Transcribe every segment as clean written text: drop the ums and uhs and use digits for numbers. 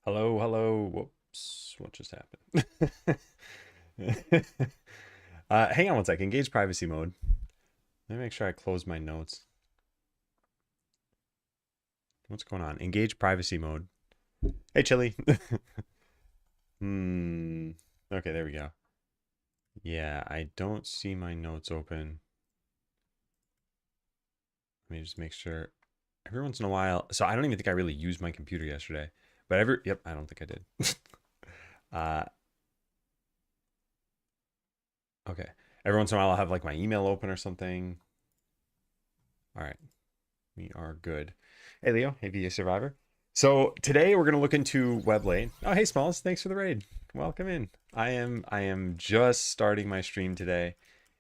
Hello, hello. Whoops, what just happened? Hang on one sec. Engage privacy mode. Let me make sure I close my notes. What's going on? Engage privacy mode. Hey, Chili. Hmm. Okay, there we go. Yeah, I don't see my notes open. Let me just make sure. Every once in a while. So I don't even think I really used my computer yesterday. But yep, I don't think I did. uh, okay. Every once in a while I'll have like my email open or something. All right. We are good. Hey, Leo. Hey, VA Survivor. So today we're going to look into Weblate. Oh, hey, Smalls. Thanks for the raid. Welcome in. I am just starting my stream today.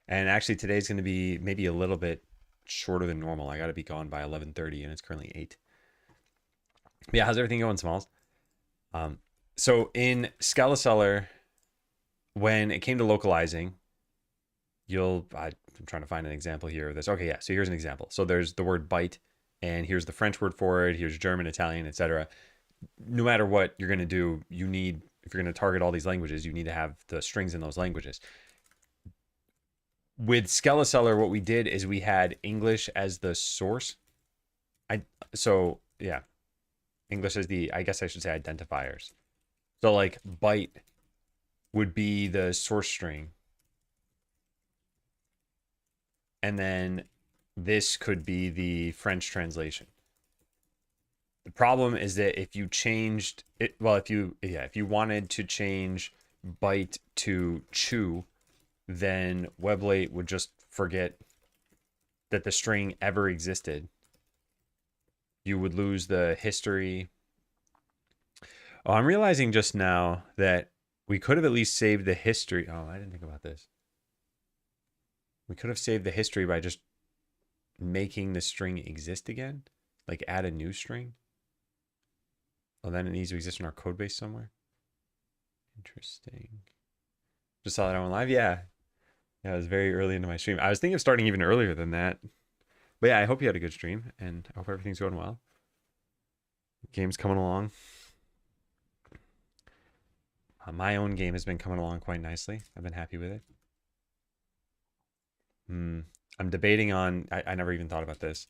And actually today's going to be maybe a little bit shorter than normal. I got to be gone by 11:30 and it's currently 8. But yeah, how's everything going, Smalls? Um, so in Scalaseller, when it came to localizing, I'm trying to find an example here of this. Okay, yeah. So here's an example. So there's the word byte, and here's the French word for it. Here's German, Italian, etc. No matter what you're going to do, you need, if you're going to target all these languages, you need to have the strings in those languages. With Scalaseller, what we did is we had English as the source. So yeah, English as the, I guess I should say, identifiers. So like byte would be the source string, and then this could be the French translation. The problem is that if you changed it, well, if you wanted to change byte to chew, then Weblate would just forget that the string ever existed. You would lose the history. Oh, I'm realizing just now that we could have at least saved the history. Oh, I didn't think about this. We could have saved the history by just making the string exist again, like add a new string. Oh, then it needs to exist in our code base somewhere. Interesting. Just saw that on live. Yeah. Yeah, it was very early into my stream. I was thinking of starting even earlier than that. But yeah, I hope you had a good stream and I hope everything's going well. Game's coming along. My own game has been coming along quite nicely. I've been happy with it. I'm debating on, I never even thought about this.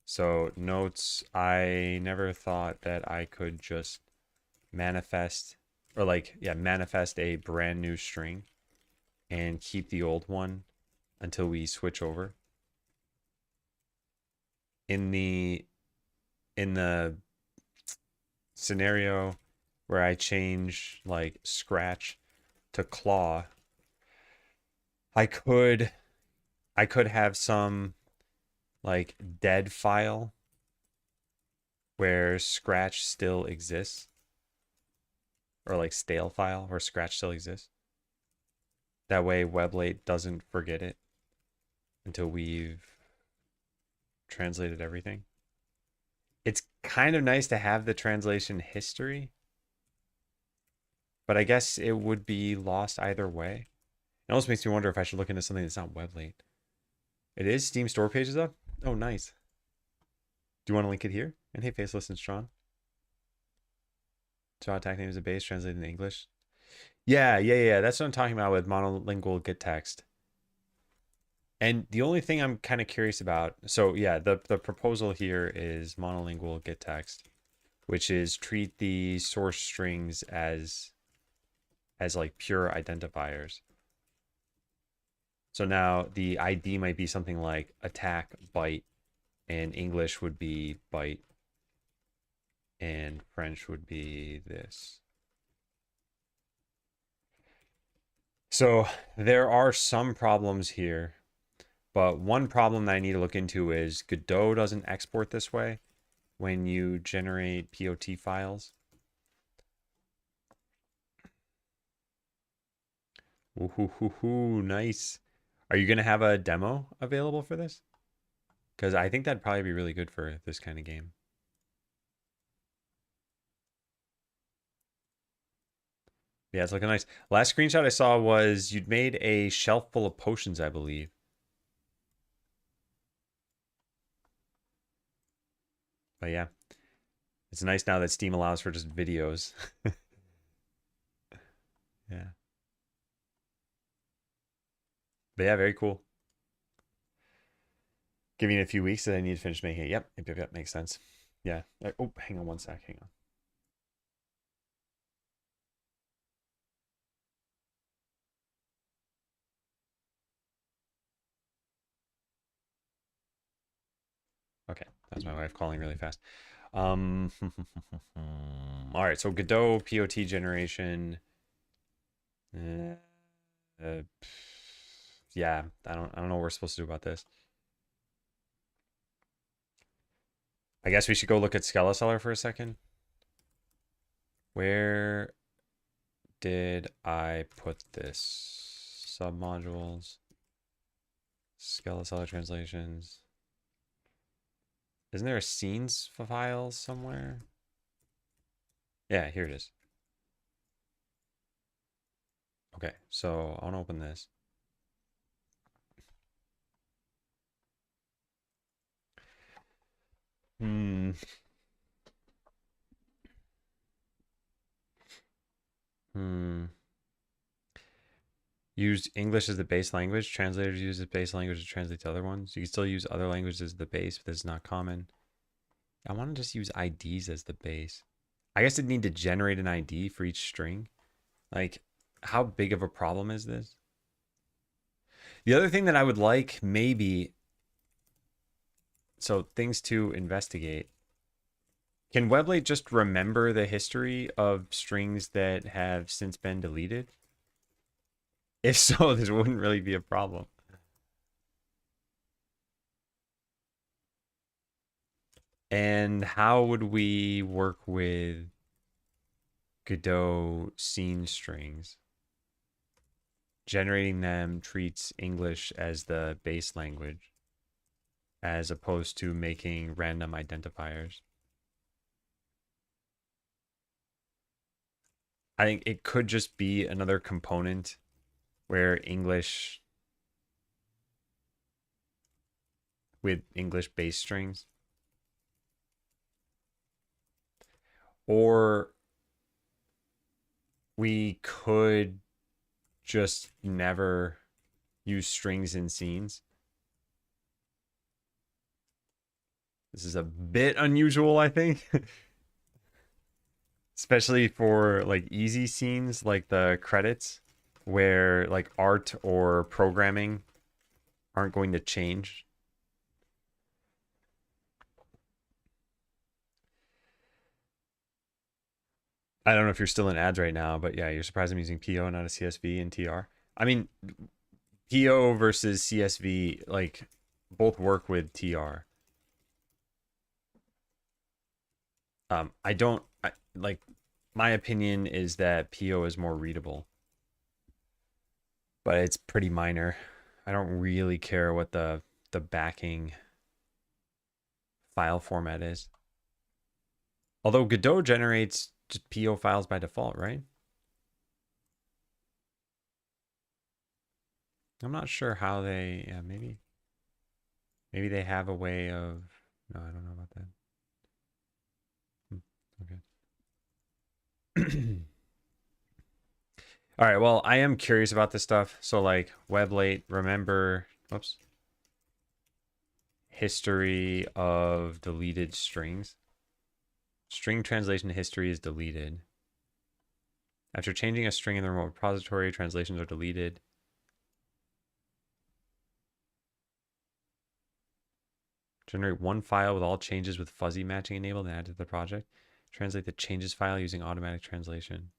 So notes, I never thought that I could just manifest manifest a brand new string and keep the old one until we switch over. In the scenario where I change like scratch to claw, I could have some like dead file where scratch still exists, or like stale file where scratch still exists. That way Weblate doesn't forget it until we've translated everything. It's kind of nice to have the translation history, but I guess it would be lost either way. It almost makes me wonder if I should look into something that's not Weblate. It is Steam store pages up. Oh, nice. Do you want to link it here? And hey, Faceless and Strong. So attack name is a base translated into English. Yeah. That's what I'm talking about with monolingual gettext. And the only thing I'm kind of curious about, so yeah, the proposal here is monolingual gettext, which is treat the source strings as like pure identifiers. So now the ID might be something like attack byte, and English would be byte, and French would be this. So there are some problems here, but one problem that I need to look into is Godot doesn't export this way when you generate POT files. Ooh, nice. Are you going to have a demo available for this? Because I think that'd probably be really good for this kind of game. Yeah, it's looking nice. Last screenshot I saw was you'd made a shelf full of potions, I believe. But yeah. It's nice now that Steam allows for just videos. Yeah. But yeah, very cool. Giving it a few weeks that I need to finish making it. Yep. Makes sense. Yeah. Oh, hang on one sec. Hang on. Okay. That's my wife calling really fast. All right. So Godot POT generation. Uh, uh, yeah. I don't know what we're supposed to do about this. I guess we should go look at Skeleseller for a second. Where did I put this? Submodules. Skeleseller translations. Isn't there a scenes file somewhere? Yeah, here it is. Okay, so I want to open this. Hmm. Hmm. Use English as the base language. Translators use the base language to translate to other ones. You can still use other languages as the base, but this is not common. I want to just use IDs as the base. I guess it'd need to generate an ID for each string. Like, how big of a problem is this? The other thing that I would like, maybe, so things to investigate. Can Weblate just remember the history of strings that have since been deleted? If so, this wouldn't really be a problem. And how would we work with Godot scene strings? Generating them treats English as the base language, as opposed to making random identifiers. I think it could just be another component where English with English base strings. Or we could just never use strings in scenes. This is a bit unusual, I think. Especially for like easy scenes like the credits where like art or programming aren't going to change. I don't know if you're still in ads right now, but yeah, you're surprised I'm using PO, not a CSV and TR. I mean, PO versus CSV, like both work with TR. I don't like my opinion is that PO is more readable, but it's pretty minor. I don't really care what the backing file format is. Although Godot generates just PO files by default, right? I'm not sure how they, yeah, maybe they have a way of, no, I don't know about that. Okay. All right, well, I am curious about this stuff. So like Weblate, remember, whoops, history of deleted strings. String translation history is deleted. After changing a string in the remote repository, translations are deleted. Generate one file with all changes with fuzzy matching enabled and add to the project. Translate the changes file using automatic translation.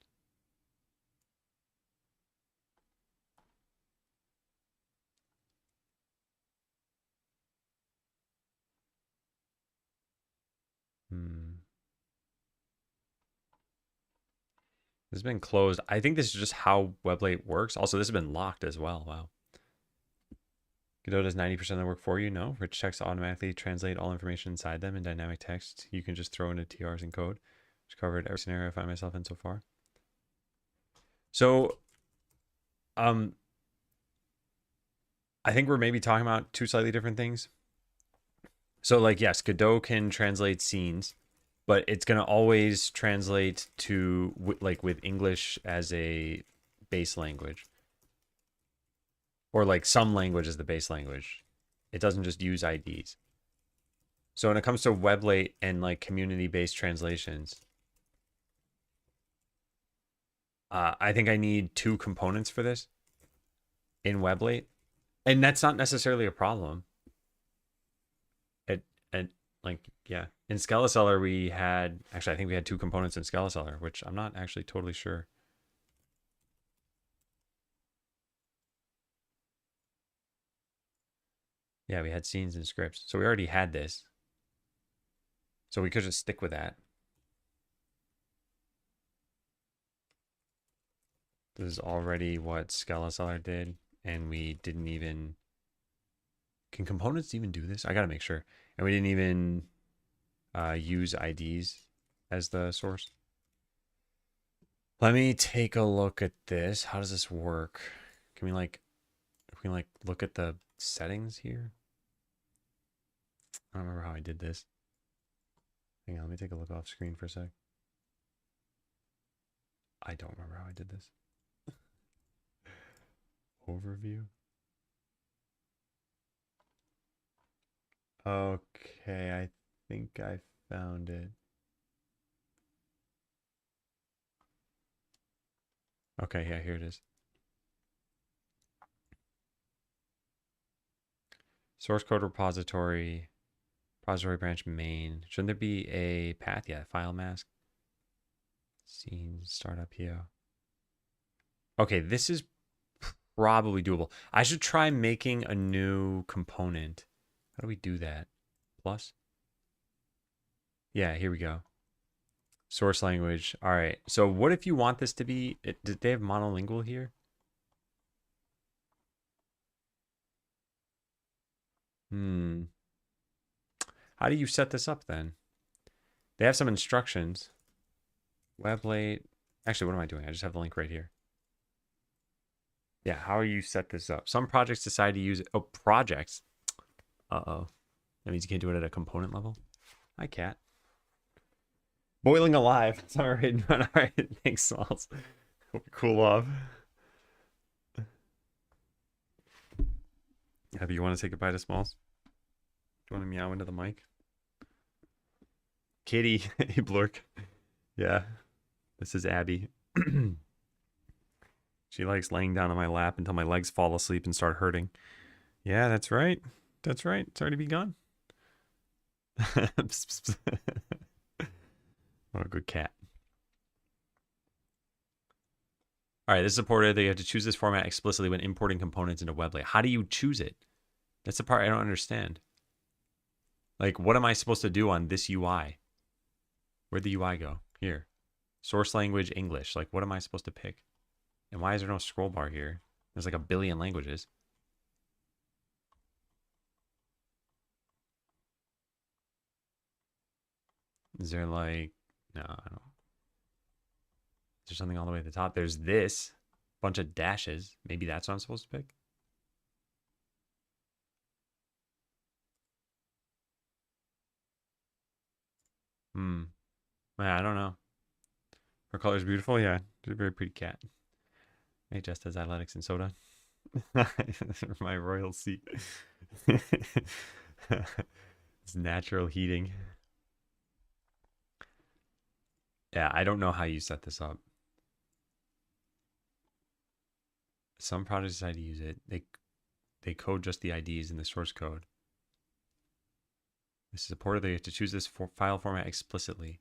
This has been closed. I think this is just how Weblate works. Also, this has been locked as well. Wow. Godot does 90% of the work for you. No. Rich text automatically translate all information inside them in dynamic text. You can just throw into TRs and code. Which covered every scenario I find myself in so far. So, I think we're maybe talking about two slightly different things. So, like, yes, Godot can translate scenes. but it's going to always translate to like with English as a base language, or like some language as the base language. It doesn't just use IDs. So when it comes to Weblate and like community-based translations, I think I need two components for this in Weblate, and that's not necessarily a problem. And like, yeah, in Skeleseller we had, actually I think we had two components in Skeleseller, which I'm not actually totally sure. Yeah, we had scenes and scripts, so we already had this, so we could just stick with that. This is already what Skeleseller did, and we didn't even, can components even do this? I gotta make sure. And we didn't even use IDs as the source. Let me take a look at this. How does this work? Can we like look at the settings here? I don't remember how I did this. Hang on, let me take a look off screen for a sec. I don't remember how I did this. Overview. Okay, I think I found it. Okay, yeah, here it is. Source code repository, repository branch main. Shouldn't there be a path? Yeah, file mask. Scene startup here. Okay, this is probably doable. I should try making a new component. How do we do that? Plus? Yeah, here we go. Source language. All right. So what if you want this to be, did they have monolingual here? How do you set this up then? They have some instructions. Weblate. Actually, what am I doing? I just have the link right here. Yeah, how do you set this up? Some projects decide to use it. Oh, projects. Uh-oh. That means you can't do it at a component level. Hi, cat. Boiling alive. It's all right. All right. Thanks, Smalls. Hope you cool off. Abby, you want to say goodbye to Smalls? Do you want to meow into the mic? Kitty. Hey, Blurk. Yeah. This is Abby. She likes laying down on my lap until my legs fall asleep and start hurting. Yeah, that's right. That's right. It's already begun. What a good cat. All right, this is supported. You have to choose this format explicitly when importing components into Weblate. How do you choose it? That's the part I don't understand. Like, what am I supposed to do on this UI? Where'd the UI go? Here. Source language, English. Like, what am I supposed to pick? And why is there no scroll bar here? There's like a billion languages. Is there like, no, I don't. Is there something all the way at the top? There's this bunch of dashes. Maybe that's what I'm supposed to pick. I don't know. Her color's beautiful. Yeah, she's a very pretty cat. Hey, just as athletics and soda. My royal seat. It's natural heating. Yeah, I don't know how you set this up. Some projects decide to use it. They code just the IDs in the source code. This is supported. They have to choose this file format explicitly.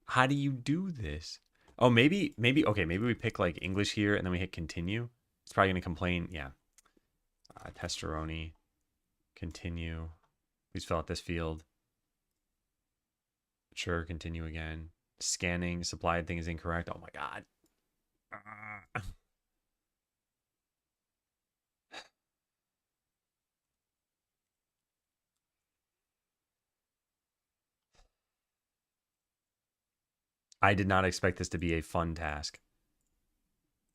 How do you do this? Oh, maybe, okay, maybe we pick like English here and then we hit continue. It's probably going to complain. Yeah. Testeroni. Continue. Please fill out this field. Sure, continue again. Scanning, supplied thing is incorrect. Oh my God. I did not expect this to be a fun task.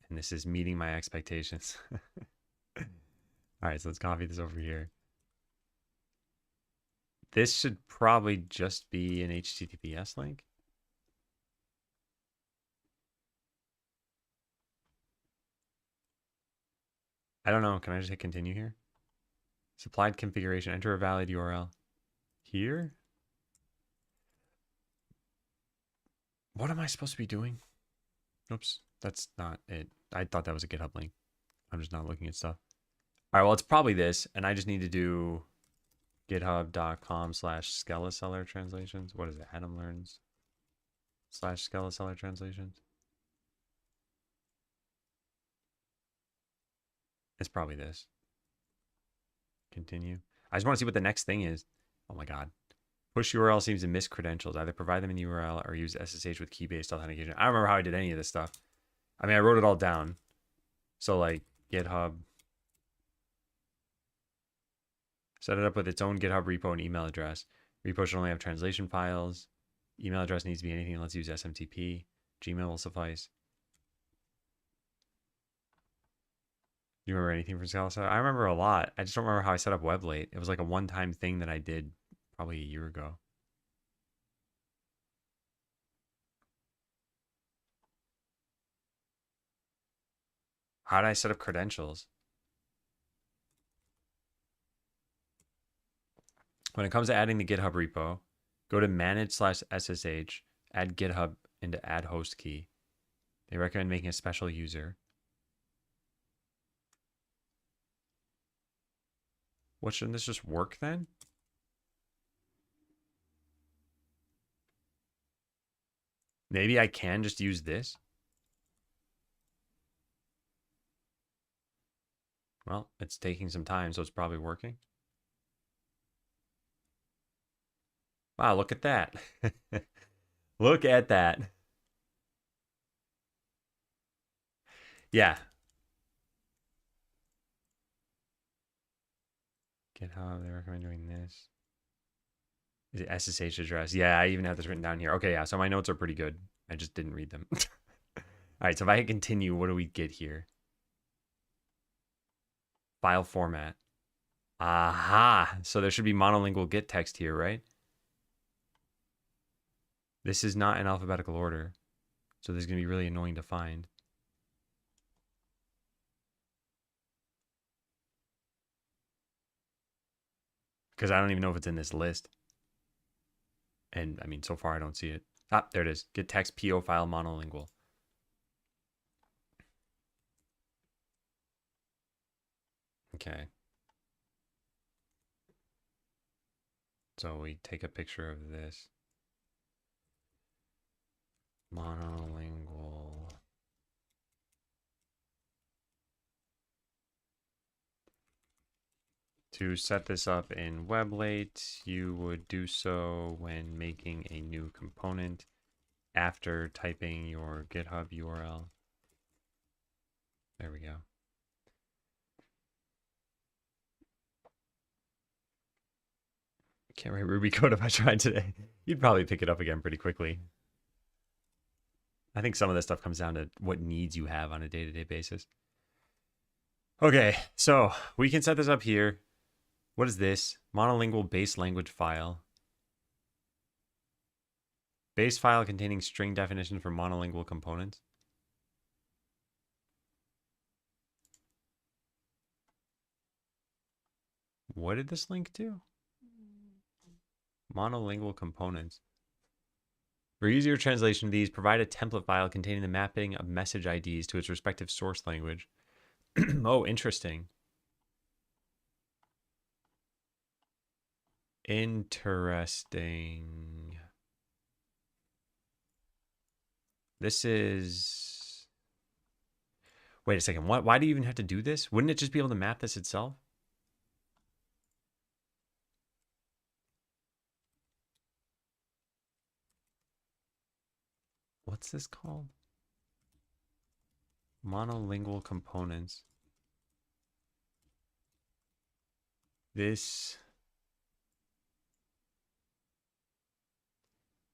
And this is meeting my expectations. All right, so let's copy this over here. this should probably just be an HTTPS link. I don't know. Can I just hit continue here? Supplied configuration. Enter a valid URL. Here? What am I supposed to be doing? Oops, that's not it. I thought that was a GitHub link. I'm just not looking at stuff. All right, well, it's probably this, and I just need to do github.com/skeleseller translations. What is it? Adam learns /skeleseller translations. It's probably this. Continue. I just want to see what the next thing is. Oh my God. Push URL seems to miss credentials. Either provide them in the URL or use SSH with key-based authentication. I don't remember how I did any of this stuff. I mean, I wrote it all down. So like GitHub. Set it up with its own GitHub repo and email address. Repo should only have translation files. Email address needs to be anything. Let's use SMTP. Gmail will suffice. Do you remember anything from Scala? I remember a lot. I just don't remember how I set up Weblate. It was like a one-time thing that I did probably a year ago. How did I set up credentials? When it comes to adding the GitHub repo, go to manage/SSH, add GitHub into add host key. They recommend making a special user. What, shouldn't this just work then? Maybe I can just use this. Well, it's taking some time, so it's probably working. Wow, look at that. Look at that. Yeah. GitHub, they recommend doing this. Is it SSH address? Yeah, I even have this written down here. Okay, yeah, so my notes are pretty good. I just didn't read them. All right, so if I hit continue, what do we get here? File format. Aha! So there should be monolingual gettext here, right? This is not in alphabetical order, so this is going to be really annoying to find. Because I don't even know if it's in this list. And I mean, so far I don't see it. Ah, there it is. Gettext PO file monolingual. Okay. So we take a picture of this. Monolingual. To set this up in Weblate, you would do so when making a new component after typing your GitHub URL. There we go. Can't write Ruby code if I tried today. You'd probably pick it up again pretty quickly. I think some of this stuff comes down to what needs you have on a day-to-day basis. Okay, so we can set this up here. What is this? Monolingual base language file. Base file containing string definition for monolingual components. What did this link to? Monolingual components. For easier translation of these, provide a template file containing the mapping of message IDs to its respective source language. Oh, interesting. Interesting. This is... Wait a second. Why do you even have to do this? Wouldn't it just be able to map this itself? What's this called? Monolingual components. This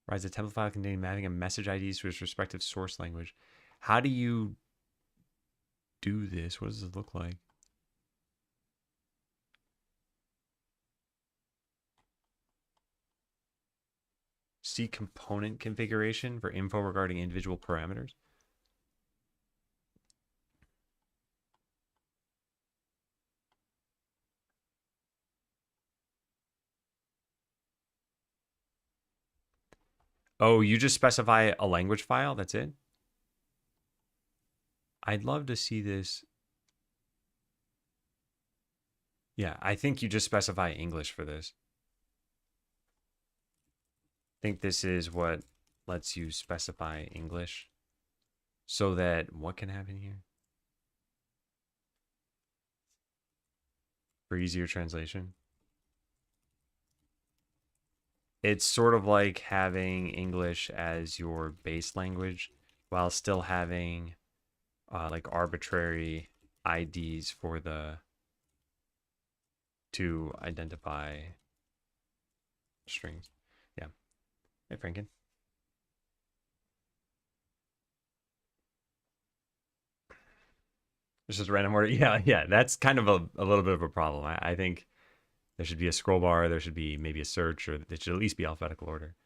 provides a template file containing mapping of message IDs to its respective source language. How do you do this? What does this look like? see component configuration for info regarding individual parameters. Oh, you just specify a language file? That's it? I'd love to see this. Yeah, I think you just specify English for this. I think this is what lets you specify English so that what can happen here? For easier translation. It's sort of like having English as your base language while still having like arbitrary IDs for the to identify strings. Yeah. Hey, Franken. It's just random order. Yeah, yeah. That's kind of a little bit of a problem. I think there should be a scroll bar. There should be maybe a search, or it should at least be alphabetical order.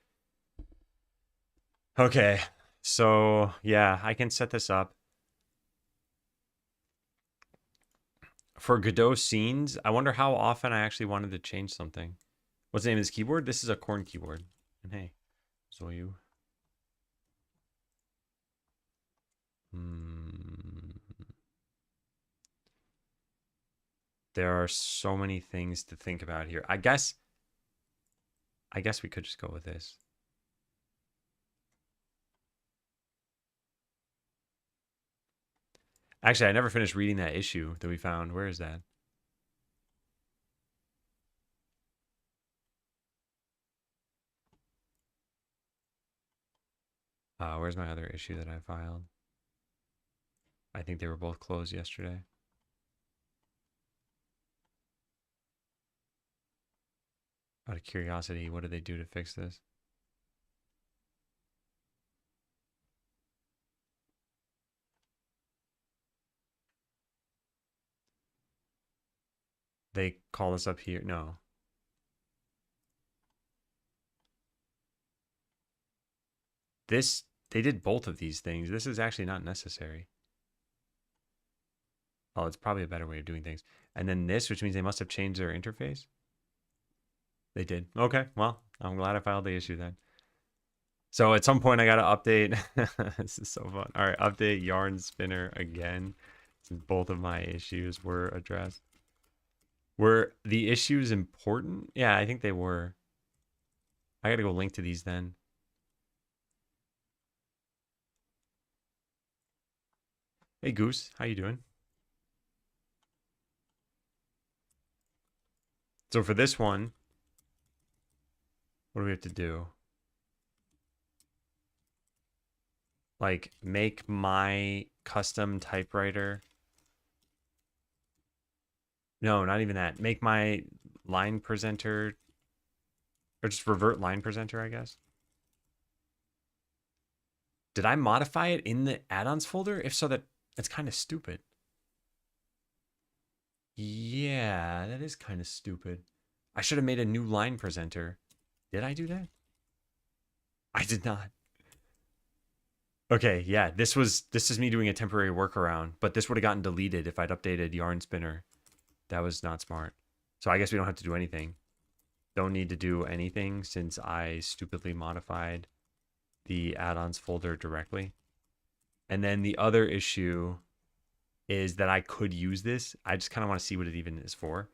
Okay. So, yeah, I can set this up. For Godot scenes, I wonder how often I actually wanted to change something. What's the name of this keyboard? This is a corn keyboard. And hey, so you. There are so many things to think about here. I guess we could just go with this. Actually, I never finished reading that issue that we found. Where is that? Where's my other issue that I filed? I think they were both closed yesterday. Out of curiosity, what did they do to fix this? They call this up here. No. This, they did both of these things. This is actually not necessary. Oh, it's probably a better way of doing things. And then this, which means they must have changed their interface. They did. Okay, well, I'm glad I filed the issue then. So at some point I got to update. This is so fun. All right, update yarn spinner again, since both of my issues were addressed. Were the issues important? Yeah, I think they were. I got to go link to these then. Hey Goose, how you doing? So for this one, what do we have to do? Like make my custom typewriter. No, not even that. Make my line presenter, or just revert line presenter, I guess. Did I modify it in the add-ons folder? If so, that's kind of stupid. Yeah, that is kind of stupid. I should have made a new line presenter. Did I do that? I did not. Okay, yeah, this is me doing a temporary workaround, but this would have gotten deleted if I'd updated yarn spinner. That was not smart. So I guess we don't have to do anything. Don't need to do anything since I stupidly modified the add-ons folder directly. And then the other issue is that I could use this. I just kind of want to see what it even is for.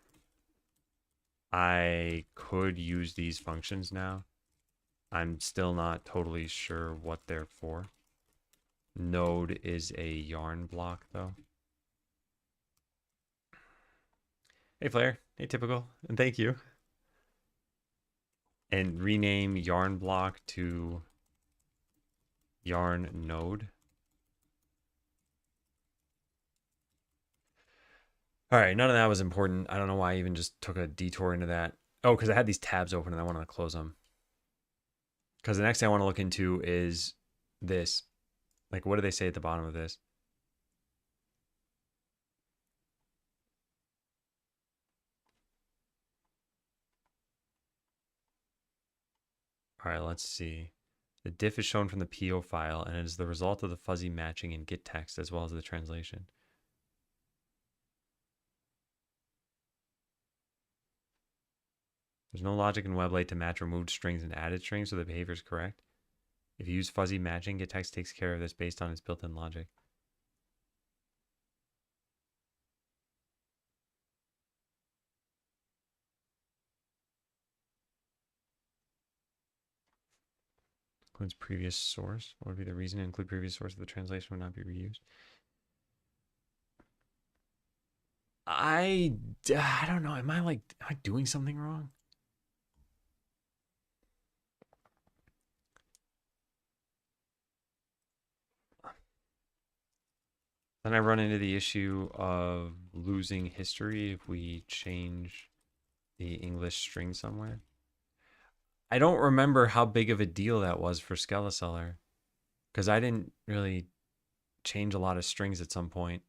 I could use these functions now. I'm still not totally sure what they're for. Node is a yarn block though. Hey Flair, hey Typical, and thank you. And rename yarn block to yarn node. All right, none of that was important. I don't know why I even just took a detour into that. Oh, because I had these tabs open and I wanted to close them. Because the next thing I want to look into is this. Like, what do they say at the bottom of this? All right, let's see. The diff is shown from the PO file, and it is the result of the fuzzy matching in gettext as well as the translation. There's no logic in Weblate to match removed strings and added strings, so the behavior is correct. If you use fuzzy matching, gettext takes care of this based on its built-in logic. Includes previous source. What would be the reason to include previous source if the translation would not be reused? I don't know. Am I doing something wrong? Then I run into the issue of losing history if we change the English string somewhere. I don't remember how big of a deal that was for Skeleseller because I didn't really change a lot of strings at some point.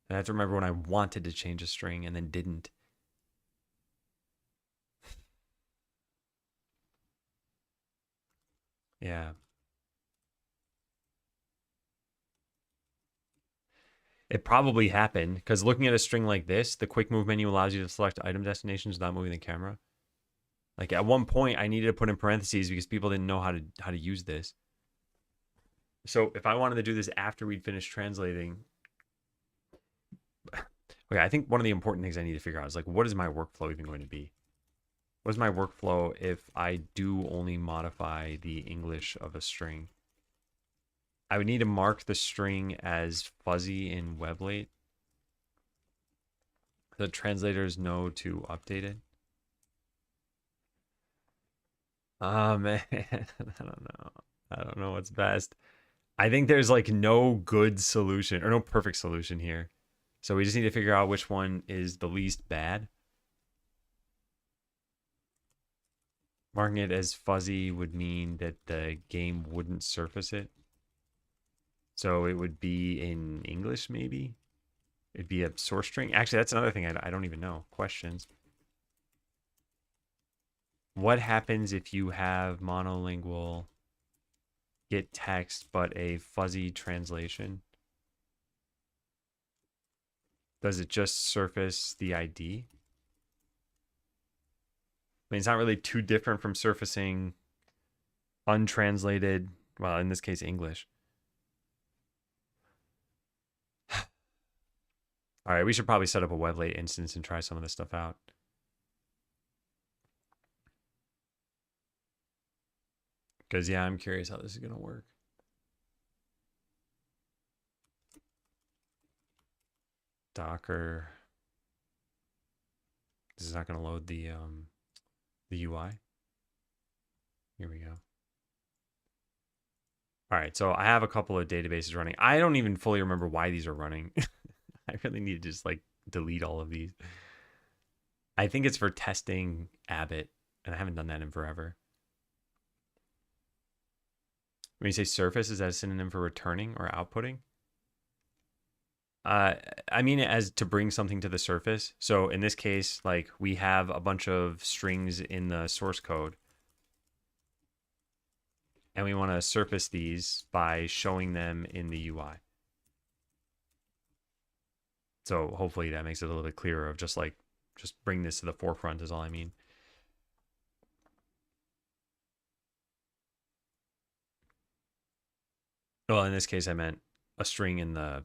And I have to remember when I wanted to change a string and then didn't. Yeah. It probably happened because looking at a string like this, the quick move menu allows you to select item destinations without moving the camera. Like at one point, I needed to put in parentheses because people didn't know how to use this. So if I wanted to do this after we'd finished translating, okay, I think one of the important things I need to figure out is like, what is my workflow even going to be? What is my workflow if I do only modify the English of a string? I would need to mark the string as fuzzy in Weblate. The translators know to update it. Oh man, I don't know. I don't know what's best. I think there's like no good solution or no perfect solution here. So we just need to figure out which one is the least bad. Marking it as fuzzy would mean that the game wouldn't surface it. So it would be in English, maybe? It'd be a source string. Actually, that's another thing I don't even know. Questions. What happens if you have monolingual gettext but a fuzzy translation? Does it just surface the ID? I mean, it's not really too different from surfacing untranslated, well, in this case, English. All right, we should probably set up a Weblate instance and try some of this stuff out. Because, yeah, I'm curious how this is going to work. Docker. This is not going to load the UI. Here we go. All right, so I have a couple of databases running. I don't even fully remember why these are running. I really need to just like delete all of these. I think it's for testing Abbott, and I haven't done that in forever. When you say surface, is that a synonym for returning or outputting? I mean it as to bring something to the surface. So in this case, like we have a bunch of strings in the source code, and we want to surface these by showing them in the UI. So hopefully that makes it a little bit clearer of just bring this to the forefront is all I mean. Well, in this case, I meant a string in the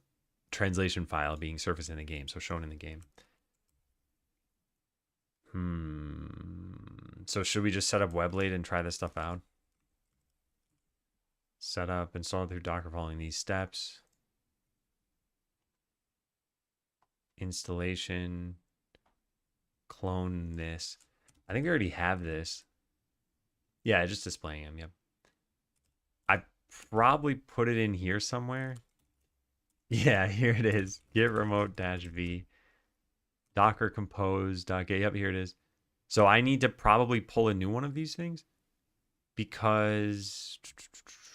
translation file being surfaced in the game, so shown in the game. So should we just set up Weblate and try this stuff out? Set up, install through Docker following these steps. Installation. Clone this. I think we already have this. Yeah, just displaying them, yep. I probably put it in here somewhere. Yeah, here it is. Git remote -v. Docker compose. Yep, here it is. So I need to probably pull a new one of these things because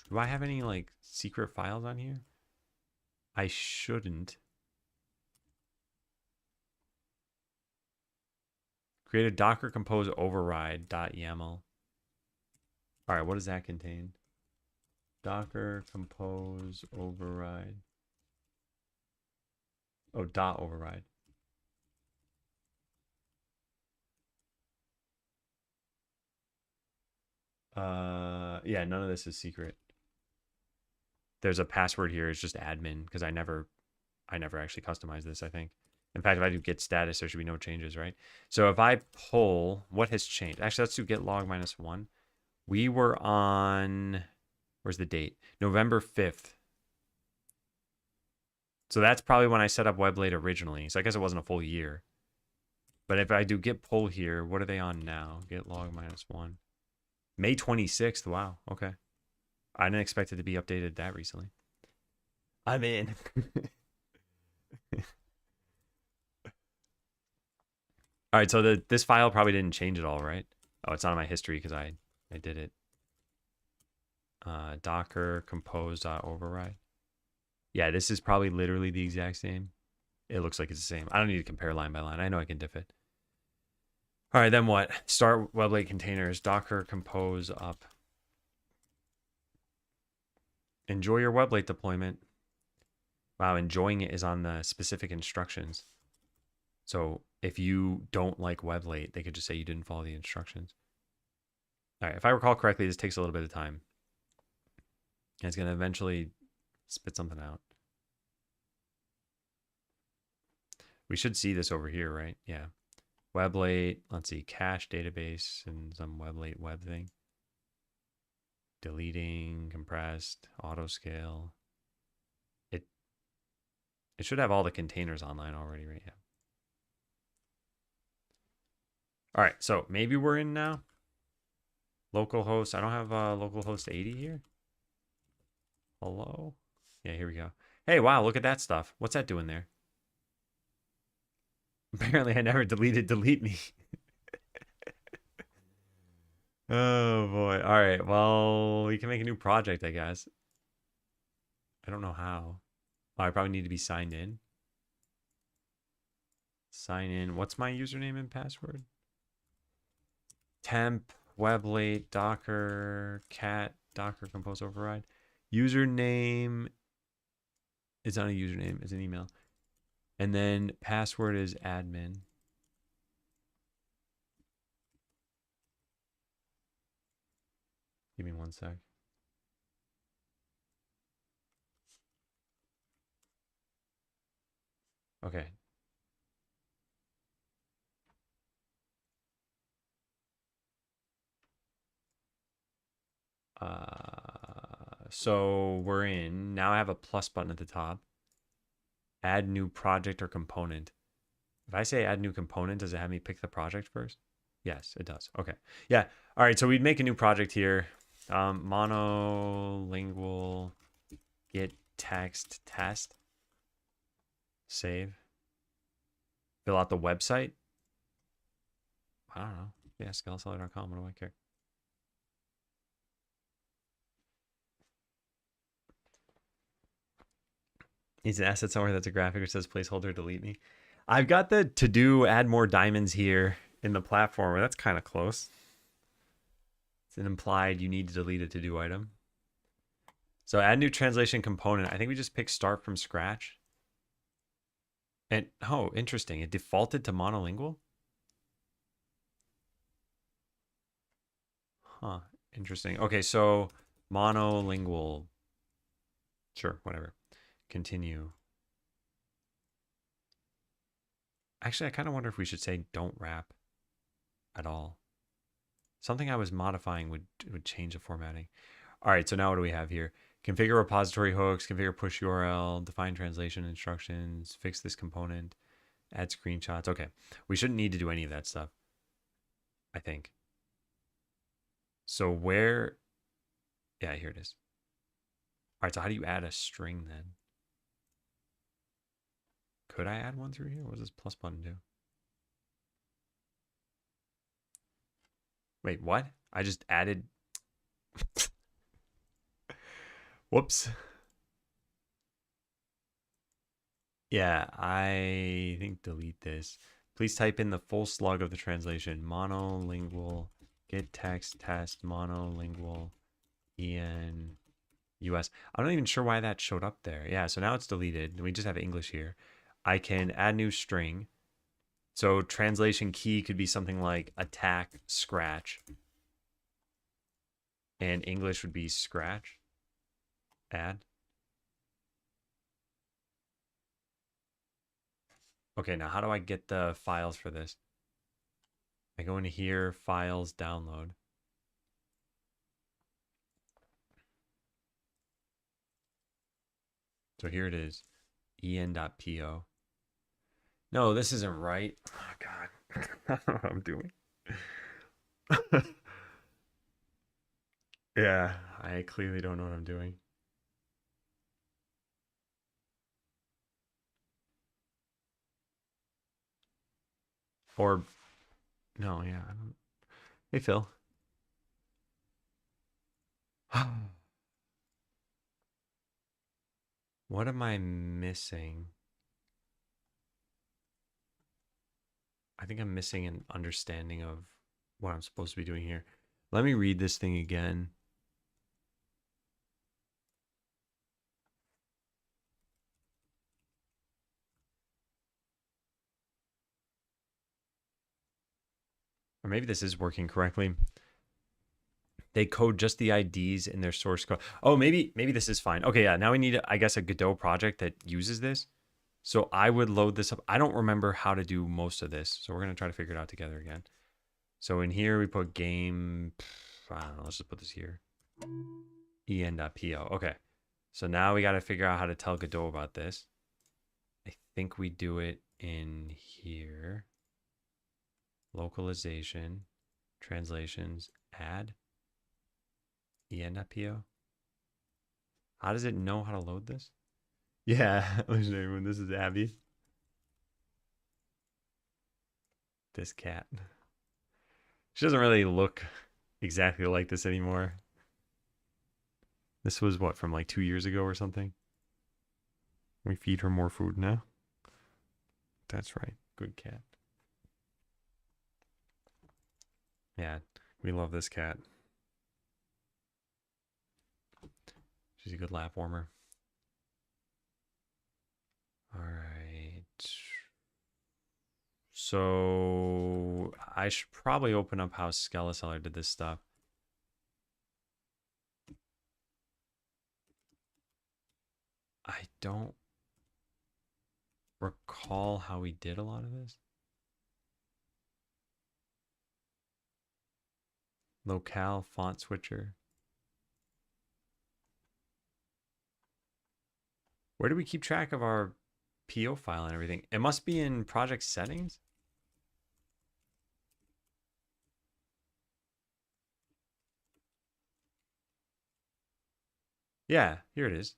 do I have any like secret files on here? I shouldn't. Create a Docker compose override .yaml. All right, what does that contain? Docker compose override. Oh, dot override. Yeah, none of this is secret. There's a password here. It's just admin because I never actually customized this, I think. In fact, if I do get status, there should be no changes, right? So if I pull, what has changed? Actually, let's do get log -1. We were on, where's the date? November 5th. So that's probably when I set up Weblate originally. So I guess it wasn't a full year. But if I do get pull here, what are they on now? Get log -1. May 26th. Wow. Okay. I didn't expect it to be updated that recently. I'm in. All right, so this file probably didn't change at all, right? Oh, it's not in my history because I did it. Docker compose.override. Yeah, this is probably literally the exact same. It looks like it's the same. I don't need to compare line by line. I know I can diff it. All right, then what? Start Weblate containers. Docker compose up. Enjoy your Weblate deployment. Wow, enjoying it is on the specific instructions. So if you don't like Weblate, they could just say you didn't follow the instructions. All right, if I recall correctly, this takes a little bit of time. And it's going to eventually spit something out. We should see this over here, right? Yeah. Weblate, let's see, cache database and some Weblate web thing. Deleting, compressed, auto scale. It should have all the containers online already, right? Yeah. All right, so maybe we're in now. Localhost. I don't have localhost 80 here. Hello? Yeah, here we go. Hey, wow, look at that stuff. What's that doing there? Apparently I never deleted delete me. Oh boy. All right. Well, we can make a new project, I guess. I don't know how. Oh, I probably need to be signed in. Sign in. What's my username and password? Temp, Weblate, Docker, cat, Docker compose override. Username is not a username, it's an email. And then password is admin. Give me one sec. Okay. So we're in. Now I have a plus button at the top. Add new project or component. If I say add new component, does it have me pick the project first? Yes, it does. Okay. Yeah. All right. So we'd make a new project here. Monolingual get text test. Save. Fill out the website. I don't know. Yeah, scaleseller.com. What do I care? Needs an asset somewhere that's a graphic which says placeholder delete me. I've got the to do add more diamonds here in the platform. That's kind of close. It's an implied you need to delete a to do item. So add new translation component. I think we just pick start from scratch. And oh, interesting. It defaulted to monolingual. Huh. Interesting. Okay, so monolingual. Sure, whatever. Continue. Actually, I kind of wonder if we should say don't wrap at all. Something I was modifying would change the formatting. All right, so now what do we have here? Configure repository hooks, configure push URL, define translation instructions, fix this component, add screenshots. Okay, we shouldn't need to do any of that stuff, I think. So where, yeah, here it is. All right, so how do you add a string then? Could I add one through here? What does this plus button do? Wait, what? I just added. Whoops. Yeah, I think delete this. Please type in the full slug of the translation. Monolingual gettext test monolingual en US. I'm not even sure why that showed up there. Yeah, so now it's deleted. We just have English here. I can add new string. So translation key could be something like attack scratch. And English would be scratch. Add. Okay, now how do I get the files for this? I go into here, files, download. So here it is, en.po. No, this isn't right. Oh, God. I don't know what I'm doing. Yeah, I clearly don't know what I'm doing. Or, no, yeah. I don't... Hey, Phil. What am I missing? I think I'm missing an understanding of what I'm supposed to be doing here. Let me read this thing again. Or maybe this is working correctly. They code just the IDs in their source code. Oh, maybe this is fine. Okay, yeah. Now we need, I guess, a Godot project that uses this. So I would load this up. I don't remember how to do most of this. So we're going to try to figure it out together again. So in here, we put game, I don't know, let's just put this here. en.po. Okay. So now we got to figure out how to tell Godot about this. I think we do it in here. Localization, translations, add, en.po. How does it know how to load this? Yeah, legendary moon. This is Abby. This cat. She doesn't really look exactly like this anymore. This was what, from like 2 years ago or something? We feed her more food now. That's right. Good cat. Yeah, we love this cat. She's a good lap warmer. All right. So I should probably open up how Skeleseller did this stuff. I don't recall how we did a lot of this. Locale font switcher. Where do we keep track of our PO file and everything? It must be in project settings. Yeah, here it is.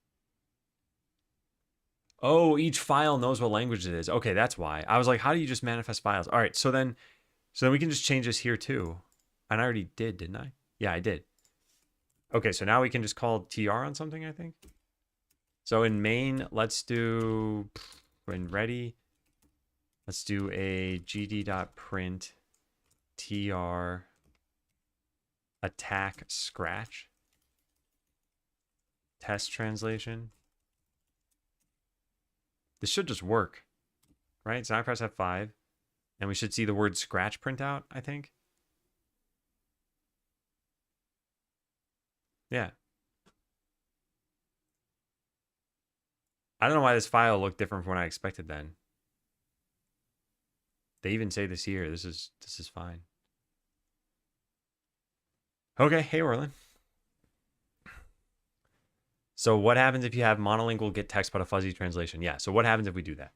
Oh, each file knows what language it is. Okay, that's why. I was like, how do you just manifest files? All right, so then we can just change this here too. And I already did, didn't I? Yeah, I did. Okay, so now we can just call tr on something, I think. So in main, let's do, when ready, let's do a gd.print tr attack scratch test translation. This should just work, right? So I press F5 and we should see the word scratch print out, I think. Yeah. I don't know why this file looked different from what I expected then. They even say this here. This is fine. Okay, hey Orlin. So what happens if you have monolingual get text but a fuzzy translation? Yeah, so what happens if we do that?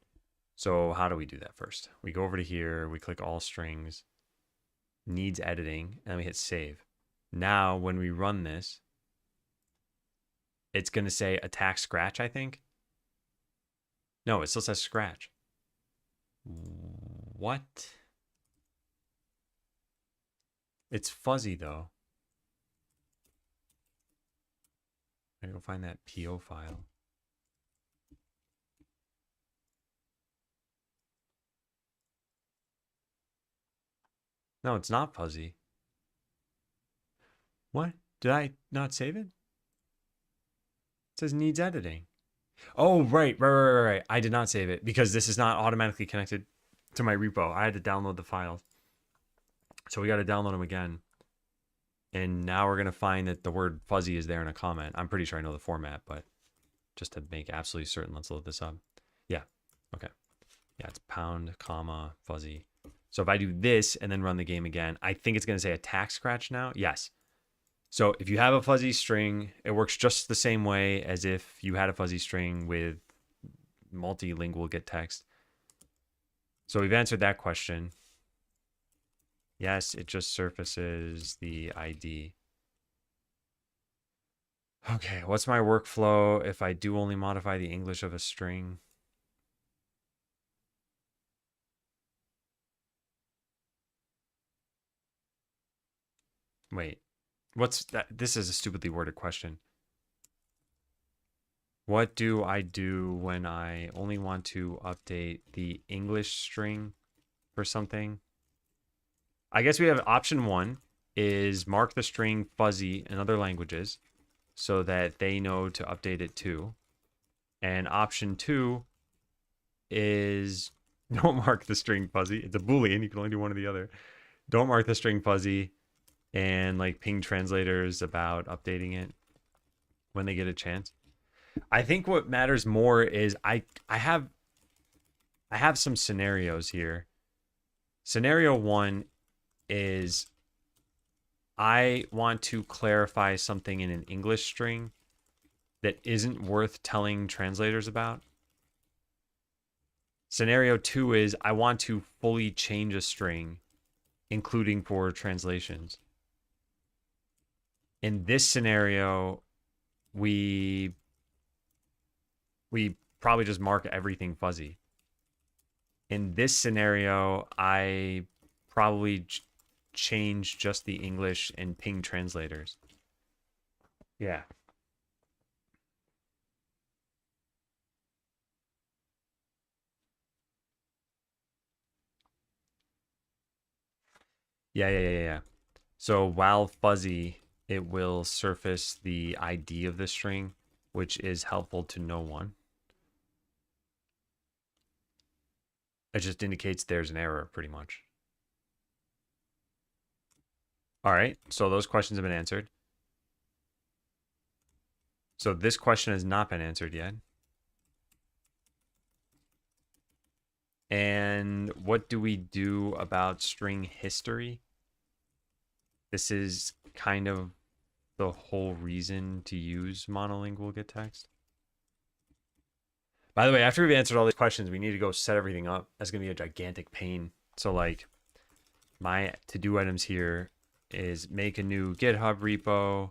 So how do we do that first? We go over to here, we click all strings, needs editing, and we hit save. Now when we run this, it's going to say attack scratch, I think. No, it still says scratch. What? It's fuzzy though. I gotta go find that PO file. No, it's not fuzzy. What? Did I not save it? It says needs editing. Oh, right. I did not save it because this is not automatically connected to my repo. I had to download the files. So we got to download them again. And now we're going to find that the word fuzzy is there in a comment. I'm pretty sure I know the format, but just to make absolutely certain, let's load this up. Yeah. Okay. Yeah, it's pound, comma, fuzzy. So if I do this and then run the game again, I think it's going to say attack scratch now. Yes. So if you have a fuzzy string, it works just the same way as if you had a fuzzy string with multilingual gettext. So we've answered that question. Yes, it just surfaces the ID. Okay, what's my workflow if I do only modify the English of a string? Wait, what's that? This is a stupidly worded question. What do I do when I only want to update the English string for something? I guess we have option 1 is mark the string fuzzy in other languages so that they know to update it too. And option 2 is don't mark the string fuzzy. It's a Boolean. You can only do one or the other. Don't mark the string fuzzy and like ping translators about updating it when they get a chance. I think what matters more is I have some scenarios here. Scenario 1 is I want to clarify something in an English string that isn't worth telling translators about. Scenario 2 is I want to fully change a string, including for translations. In this scenario, we probably just mark everything fuzzy. In this scenario, I probably change just the English and ping translators. Yeah. Yeah. So while fuzzy, it will surface the ID of the string, which is helpful to no one. It just indicates there's an error, pretty much. All right, so those questions have been answered. So this question has not been answered yet. And what do we do about string history? This is kind of the whole reason to use monolingual gettext. By the way, after we've answered all these questions, we need to go set everything up. That's going to be a gigantic pain. So like my to-do items here is make a new GitHub repo,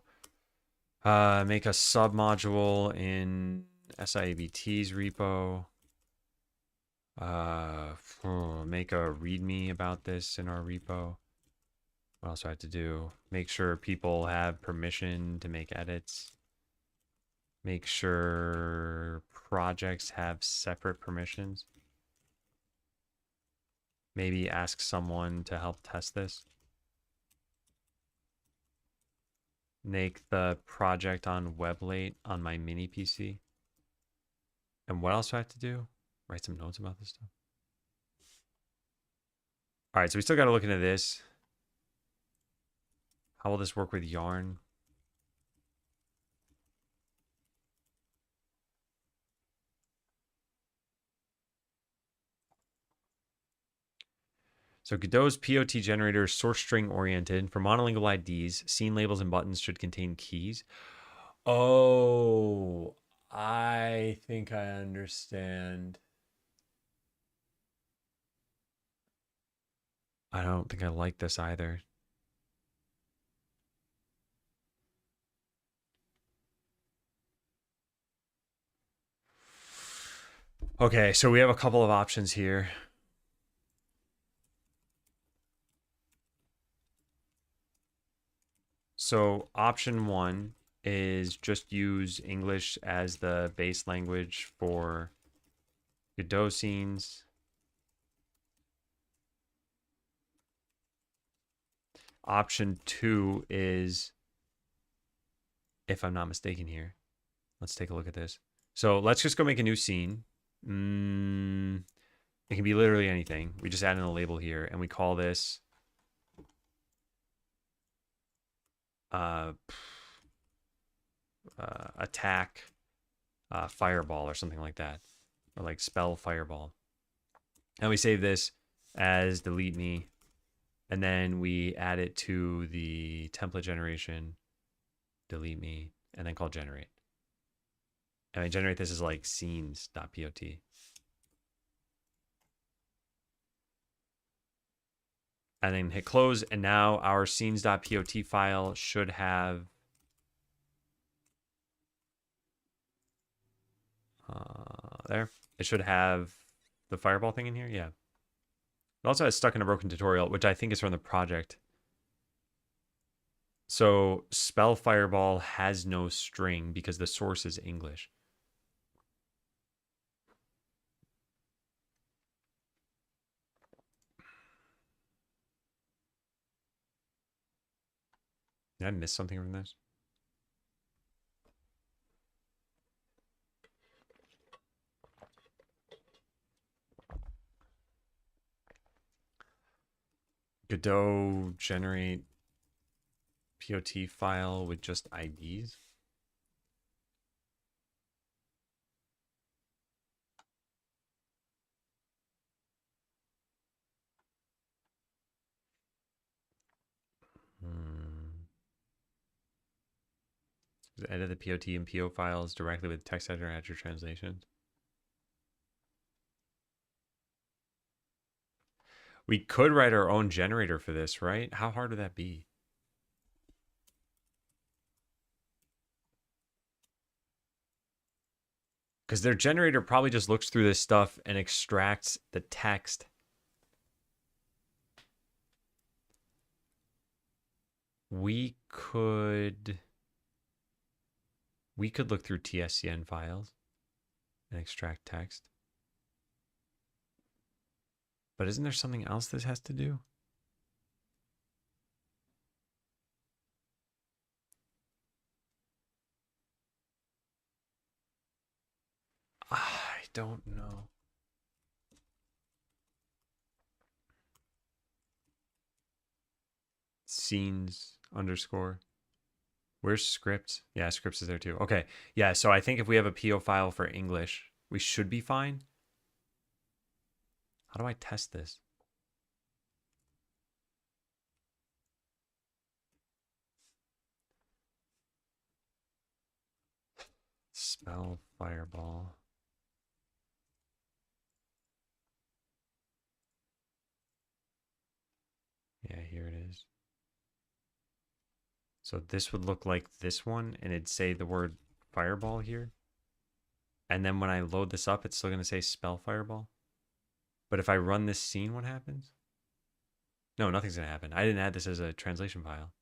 make a submodule in SIABT's repo, make a README about this in our repo. What else do I have to do? Make sure people have permission to make edits. Make sure projects have separate permissions. Maybe ask someone to help test this. Make the project on Weblate on my mini PC. And what else do I have to do? Write some notes about this stuff. All right, so we still got to look into this. How will this work with Yarn? So Godot's POT generator is source string oriented. For monolingual IDs, scene labels and buttons should contain keys. Oh, I think I understand. I don't think I like this either. Okay, so we have a couple of options here. So option 1 is just use English as the base language for Godot scenes. Option 2 is if I'm not mistaken here. Let's take a look at this. So let's just go make a new scene. It can be literally anything. We just add in a label here, and we call this attack fireball or something like that, or like spell fireball. And we save this as delete me, and then we add it to the template generation, delete me, and then call generate. And I generate this as like scenes.pot. And then hit close, and now our scenes.pot file should have there. It should have the fireball thing in here. Yeah. It also has stuck in a broken tutorial, which I think is from the project. So spell fireball has no string because the source is English. Did I miss something from this? Godot generate POT file with just IDs. Edit the POT and PO files directly with text editor and add your translations. We could write our own generator for this, right? How hard would that be? Because their generator probably just looks through this stuff and extracts the text. We could look through TSCN files and extract text. But isn't there something else this has to do? I don't know. Scenes underscore. Where's scripts? Yeah, scripts is there too. Okay. Yeah, so I think if we have a PO file for English, we should be fine. How do I test this? Spell fireball. Yeah, here it is. So this would look like this one, and it'd say the word fireball here. And then when I load this up, it's still going to say spell fireball. But if I run this scene, what happens? No, nothing's going to happen. I didn't add this as a translation file.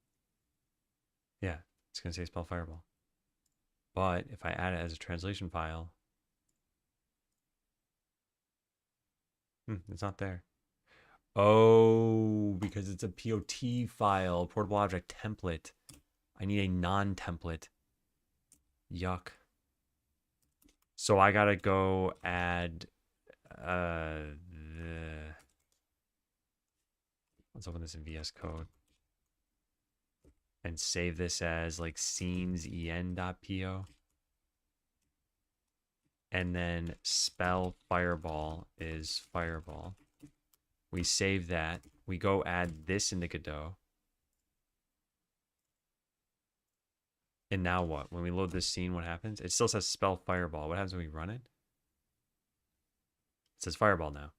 Yeah, it's going to say spell fireball. But if I add it as a translation file, it's not there. Oh, because it's a POT file, portable object template. I need a non-template. Yuck. So I gotta go add let's open this in VS Code and save this as like scenes.en.po. And then spell fireball is fireball. We save that. We go add this into Godot. And now what? When we load this scene, what happens? It still says spell fireball. What happens when we run it? It says fireball now.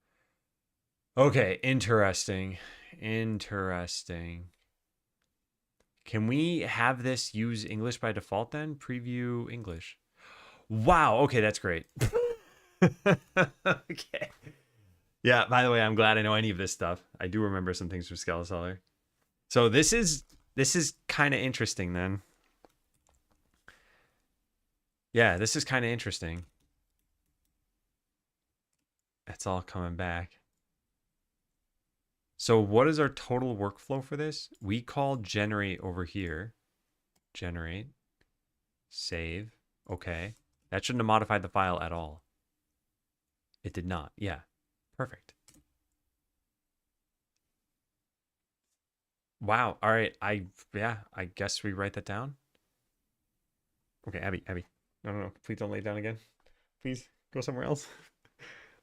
Okay, interesting. Interesting. Can we have this use English by default then? Preview English. Wow, okay, that's great. Okay. Yeah, by the way, I'm glad I know any of this stuff. I do remember some things from Skeleseller. So this is kind of interesting then. Yeah, this is kind of interesting. It's all coming back. So what is our total workflow for this? We call generate over here. Generate. Save. Okay. That shouldn't have modified the file at all. It did not. Yeah. Perfect. Wow. All right. Yeah, I guess we write that down. Okay, Abby. No. Please don't lay down again. Please go somewhere else.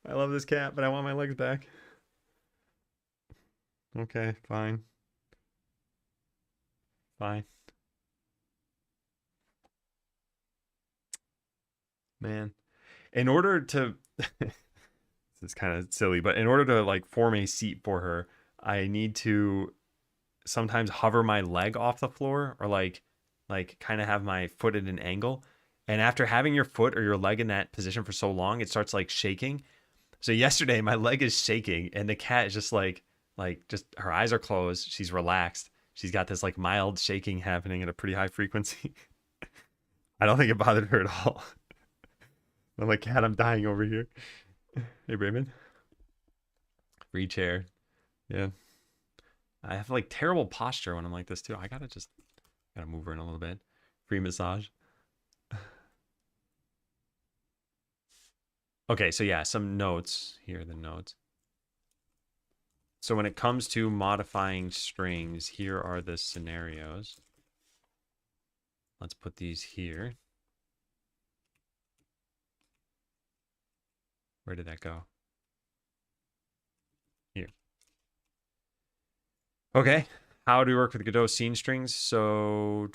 I love this cat, but I want my legs back. Okay, fine. Fine. Man. In order to this is kind of silly, but in order to like form a seat for her, I need to sometimes hover my leg off the floor or like kind of have my foot at an angle. And after having your foot or your leg in that position for so long, it starts like shaking. So yesterday my leg is shaking and the cat is just like just her eyes are closed, she's relaxed. She's got this like mild shaking happening at a pretty high frequency. I don't think it bothered her at all. I'm like, cat, I'm dying over here. Hey, Raymond. Free chair. Yeah. I have like terrible posture when I'm like this too. I gotta move her in a little bit. Free massage. Okay, so yeah, some notes. Here are the notes. So when it comes to modifying strings, here are the scenarios. Let's put these here. Where did that go? Here. Okay, how do we work with Godot scene strings? So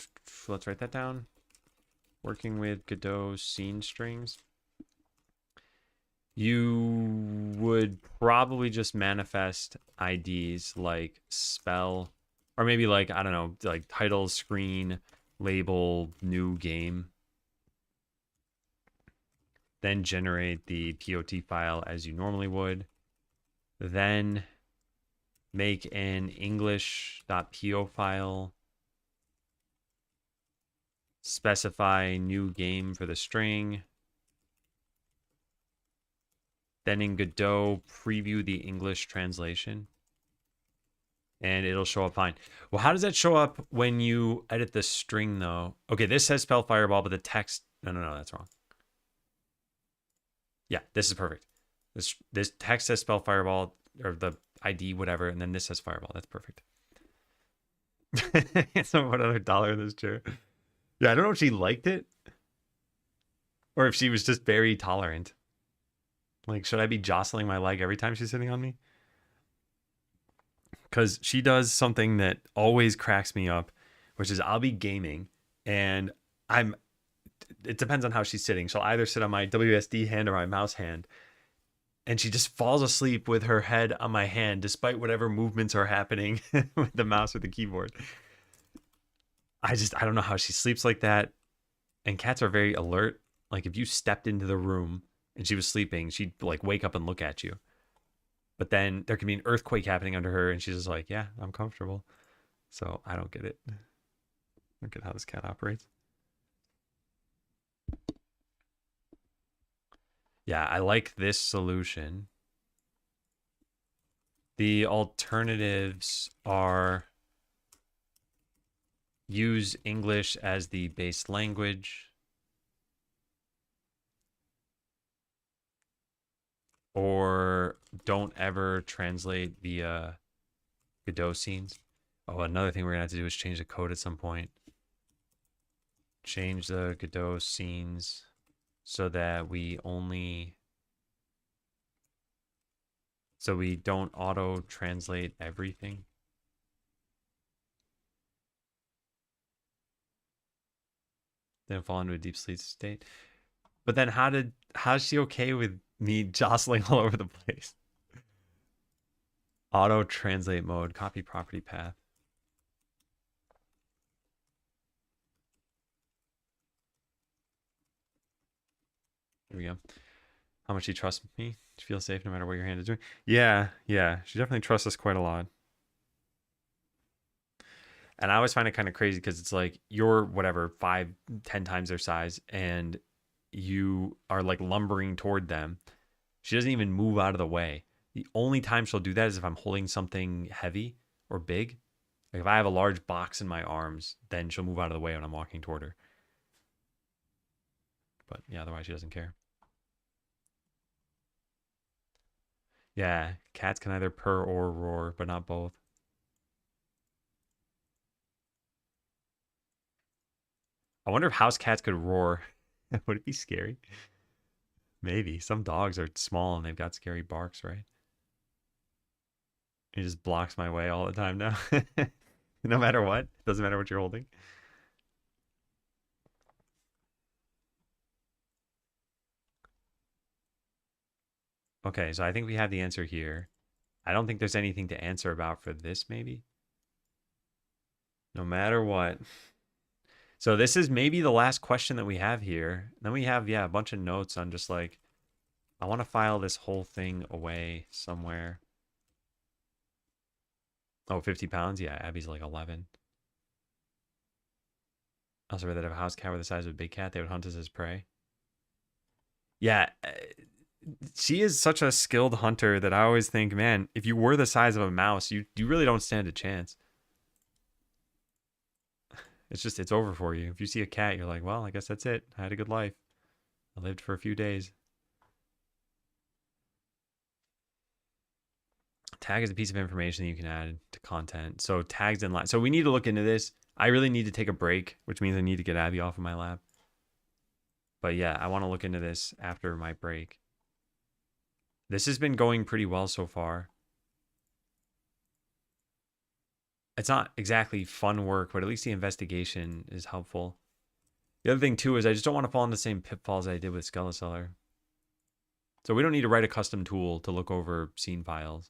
let's write that down. Working with Godot scene strings. You would probably just manifest IDs like spell, or maybe like, I don't know, like title, screen, label, new game. Then generate the POT file as you normally would. Then make an English.po file. Specify new game for the string. Then in Godot, preview the English translation. And it'll show up fine. Well, how does that show up when you edit the string, though? Okay, this says spell fireball, but the text... No, that's wrong. Yeah, this is perfect. This text says spell fireball, or the ID, whatever, and then this says fireball. That's perfect. So what other dollar in this chair? Yeah, I don't know if she liked it, or if she was just very tolerant. Like, should I be jostling my leg every time she's sitting on me? Because she does something that always cracks me up, which is I'll be gaming and it depends on how she's sitting. She'll either sit on my WSD hand or my mouse hand, and she just falls asleep with her head on my hand despite whatever movements are happening with the mouse or the keyboard. I don't know how she sleeps like that. And cats are very alert. Like if you stepped into the room and she was sleeping, she'd like wake up and look at you. But then there can be an earthquake happening under her and she's just like, yeah, I'm comfortable. So I don't get it. I don't get how this cat operates. Yeah, I like this solution. The alternatives are use English as the base language, or don't ever translate via Godot scenes. Oh, another thing we're gonna have to do is change the code at some point. Change the Godot scenes so that we don't auto translate everything. Then fall into a deep sleep state. But then how's she okay with me jostling all over the place? Auto translate mode, copy property path. Here we go. How much she trusts me. She feels safe no matter what your hand is doing. Yeah. She definitely trusts us quite a lot. And I always find it kind of crazy because it's like you're whatever 5-10 times their size and you are like lumbering toward them. She doesn't even move out of the way. The only time she'll do that is if I'm holding something heavy or big. Like if I have a large box in my arms, then she'll move out of the way when I'm walking toward her. but yeah, otherwise she doesn't care. Yeah, cats can either purr or roar, but not both. I wonder if house cats could roar. Would it be scary? Maybe. Some dogs are small and they've got scary barks, right? It just blocks my way all the time now. No matter what. Doesn't matter what you're holding. Okay, so I think we have the answer here. I don't think there's anything to answer about for this, maybe. No matter what. So this is maybe the last question that we have here. Then we have, yeah, a bunch of notes on just like, I want to file this whole thing away somewhere. Oh, 50 pounds? Yeah, Abby's like 11. Also read that if a house cat were the size of a big cat, they would hunt us as prey. Yeah, she is such a skilled hunter that I always think, man, if you were the size of a mouse, you really don't stand a chance. It's over for you. If you see a cat, you're like, well, I guess that's it. I had a good life. I lived for a few days. Tag is a piece of information that you can add to content. So tags in line. So we need to look into this. I really need to take a break, which means I need to get Abby off of my lap. But yeah, I want to look into this after my break. This has been going pretty well so far. It's not exactly fun work, but at least the investigation is helpful. The other thing too is I just don't want to fall into the same pitfalls I did with Skeleseller. So we don't need to write a custom tool to look over scene files.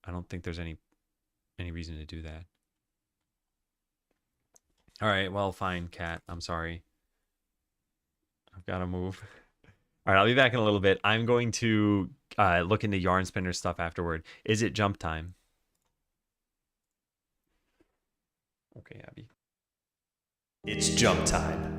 I don't think there's any reason to do that. All right, well, fine, cat. I'm sorry. I've got to move. All right, I'll be back in a little bit. I'm going to look into yarn spinner stuff afterward. Is it jump time? Okay, Abby. It's jump time.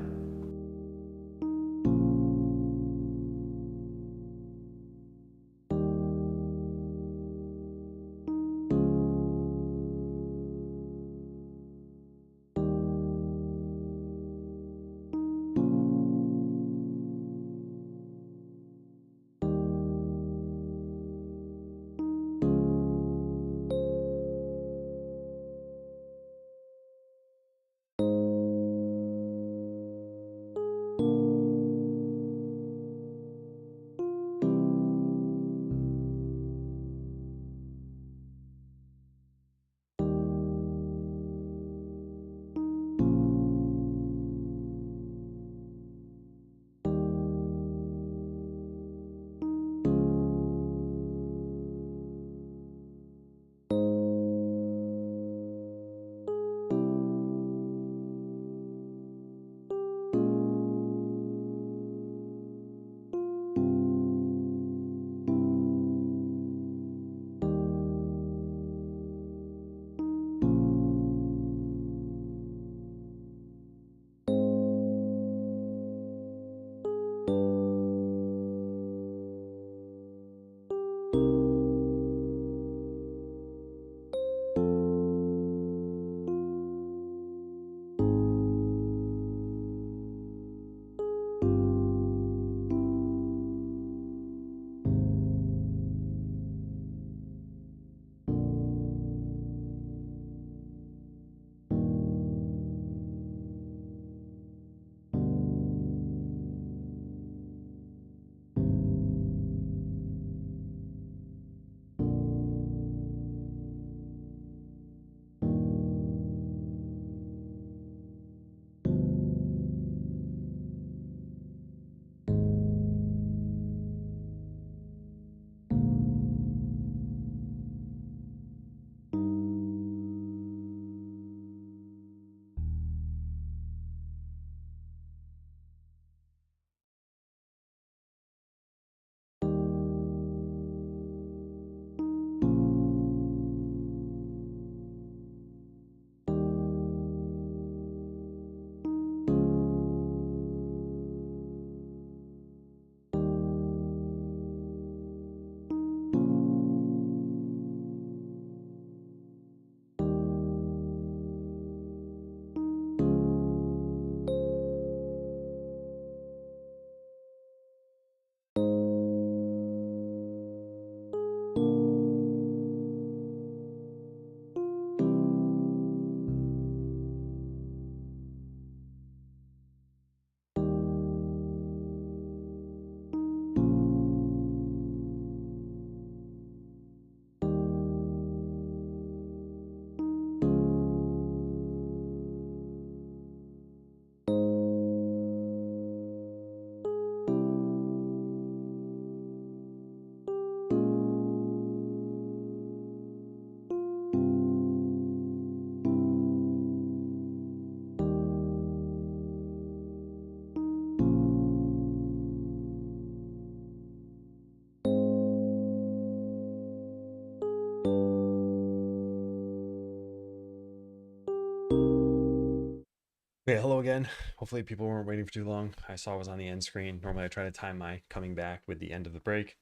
Yeah, hello again. Hopefully people weren't waiting for too long. I saw it was on the end screen. Normally I try to time my coming back with the end of the break.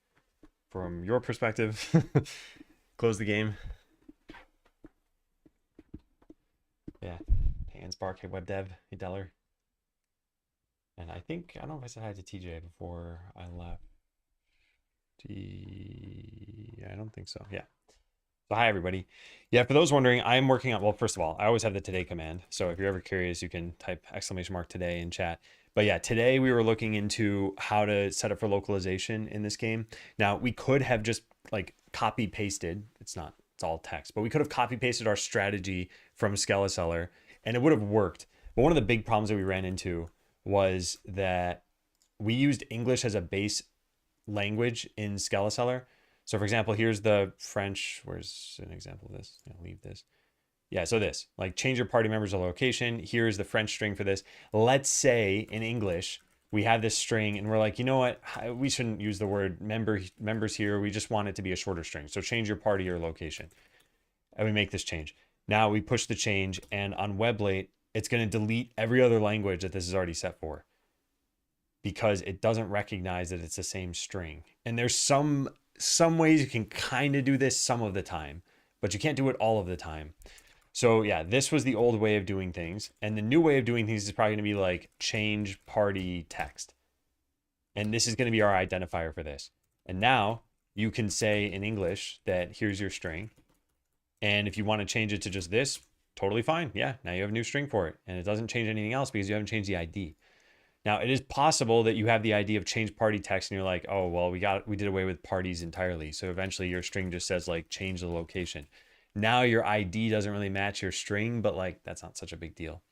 From your perspective, close the game. Yeah. Hey, and Spark, hey, Web Dev, hey, Deller. And I don't know if I said hi to TJ before I left. I don't think so. Yeah. So hi, everybody. Yeah, for those wondering, I'm working on, well, first of all, I always have the today command. So if you're ever curious, you can type !today in chat. But yeah, today we were looking into how to set up for localization in this game. Now, we could have just like copy pasted. It's all text, but we could have copy pasted our strategy from Skeleseller and it would have worked. But one of the big problems that we ran into was that we used English as a base language in Skeleseller. So for example, here's the French. Where's an example of this? I'll leave this. Yeah, so this, like change your party members' location. Here's the French string for this. Let's say in English, we have this string and we're like, you know what? We shouldn't use the word members here. We just want it to be a shorter string. So change your party or location. And we make this change. Now we push the change and on Weblate, it's going to delete every other language that this is already set for because it doesn't recognize that it's the same string. And there's some ways you can kind of do this some of the time, but you can't do it all of the time. So yeah, this was the old way of doing things. And the new way of doing things is probably going to be like change party text. And this is going to be our identifier for this. And now you can say in English that here's your string. And if you want to change it to just this, totally fine. Yeah, now you have a new string for it. And it doesn't change anything else because you haven't changed the ID. Now, it is possible that you have the idea of change party text and you're like, oh, well, we did away with parties entirely. So eventually your string just says like change the location. Now your ID doesn't really match your string, but like that's not such a big deal.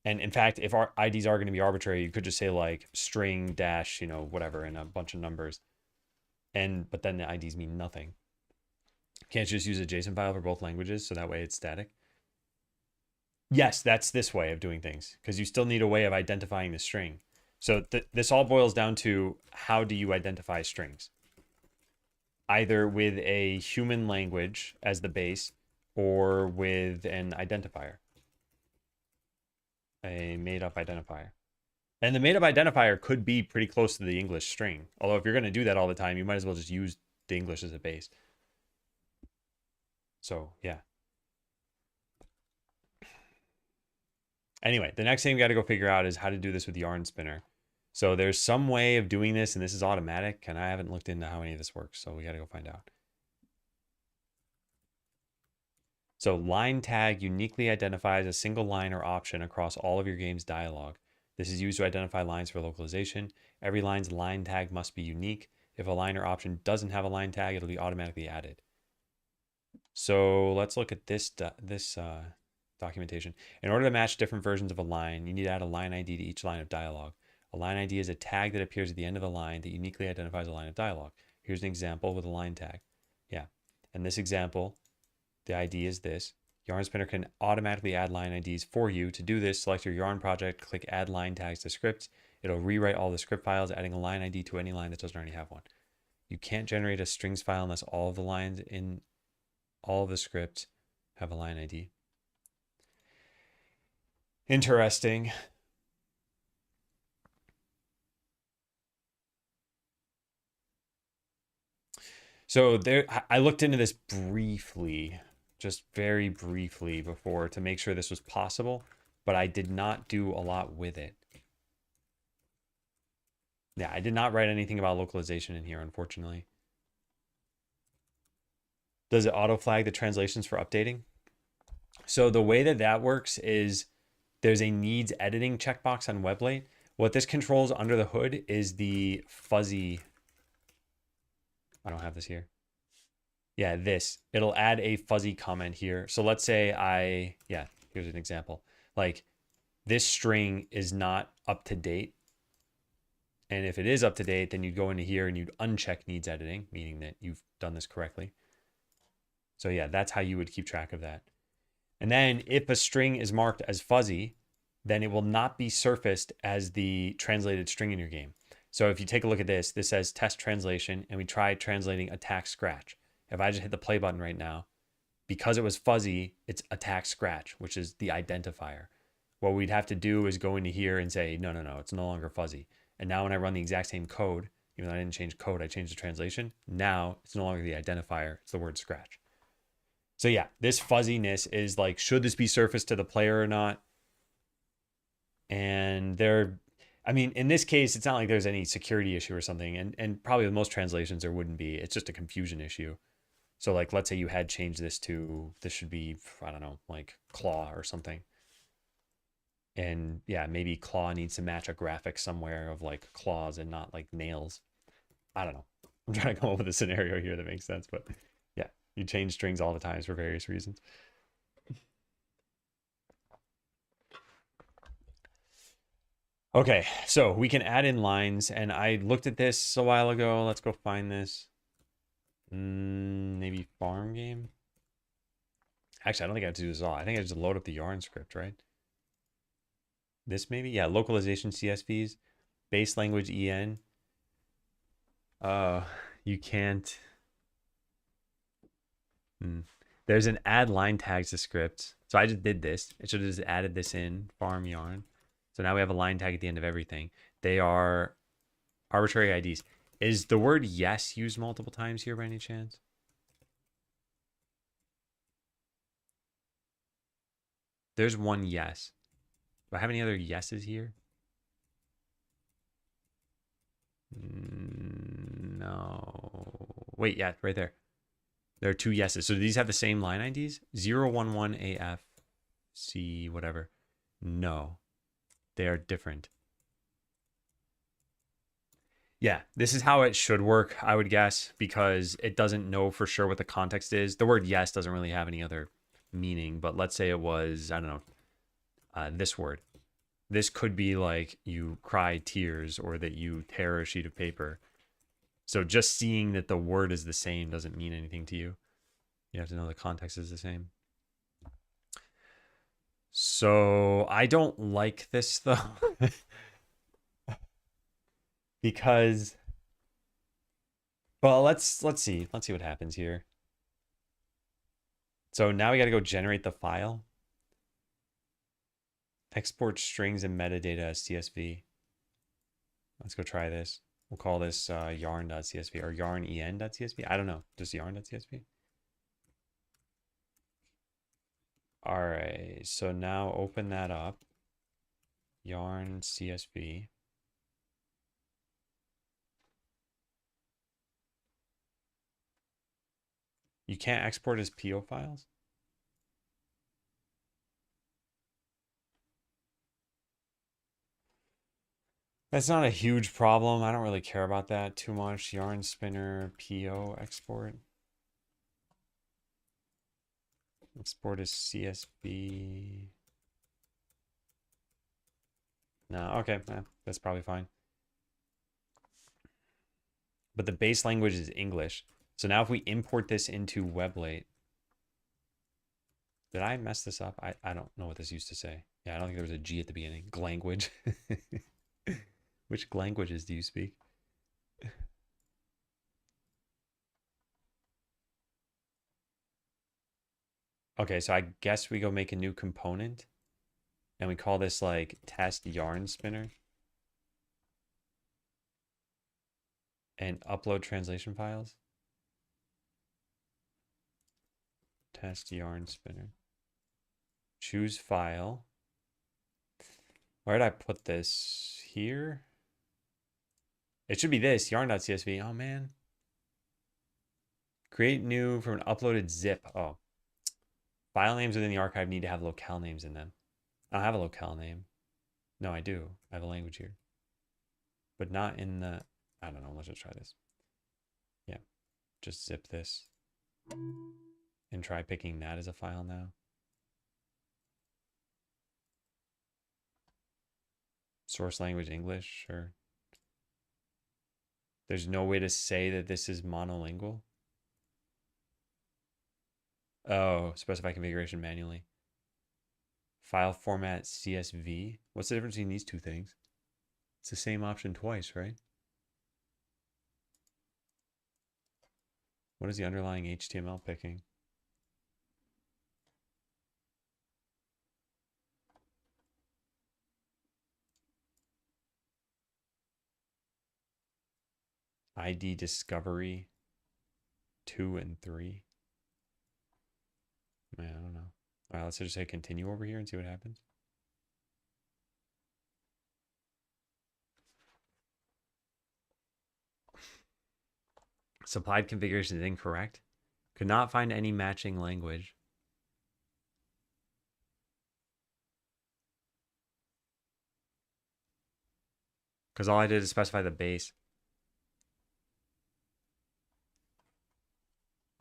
And in fact, if our IDs are going to be arbitrary, you could just say like string dash, whatever, and a bunch of numbers. But then the IDs mean nothing. Can't you just use a JSON file for both languages so that way it's static? Yes, that's this way of doing things because you still need a way of identifying the string. So this all boils down to how do you identify strings? Either with a human language as the base or with an identifier, a made-up identifier. And the made-up identifier could be pretty close to the English string. Although if you're going to do that all the time, you might as well just use the English as a base. So yeah. Anyway, the next thing we got to go figure out is how to do this with yarn spinner. So there's some way of doing this, and this is automatic, and I haven't looked into how any of this works, so we got to go find out. So line tag uniquely identifies a single line or option across all of your game's dialogue. This is used to identify lines for localization. Every line's line tag must be unique. If a line or option doesn't have a line tag, it'll be automatically added. So let's look at this documentation. In order to match different versions of a line, you need to add a line ID to each line of dialogue. A line ID is a tag that appears at the end of a line that uniquely identifies a line of dialogue. Here's an example with a line tag. Yeah. In this example, the ID is this. Yarn Spinner can automatically add line IDs for you. To do this, select your Yarn project, click Add Line Tags to Scripts. It'll rewrite all the script files, adding a line ID to any line that doesn't already have one. You can't generate a strings file unless all of the lines in all of the scripts have a line ID. Interesting. So I looked into this briefly, just very briefly before to make sure this was possible, but I did not do a lot with it. Yeah, I did not write anything about localization in here, unfortunately. Does it auto flag the translations for updating? So the way that works is there's a needs editing checkbox on Weblate. What this controls under the hood is the fuzzy. I don't have this here. Yeah, this. It'll add a fuzzy comment here. So let's say here's an example. Like this string is not up to date. And if it is up to date, then you'd go into here and you'd uncheck needs editing, meaning that you've done this correctly. So yeah, that's how you would keep track of that. And then if a string is marked as fuzzy, then it will not be surfaced as the translated string in your game. So if you take a look at this, this says test translation, and we tried translating attack scratch. If I just hit the play button right now, because it was fuzzy, it's attack scratch, which is the identifier. what we'd have to do is go into here and say, no, no, no, it's no longer fuzzy. And now when I run the exact same code, even though I didn't change code, I changed the translation. Now it's no longer the identifier, it's the word scratch. So yeah, this fuzziness is like, should this be surfaced to the player or not? And I mean, in this case, it's not like there's any security issue or something. And probably with most translations, there wouldn't be. It's just a confusion issue. So like, let's say you had changed this to, this should be, I don't know, like claw or something. And yeah, maybe claw needs to match a graphic somewhere of like claws and not like nails. I don't know. I'm trying to come up with a scenario here that makes sense, but yeah, you change strings all the times for various reasons. Okay, so we can add in lines, and I looked at this a while ago. Let's go find this. Maybe farm game. Actually, I don't think I have to do this all. I think I just load up the yarn script, right? This maybe? Yeah, localization CSVs, base language EN. You can't. There's an add line tags to scripts. So I just did this. It should have just added this in farm yarn. So now we have a line tag at the end of everything. They are arbitrary IDs. Is the word yes used multiple times here by any chance? There's one yes. Do I have any other yeses here? No. Wait, yeah, right there. There are two yeses. So do these have the same line IDs? 011AFC, whatever. No. They are different. Yeah, this is how it should work, I would guess, because it doesn't know for sure what the context is. The word yes doesn't really have any other meaning, but let's say it was, I don't know, this word. This could be like you cry tears or that you tear a sheet of paper. So just seeing that the word is the same doesn't mean anything to you. You have to know the context is the same. So I don't like this though. Because, well, let's see what happens here. So now we got to go generate the file. Export strings and metadata as CSV. Let's go try this. We'll call this yarn.csv or yarnen.csv. I don't know, just yarn.csv. All right, so now open that up. Yarn CSV. You can't export as PO files? That's not a huge problem. I don't really care about that too much. Yarn spinner PO export. Export as CSV. No, okay, that's probably fine. But the base language is English. So now if we import this into Weblate, did I mess this up? I don't know what this used to say. Yeah, I don't think there was a G at the beginning. Language. Which languages do you speak? Okay, so I guess we go make a new component and we call this like test yarn spinner and upload translation files. Test yarn spinner. Choose file. Where did I put this? Here? It should be this, yarn.csv. Oh, man. Create new from an uploaded zip. Oh. File names within the archive need to have locale names in them. I don't have a locale name. No, I do. I have a language here. But not in the... I don't know. Let's just try this. Yeah. Just zip this. And try picking that as a file now. Source language English, sure. There's no way to say that this is monolingual. Oh, specify configuration manually. File format CSV. What's the difference between these two things? It's the same option twice, right? What is the underlying HTML picking? ID discovery 2 and 3. Man, I don't know. All right, let's just say continue over here and see what happens. Supplied configuration is incorrect. Could not find any matching language. Because all I did is specify the base.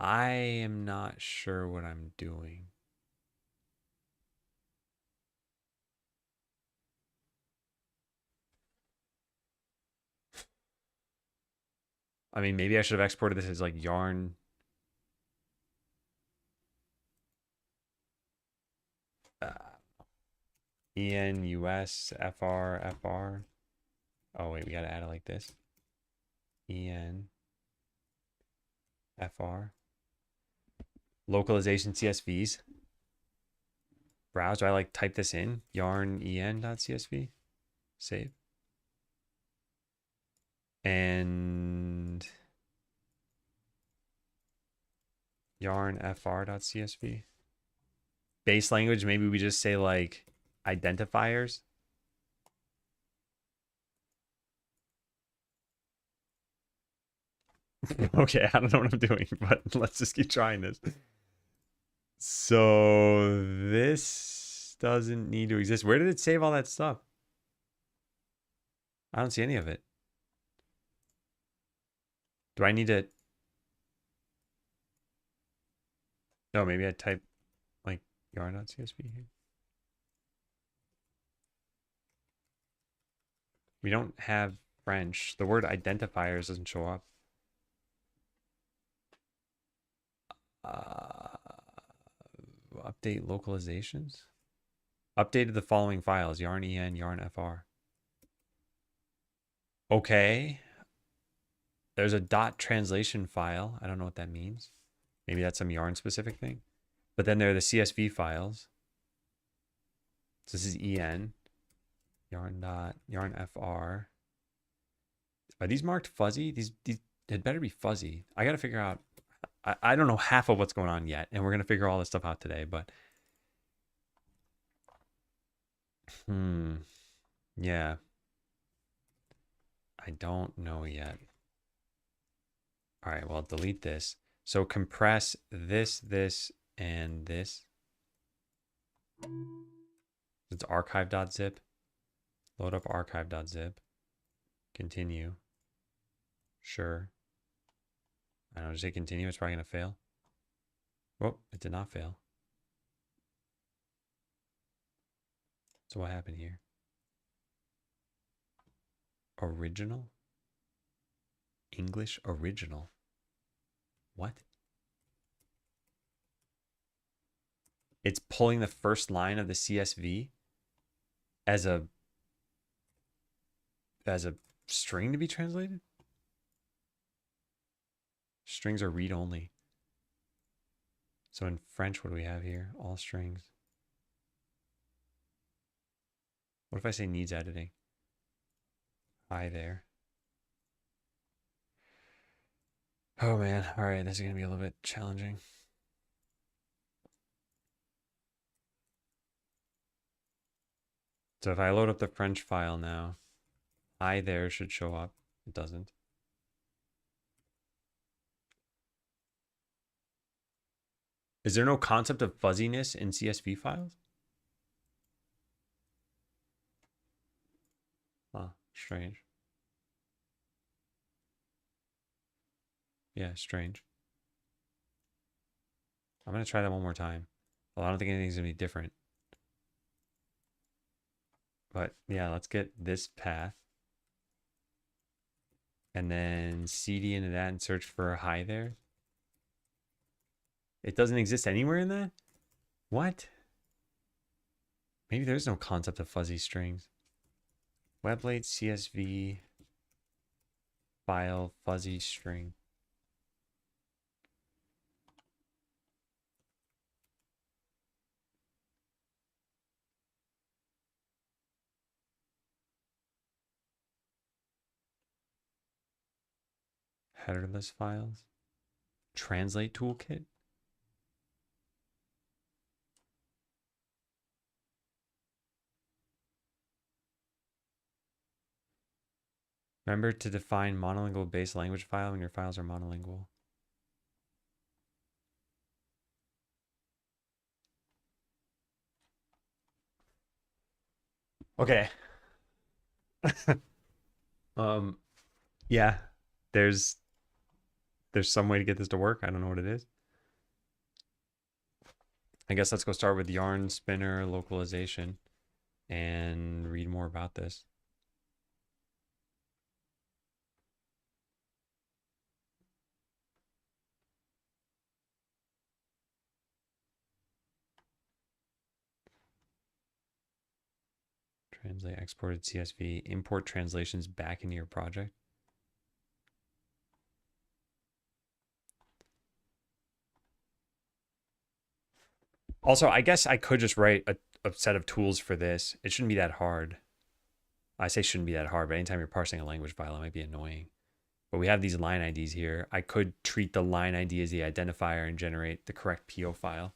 I am not sure what I'm doing. I mean, maybe I should have exported this as like yarn. EN, US, FR, FR. Oh, wait, we got to add it like this. EN, FR. Localization CSVs. Browse. Do I like type this in? Yarn en.csv. Save. And yarn fr.csv. Base language, maybe we just say like identifiers. Okay, I don't know what I'm doing, but let's just keep trying this. So this doesn't need to exist. Where did it save all that stuff? I don't see any of it. Do I need to? No, maybe I type like yarn.csv here. We don't have French. The word identifiers doesn't show up. Update localizations. Updated the following files: yarn en, yarn fr. Okay. There's a .translation file. I don't know what that means. Maybe that's some yarn specific thing. But then there are the CSV files. So this is en. Yarn fr. Are these marked fuzzy? These had better be fuzzy. I got to figure out. I don't know half of what's going on yet, and we're going to figure all this stuff out today, but yeah. I don't know yet. All right, well, delete this. So compress this, and this. It's archive.zip. Load up archive.zip. Continue. Sure. I don't know, just say continue. It's probably going to fail. Oh, it did not fail. So what happened here? Original? English original? What? It's pulling the first line of the CSV as a string to be translated? Strings are read only. So in French, what do we have here? All strings. What if I say needs editing? Hi there. Oh man, all right, this is gonna be a little bit challenging. So if I load up the French file now, hi there should show up. It doesn't. Is there no concept of fuzziness in CSV files? Oh, strange. Yeah, strange. I'm going to try that one more time. Well, I don't think anything's going to be different. But yeah, let's get this path. And then cd into that and search for hi there. It doesn't exist anywhere in that? What? Maybe there's no concept of fuzzy strings. Weblate CSV file fuzzy string. headerless files. Translate toolkit. Remember to define monolingual base language file when your files are monolingual. Okay. Yeah, there's some way to get this to work. I don't know what it is. I guess let's go start with yarn spinner localization and read more about this. Translate exported CSV, import translations back into your project. Also, I guess I could just write a set of tools for this. It shouldn't be that hard. I say shouldn't be that hard, but anytime you're parsing a language file, it might be annoying. But we have these line IDs here. I could treat the line ID as the identifier and generate the correct PO file.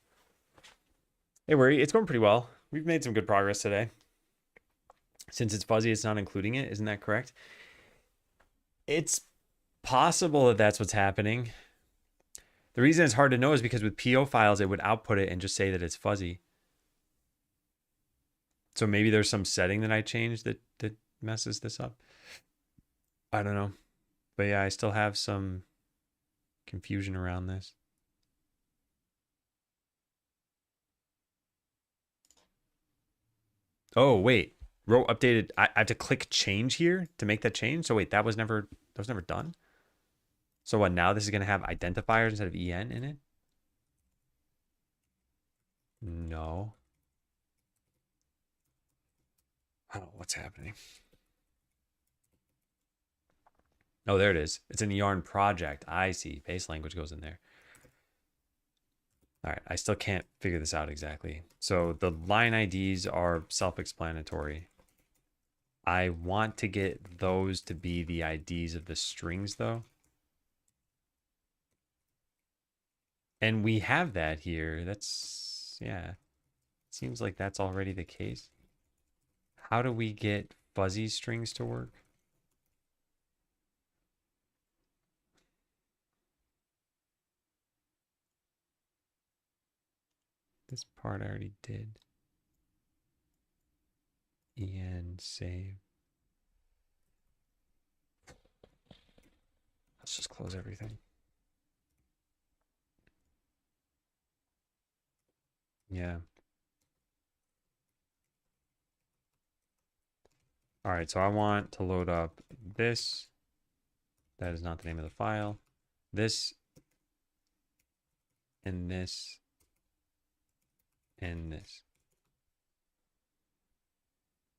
Hey, worry, it's going pretty well. We've made some good progress today. Since it's fuzzy, it's not including it. Isn't that correct? It's possible that that's what's happening. The reason it's hard to know is because with PO files, it would output it and just say that it's fuzzy. So maybe there's some setting that I changed that messes this up. I don't know. But yeah, I still have some confusion around this. Oh, wait. Row updated. I have to click change here to make that change. So wait, that was never done. So what, now this is going to have identifiers instead of en in it? No. I don't know what's happening. Oh, there it is. It's in the yarn project. I see. Base language goes in there. All right, I still can't figure this out exactly. So the line IDs are self-explanatory. I want to get those to be the IDs of the strings though. And we have that here. That's, yeah. Seems like that's already the case. How do we get fuzzy strings to work? This part I already did. En save. Let's just close everything. Yeah. All right, so I want to load up this. That is not the name of the file. This and this and this.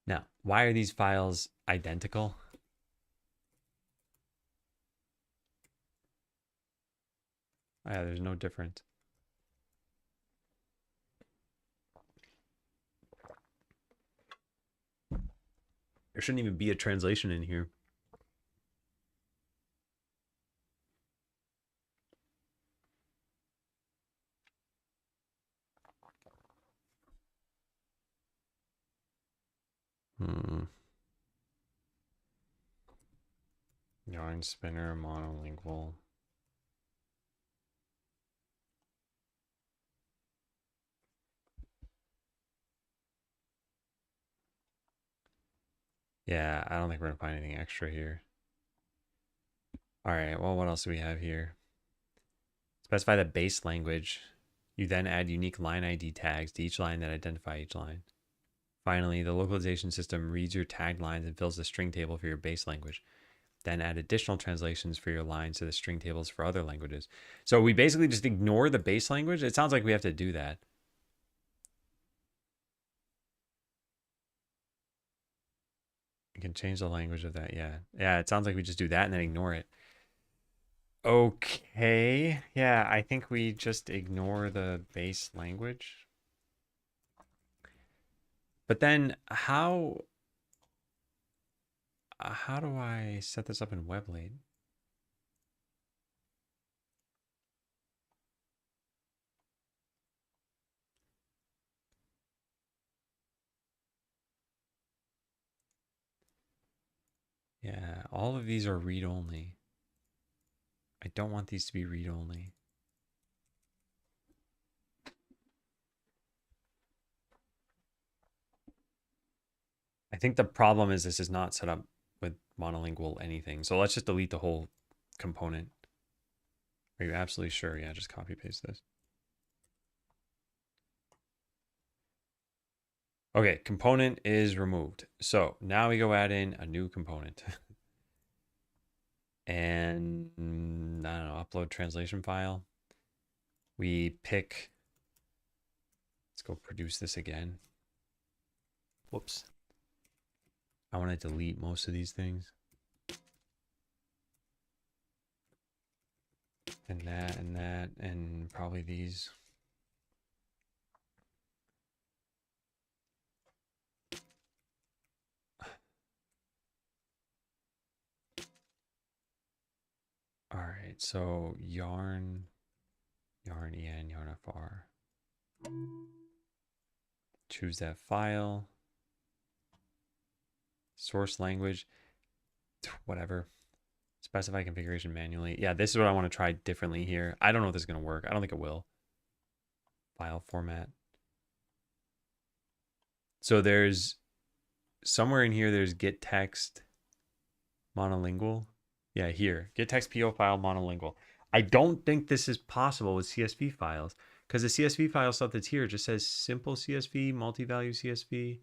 Now, why are these files identical? Yeah, there's no difference. There shouldn't even be a translation in here. Yarn spinner, monolingual. Yeah, I don't think we're gonna find anything extra here. All right, well, what else do we have here? Specify the base language. You then add unique line ID tags to each line that identify each line. Finally, the localization system reads your tagged lines and fills the string table for your base language. Then add additional translations for your lines to the string tables for other languages. So we basically just ignore the base language. It sounds like we have to do that. You can change the language of that. Yeah. Yeah, it sounds like we just do that and then ignore it. Okay. Yeah, I think we just ignore the base language. But then how do I set this up in Weblate? all of these are read-only. I don't want these to be read-only. I think the problem is this is not set up with monolingual anything. So let's just delete the whole component. Are you absolutely sure? Yeah, just copy paste this. Okay, component is removed. So now we go add in a new component. And I don't know, upload translation file. We pick, let's go produce this again. Whoops. I want to delete most of these things. And that, and probably these. All right, so yarn en, yarn fr. Choose that file. Source language, whatever. Specify configuration manually. Yeah, this is what I want to try differently here. I don't know if this is going to work. I don't think it will. File format. So there's somewhere in here, there's gettext monolingual. Yeah, here, gettext PO file monolingual. I don't think this is possible with CSV files because the CSV file stuff that's here just says simple CSV, multi-value CSV,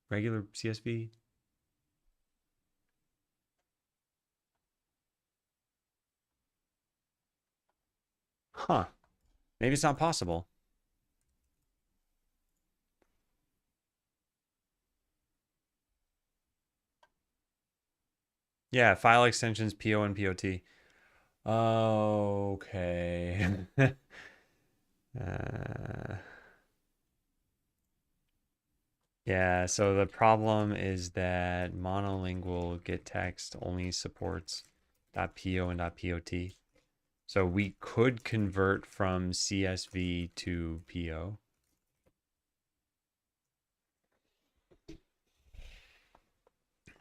regular CSV. Huh. Maybe it's not possible. Yeah, file extensions PO and POT. Okay. Yeah, so the problem is that monolingual gettext only supports .po and .pot. So we could convert from CSV to PO.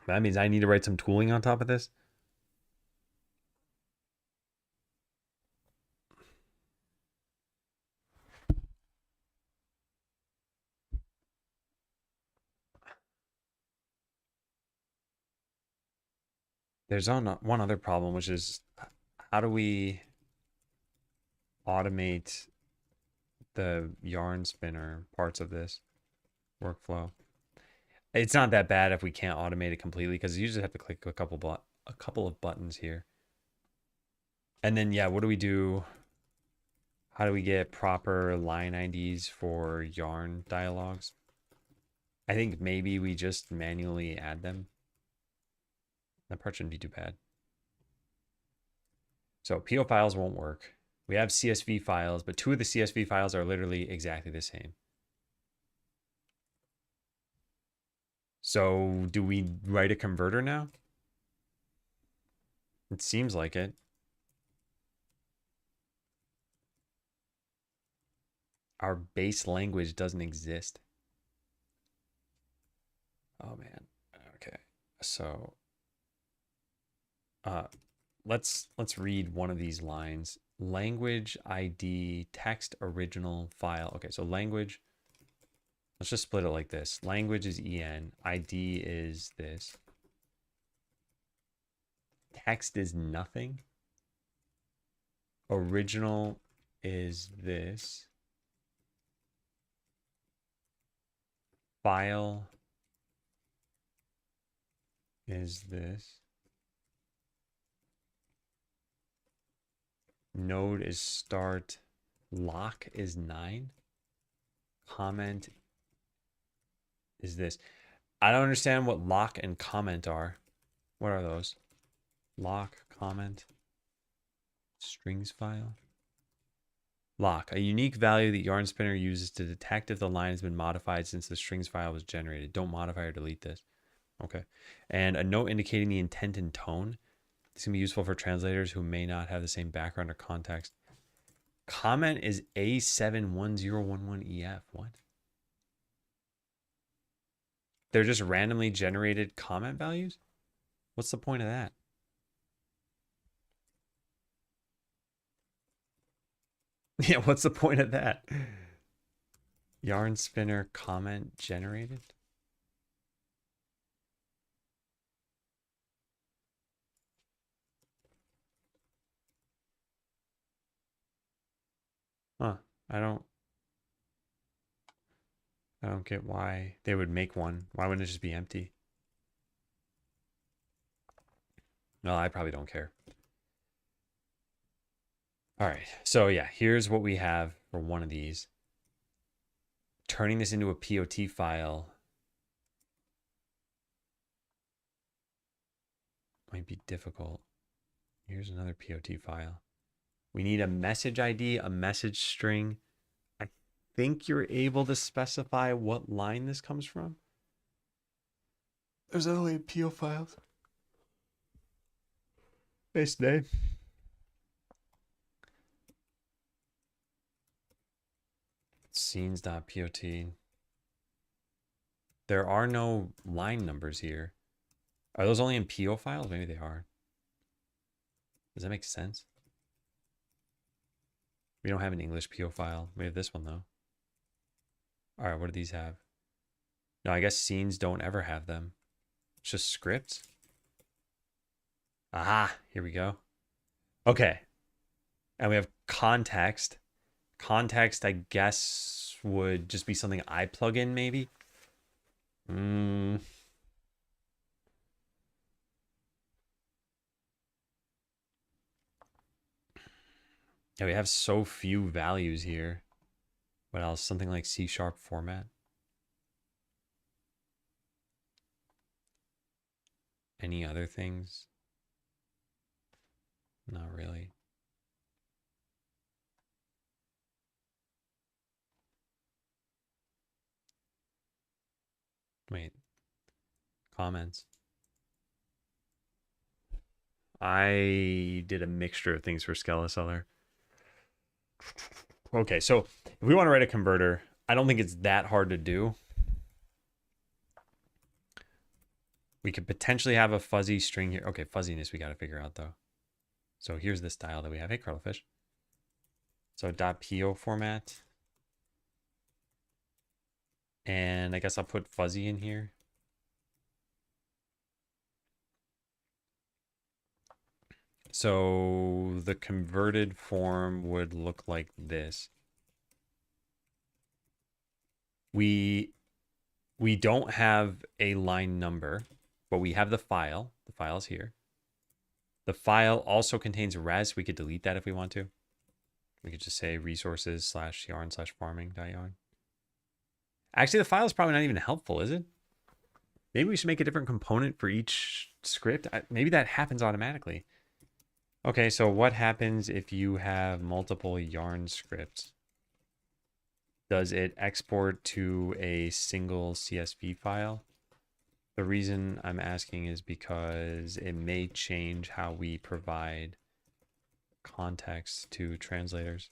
That means I need to write some tooling on top of this. There's one other problem, which is how do we automate the yarn spinner parts of this workflow? It's not that bad if we can't automate it completely because you just have to click a couple of buttons here. And then, yeah, what do we do? How do we get proper line IDs for yarn dialogues? I think maybe we just manually add them. That part shouldn't be too bad. So PO files won't work. We have CSV files, but two of the CSV files are literally exactly the same. So do we write a converter now? It seems like it. Our base language doesn't exist. Oh man. Okay. So let's read one of these lines. Language ID text original file. Okay, so language, let's just split it like this. Language is en, ID is this. Text is nothing. Original is this. File is this. Node is start. Lock is 9. Comment is this. I don't understand what lock and comment are. What are those? Lock, comment, strings file. Lock, a unique value that Yarn Spinner uses to detect if the line has been modified since the strings file was generated. Don't modify or delete this. Okay. And a note indicating the intent and tone. This can be useful for translators who may not have the same background or context. Comment is A71011EF. What? They're just randomly generated comment values? What's the point of that? Yeah, what's the point of that? Yarn spinner comment generated? Huh. I don't I don't get why they would make one. Why wouldn't it just be empty? No, I probably don't care. All right. So yeah, here's what we have for one of these. Turning this into a POT file might be difficult. Here's another POT file. We need a message ID, a message string. I think you're able to specify what line this comes from. There's only PO files. Base name. Scenes.pot. There are no line numbers here. Are those only in PO files? Maybe they are. Does that make sense? We don't have an English PO file. We have this one though. All right, what do these have? No, I guess scenes don't ever have them. It's just scripts. Aha, here we go. Okay. And we have context. Context, I guess, would just be something I plug in, maybe. Yeah, we have so few values here. What else? Something like C# format. Any other things? Not really. Wait. Comments. I did a mixture of things for Skeleseller. Okay, so if we want to write a converter, I don't think it's that hard to do. We could potentially have a fuzzy string here. Okay, fuzziness we got to figure out though. So here's the style that we have. Hey, Cuttlefish. So .po format. And I guess I'll put fuzzy in here. So the converted form would look like this. We don't have a line number, but we have the file. The file's here. The file also contains res. We could delete that if we want to. We could just say resources / yarn / farming.yarn. Actually, the file is probably not even helpful, is it? Maybe we should make a different component for each script. Maybe that happens automatically. Okay, so what happens if you have multiple yarn scripts? Does it export to a single CSV file? The reason I'm asking is because it may change how we provide context to translators.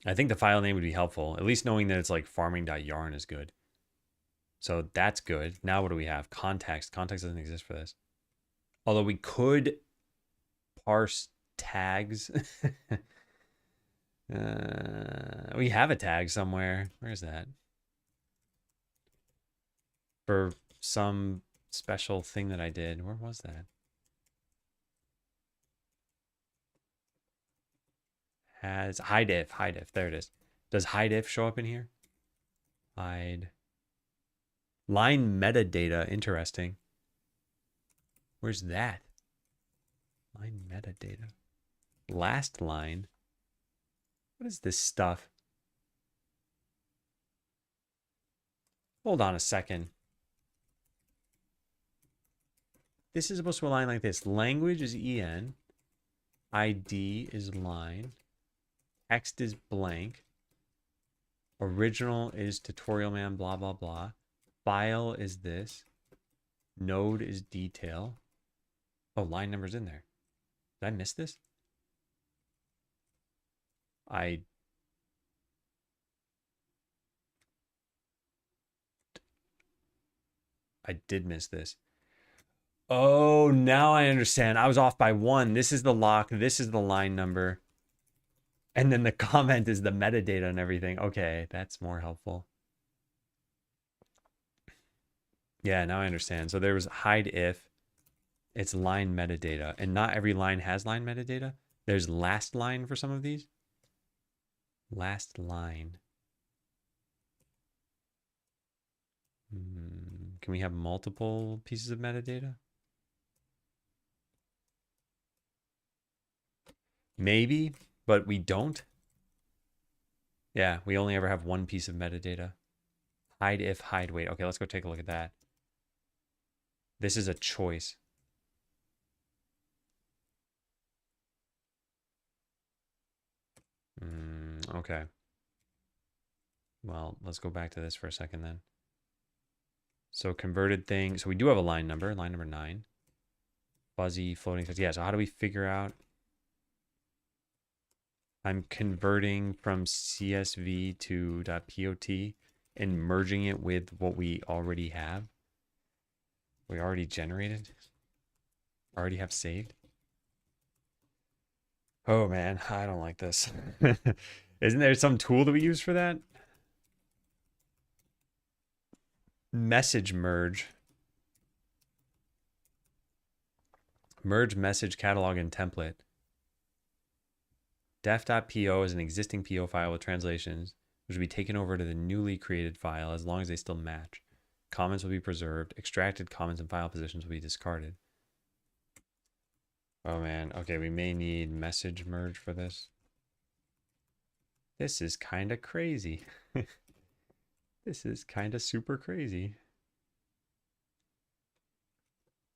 I think the file name would be helpful. At least knowing that it's like farming.yarn is good. So that's good. Now what do we have? Context. Context doesn't exist for this. Although we could parse tags. We have a tag somewhere. Where's that? For some special thing that I did. Where was that? Has hide if. There it is. Does hide if show up in here? Hide. Line metadata. Interesting. Where's that? Line metadata. Last line. What is this stuff? Hold on a second. This is supposed to align like this. Language is EN. ID is line. Text is blank. Original is tutorial man, blah, blah, blah. File is this. Node is detail. Oh, line number's in there. Did I miss this? I did miss this. Oh, now I understand. I was off by one. This is the lock. This is the line number. And then the comment is the metadata and everything. Okay, that's more helpful. Yeah, now I understand. So there was hide if it's line metadata, and not every line has line metadata. There's last line for some of these. Last line. Can we have multiple pieces of metadata? Maybe, but we don't. Yeah, we only ever have one piece of metadata. Hide if, hide wait. Okay, let's go take a look at that. This is a choice. Okay. Well, let's go back to this for a second then. So converted thing. So we do have a line number 9. Fuzzy floating text. Yeah, so how do we figure out? I'm converting from CSV to .pot and merging it with what we already have. We already generated. Already have saved. Oh man, I don't like this. Isn't there some tool that we use for that? Message merge. Merge message catalog and template. Def.po is an existing PO file with translations, which will be taken over to the newly created file as long as they still match. Comments will be preserved. Extracted comments and file positions will be discarded. Oh man, okay, we may need message merge for this. This is kind of crazy. This is kind of super crazy.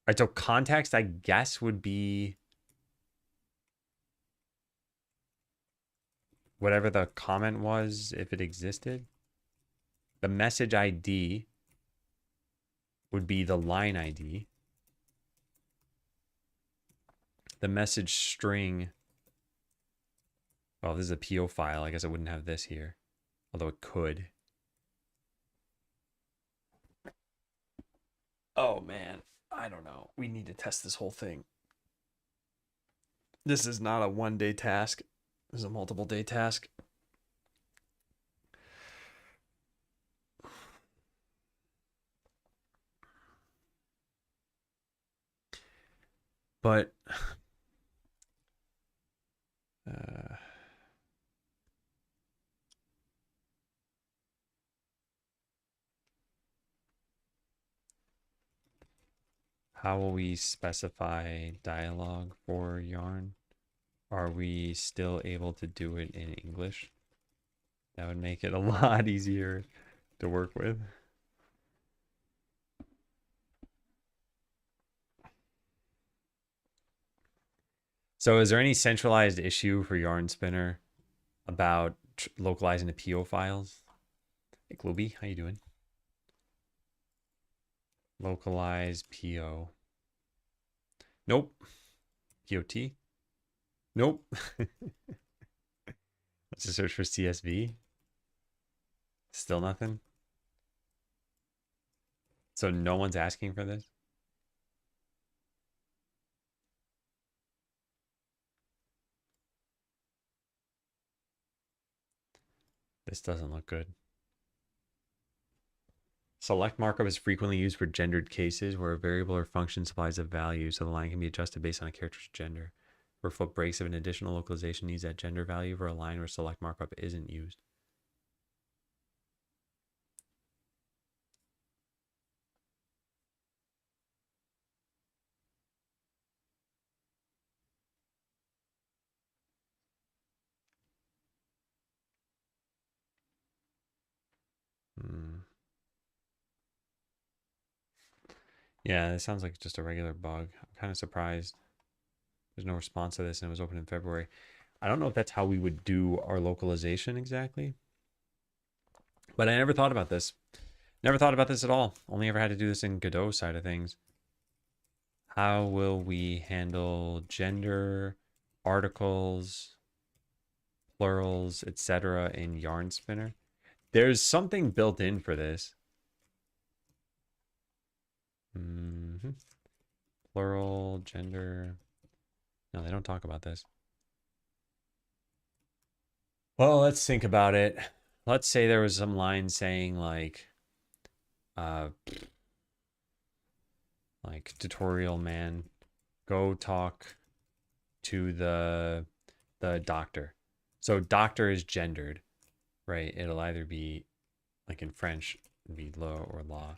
All right, so context, I guess, would be whatever the comment was, if it existed. The message ID would be the line ID. The message string. Well, this is a PO file. I guess I wouldn't have this here, although it could. Oh man, I don't know. We need to test this whole thing. This is not a one-day task. This is a multiple-day task. But how will we specify dialogue for yarn? Are we still able to do it in English? That would make it a lot easier to work with. So is there any centralized issue for Yarn Spinner about localizing the PO files? Hey, Globy, how you doing? Localize PO. Nope. POT? Nope. Let's just search for CSV. Still nothing. So no one's asking for this? This doesn't look good. Select markup is frequently used for gendered cases where a variable or function supplies a value so the line can be adjusted based on a character's gender. For flip breaks, if an additional localization needs that gender value for a line where select markup isn't used. Yeah, it sounds like just a regular bug. I'm kind of surprised there's no response to this and it was open in February. I don't know if that's how we would do our localization exactly. But I never thought about this. Never thought about this at all. Only ever had to do this in Godot side of things. How will we handle gender, articles, plurals, etc. in Yarn Spinner? There's something built in for this. plural, gender. No, they don't talk about this. Well, let's think about it. Let's say there was some line saying uh, like tutorial man, go talk to the doctor. So doctor is gendered, right? It'll either be like in French, it'd be lo or la.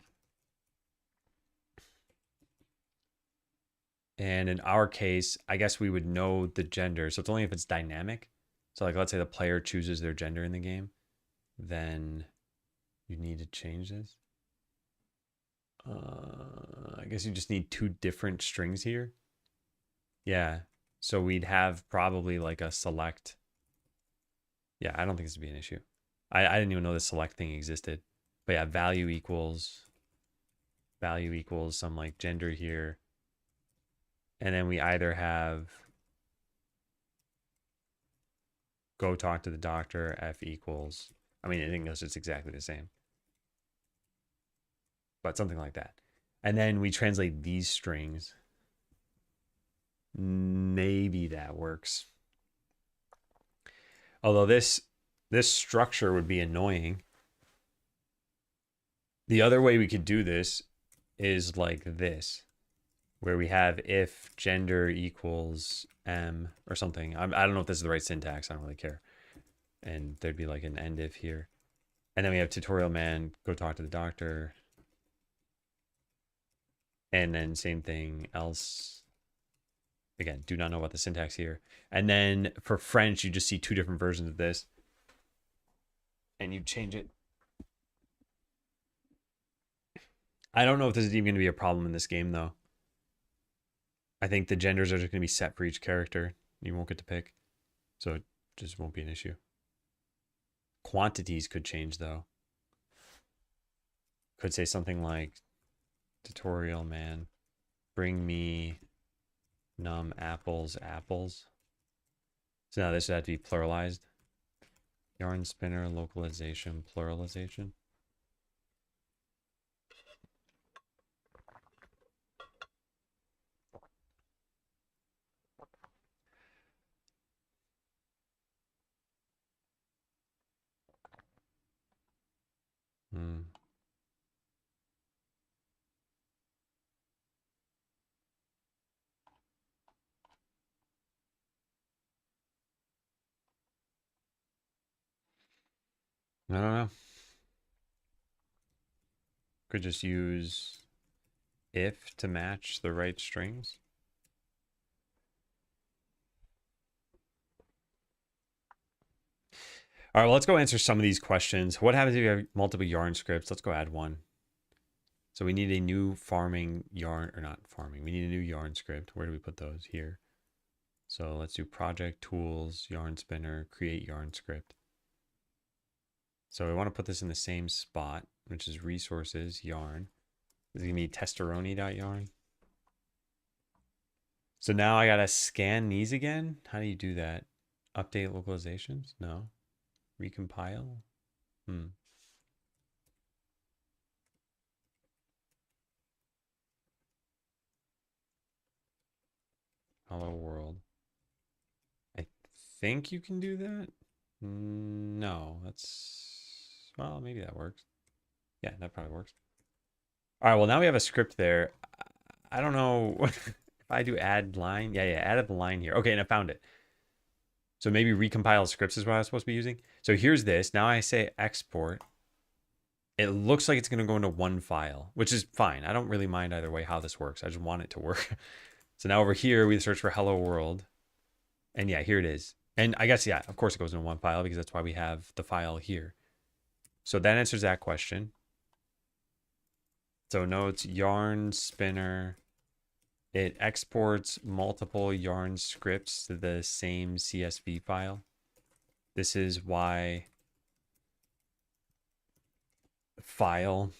And in our case, I guess we would know the gender. So it's only if it's dynamic. So like let's say the player chooses their gender in the game, then you need to change this. I guess you just need two different strings here. Yeah. So we'd have probably like a select. Yeah, I don't think this would be an issue. I didn't even know the select thing existed. But yeah, value equals some like gender here. And then we either have go talk to the doctor, F equals. I mean, I think it's just exactly the same. But something like that. And then we translate these strings. Maybe that works. Although this structure would be annoying. The other way we could do this is like this, where we have if gender equals M or something. I don't know if this is the right syntax. I don't really care. And there'd be like an end if here. And then we have tutorial man, go talk to the doctor. And then same thing else. Again, do not know about the syntax here. And then for French, you just see two different versions of this. And you change it. I don't know if this is even going to be a problem in this game, though. I think the genders are just going to be set for each character. You won't get to pick. So it just won't be an issue. Quantities could change, though. Could say something like, tutorial man, bring me num apples, apples. So now this would have to be pluralized. Yarn spinner, localization, pluralization. I don't know. Could just use if to match the right strings. All right, well, let's go answer some of these questions. What happens if you have multiple yarn scripts? Let's go add one. So we need a new farming yarn, or not farming. We need a new yarn script. Where do we put those? Here. So let's do project, tools, yarn spinner, create yarn script. So we want to put this in the same spot, which is resources, yarn. This is going to be testeroni.yarn. So now I got to scan these again. How do you do that? Update localizations? No. Recompile? Hello world. I think you can do that. No, that's, well, maybe that works. Yeah, that probably works. All right, well, now we have a script there. I don't know if I do add line. Yeah, added the line here. Okay, and I found it. So maybe recompile scripts is what I was supposed to be using. So here's this. Now I say export. It looks like it's going to go into one file, which is fine. I don't really mind either way how this works. I just want it to work. So now over here, we search for hello world. And yeah, here it is. And I guess, yeah, of course it goes into one file because that's why we have the file here. So that answers that question. So notes yarn spinner. It exports multiple yarn scripts to the same CSV file. This is why file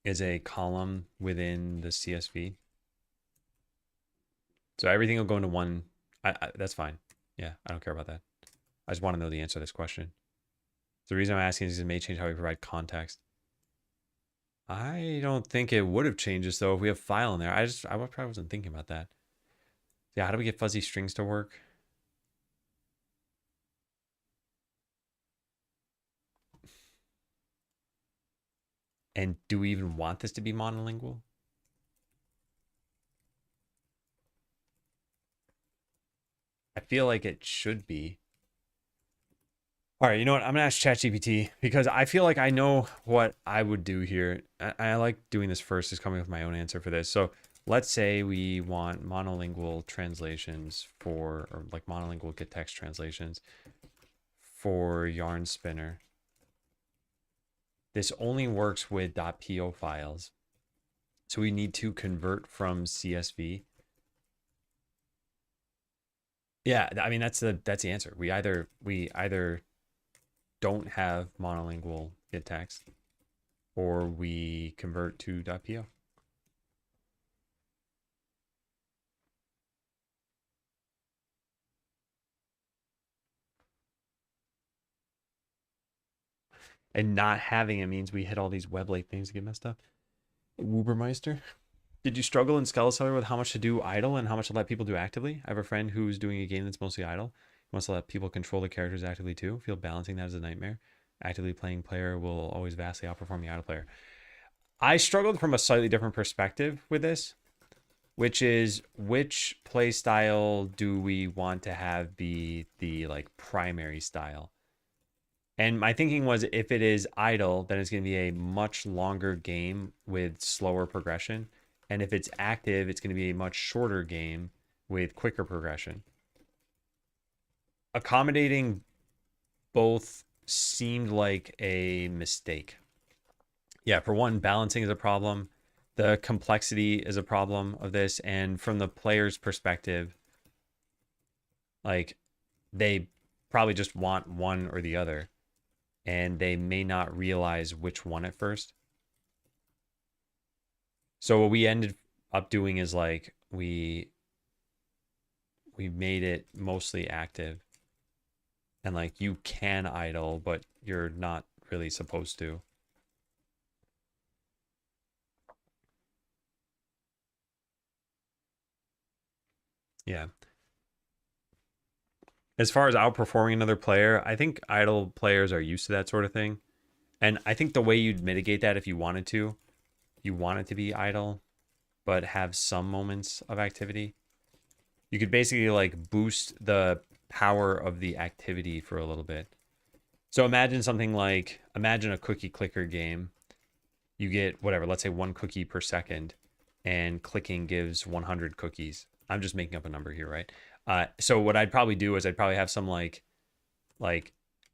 is a column within the CSV. So everything will go into one. That's fine. Yeah, I don't care about that. I just want to know the answer to this question. The reason I'm asking is it may change how we provide context. I don't think it would have changed this though if we have file in there. I probably wasn't thinking about that. Yeah, how do we get fuzzy strings to work? And do we even want this to be monolingual? I feel like it should be. All right, you know what? I'm gonna ask ChatGPT because I feel like I know what I would do here. I like doing this first, is coming with my own answer for this. So let's say we want monolingual translations for, or like monolingual get text translations for yarn spinner. This only works with .po files. So we need to convert from CSV. Yeah, I mean that's the answer. We either don't have monolingual get text or we convert to .po. And not having it means we hit all these Weblate things to get messed up. Wubermeister. Did you struggle in Skeleseller with how much to do idle and how much to let people do actively? I have a friend who's doing a game that's mostly idle. He wants to let people control the characters actively too. Feel balancing that is a nightmare. Actively playing player will always vastly outperform the idle player. I struggled from a slightly different perspective with this, which is which play style do we want to have be the like primary style? And my thinking was if it is idle, then it's going to be a much longer game with slower progression. And if it's active, it's going to be a much shorter game with quicker progression. Accommodating both seemed like a mistake. Yeah, for one, balancing is a problem. The complexity is a problem of this. And from the player's perspective, like they probably just want one or the other. And they may not realize which one at first. So what we ended up doing is like we made it mostly active, and like you can idle, but you're not really supposed to. Yeah. As far as outperforming another player, I think idle players are used to that sort of thing. And I think the way you'd mitigate that if you wanted to, you want it to be idle, but have some moments of activity. You could basically like boost the power of the activity for a little bit. So imagine a cookie clicker game. You get whatever, let's say 1 cookie per second, and clicking gives 100 cookies. I'm just making up a number here, right? So what I'd probably do is I'd probably have some like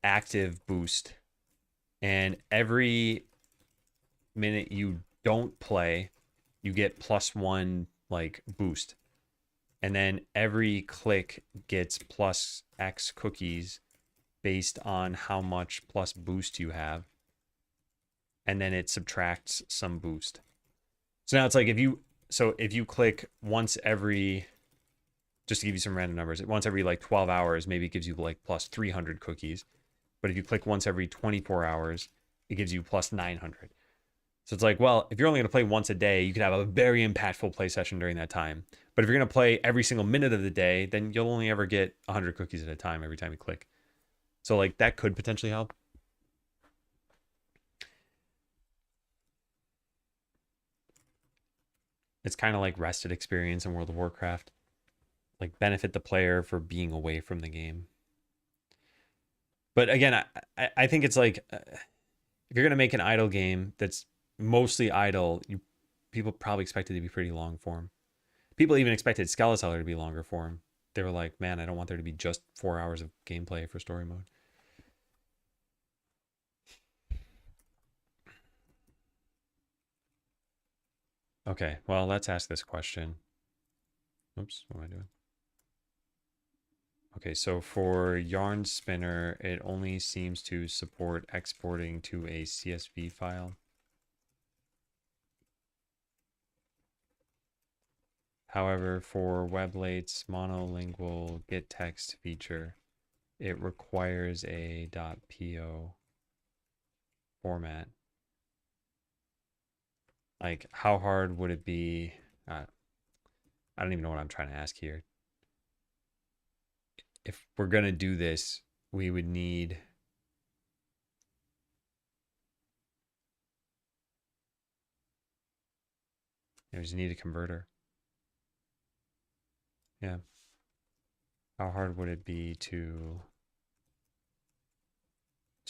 active boost, and every minute you don't play, you get +1 like boost, and then every click gets plus X cookies based on how much plus boost you have, and then it subtracts some boost. So now it's like if you click once every, just to give you some random numbers, once every like 12 hours, maybe it gives you like plus 300 cookies. But if you click once every 24 hours, it gives you plus 900. So it's like, well, if you're only going to play once a day, you could have a very impactful play session during that time. But if you're going to play every single minute of the day, then you'll only ever get 100 cookies at a time every time you click. So like that could potentially help. It's kind of like rested experience in World of Warcraft. Like benefit the player for being away from the game. But again, I think it's like if you're gonna make an idle game that's mostly idle, people probably expect it to be pretty long form. People even expected Skeleseller to be longer form. They were like, man, I don't want there to be just 4 hours of gameplay for story mode. Okay, well, let's ask this question. Oops, what am I doing? Okay, so for Yarn Spinner, it only seems to support exporting to a CSV file. However, for Weblate's monolingual gettext feature, it requires a .po format. Like, how hard would it be? I don't even know what I'm trying to ask here. If we're going to do this, we would need... We just need a converter. Yeah. How hard would it be to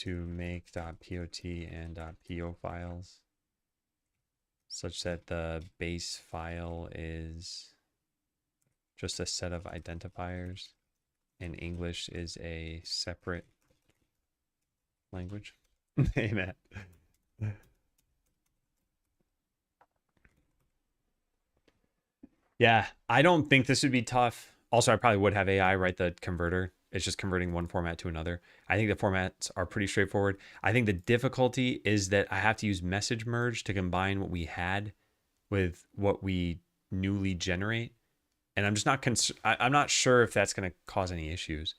make .pot and .po files such that the base file is just a set of identifiers and English is a separate language? Hey, Matt. Yeah, I don't think this would be tough. Also, I probably would have AI write the converter. It's just converting one format to another. I think the formats are pretty straightforward. I think the difficulty is that I have to use message merge to combine what we had with what we newly generate. And I'm just not I'm not sure if that's going to cause any issues.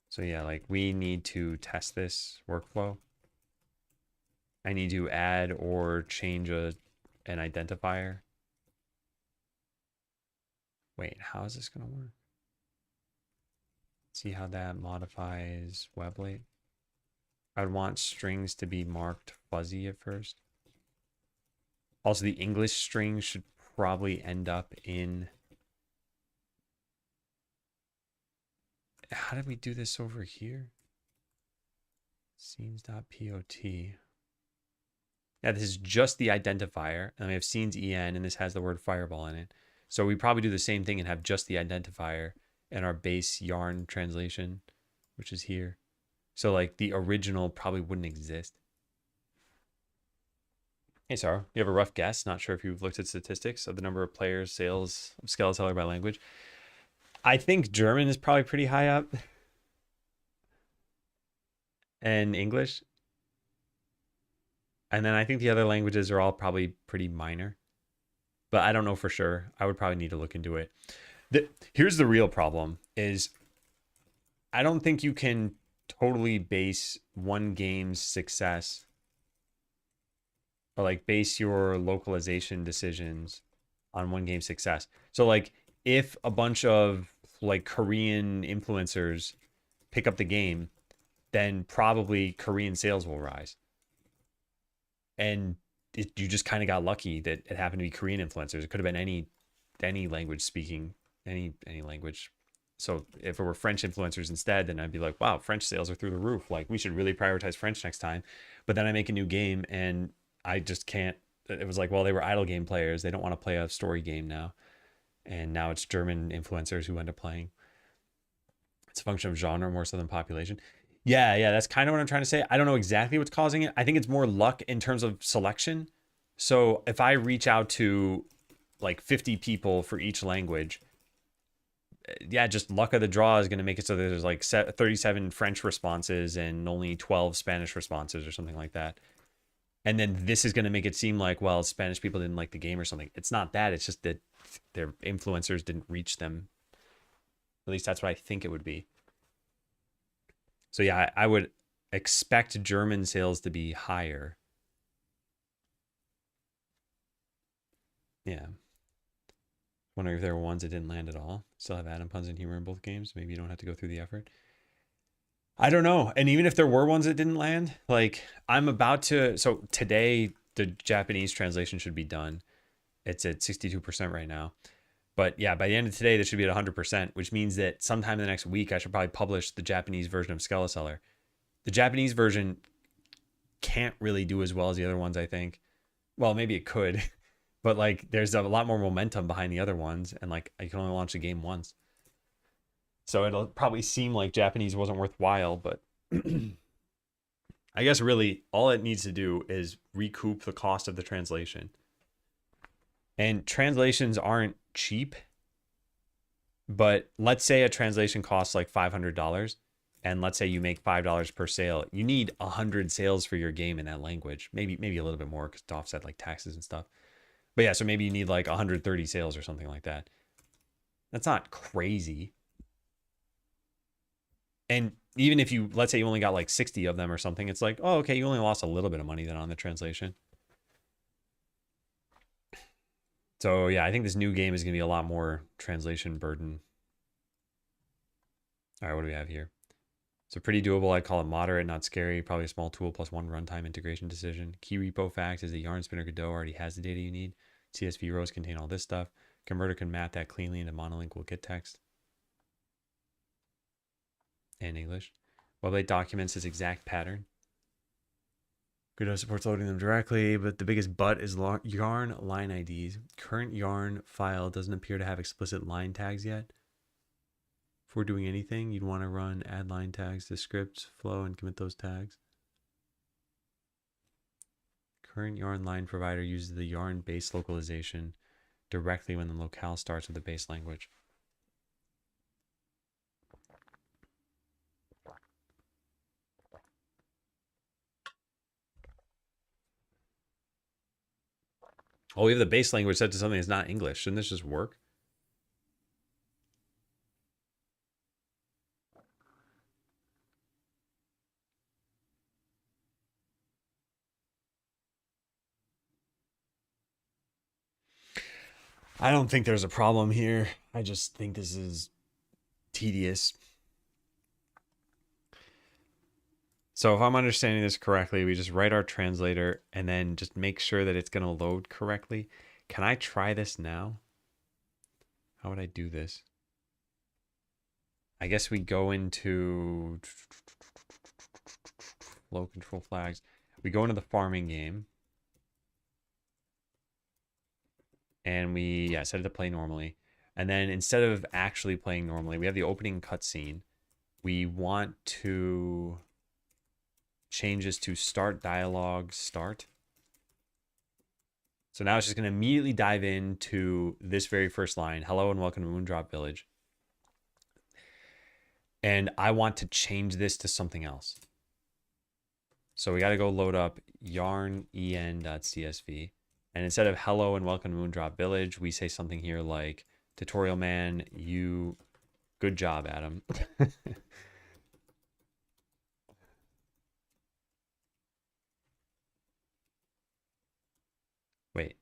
So yeah, like we need to test this workflow. I need to add or change an identifier. Wait, how is this going to work? See how that modifies Weblate? I'd want strings to be marked fuzzy at first. Also, the English string should probably end up in... How did we do this over here? Scenes.pot. Yeah, this is just the identifier. And we have scenes en, and this has the word fireball in it. So we probably do the same thing and have just the identifier and our base yarn translation, which is here. So like the original probably wouldn't exist. Hey, Sarah, you have a rough guess? Not sure if you've looked at statistics of the number of players, sales of Skeleseller by language. I think German is probably pretty high up. And English. And then I think the other languages are all probably pretty minor. But I don't know for sure. I would probably need to look into it. Here's the real problem is I don't think you can totally base one game's success or like base your localization decisions on one game's success. So like if a bunch of like Korean influencers pick up the game, then probably Korean sales will rise. And you just kind of got lucky that it happened to be Korean influencers. It could have been any language speaking, any language. So if it were French influencers instead, then I'd be like, wow, French sales are through the roof. Like we should really prioritize French next time. But then I make a new game and I just can't. It was like, well, they were idle game players. They don't want to play a story game now. And now it's German influencers who end up playing. It's a function of genre more so than population. Yeah, that's kind of what I'm trying to say. I don't know exactly what's causing it. I think it's more luck in terms of selection. So if I reach out to like 50 people for each language, yeah, just luck of the draw is going to make it so that there's like 37 French responses and only 12 Spanish responses or something like that. And then this is going to make it seem like, well, Spanish people didn't like the game or something. It's not that. It's just that their influencers didn't reach them. At least that's what I think it would be. So yeah, I would expect German sales to be higher. Yeah. Wondering if there were ones that didn't land at all. Still have Adam puns and humor in both games. Maybe you don't have to go through the effort. I don't know. And even if there were ones that didn't land, like I'm about to... So today, the Japanese translation should be done. It's at 62% right now. But yeah, by the end of today, this should be at 100%, which means that sometime in the next week, I should probably publish the Japanese version of Skeleseller. The Japanese version can't really do as well as the other ones, I think. Well, maybe it could, but like there's a lot more momentum behind the other ones, and like I can only launch the game once. So it'll probably seem like Japanese wasn't worthwhile, but I guess really all it needs to do is recoup the cost of the translation. And translations aren't cheap, but let's say a translation costs like $500 and let's say you make $5 per sale. You need 100 sales for your game in that language. Maybe a little bit more because to offset like taxes and stuff. But yeah, so maybe you need like 130 sales or something like that. That's not crazy. And even if you, let's say you only got like 60 of them or something, it's like, oh, okay, you only lost a little bit of money then on the translation. So yeah, I think this new game is going to be a lot more translation burden. All right, what do we have here? So pretty doable. I'd call it moderate, not scary. Probably a small tool plus one runtime integration decision. Key repo fact is the Yarn Spinner Godot already has the data you need. CSV rows contain all this stuff. Converter can map that cleanly into monolingual gettext and English. Weblate documents its exact pattern. Godot supports loading them directly, but the biggest but is Yarn line IDs. Current Yarn file doesn't appear to have explicit line tags yet. Before doing anything, you'd want to run add line tags to scripts, flow, and commit those tags. Current Yarn line provider uses the Yarn base localization directly when the locale starts with the base language. Oh, we have the base language set to something that's not English. Shouldn't this just work? I don't think there's a problem here. I just think this is tedious. So if I'm understanding this correctly, we just write our translator and then just make sure that it's going to load correctly. Can I try this now? How would I do this? I guess we go into flow control flags. We go into the farming game. And we set it to play normally. And then instead of actually playing normally, we have the opening cutscene. We want to change this to start dialogue start. So now it's just going to immediately dive into this very first line. Hello and welcome to Moondrop Village. And I want to change this to something else. So we got to go load up yarn.en.csv. And instead of hello and welcome to Moondrop Village, we say something here like, tutorial man, you, good job, Adam. Wait,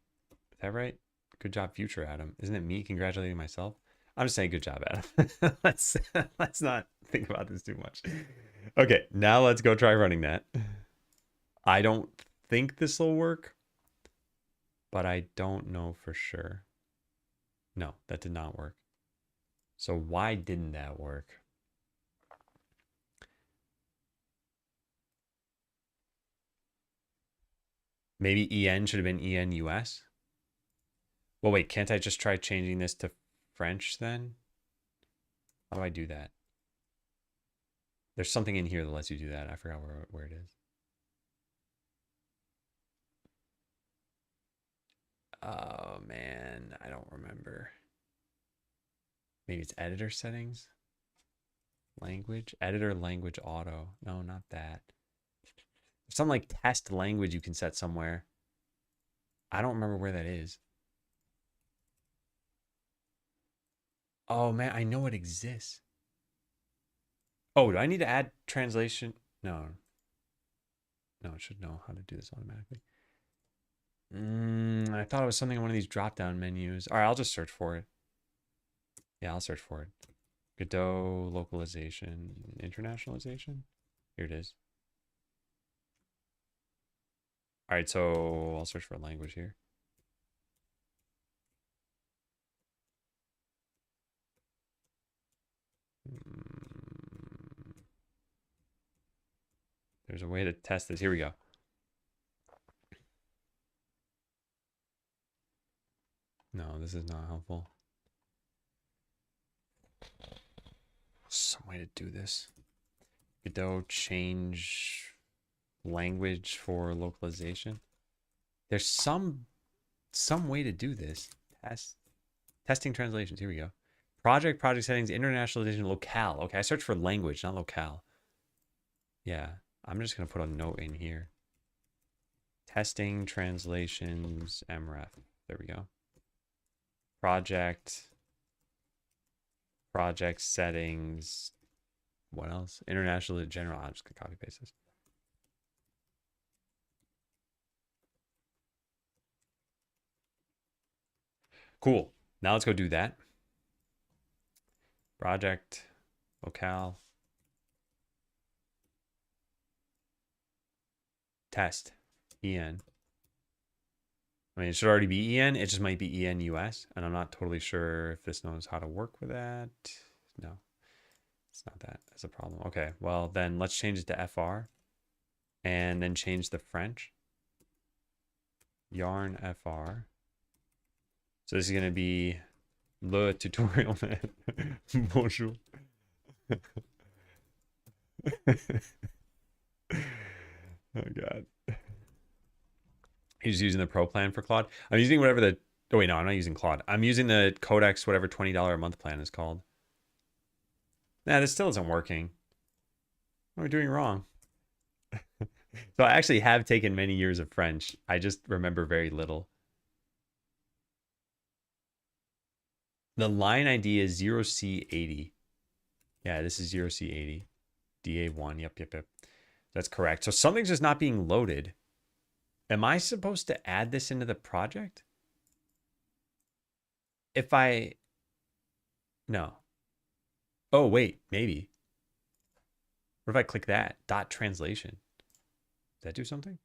is that right? Good job, future Adam. Isn't it me congratulating myself? I'm just saying good job, Adam. let's not think about this too much. Okay, now let's go try running that. I don't think this will work, but I don't know for sure. No, that did not work. So why didn't that work? Maybe EN should have been ENUS. Well, wait, can't I just try changing this to French then? How do I do that? There's something in here that lets you do that. I forgot where it is. Oh, man, I don't remember. Maybe it's editor settings? Language? Editor language auto. No, not that. There's some like test language you can set somewhere. I don't remember where that is. Oh, man, I know it exists. Oh, do I need to add translation? No. No, it should know how to do this automatically. I thought it was something in one of these drop-down menus. All right, I'll just search for it. Yeah, I'll search for it. Godot localization, internationalization. Here it is. All right, so I'll search for a language here. There's a way to test this. Here we go. No, this is not helpful. Some way to do this. Godot change language for localization. There's some way to do this. Testing translations. Here we go. Project settings, internationalization, locale. Okay, I searched for language, not locale. Yeah, I'm just gonna put a note in here. Testing translations, mref. There we go. Project settings, What else? International in general. I'm just gonna copy paste this. Cool. Now let's go do that. Project, locale, test, en. I mean, it should already be en. It just might be en US, and I'm not totally sure if this knows how to work with that. No, it's not that. That's a problem. Okay, well then let's change it to fr, and then change the French. Yarn fr. So this is gonna be le tutorial man. Bonjour. Oh god. He's using the pro plan for Claude. I'm using whatever the oh wait, no, I'm not using Claude. I'm using the Codex, whatever $20 a month plan is called. Nah, this still isn't working. What are we doing wrong? So I actually have taken many years of French. I just remember very little. The line ID is 0C80. Yeah, this is 0C80. DA1. Yep. That's correct. So something's just not being loaded. Am I supposed to add this into the project? If I... No. Oh, wait. Maybe. What if I click that? Dot translation. Does that do something?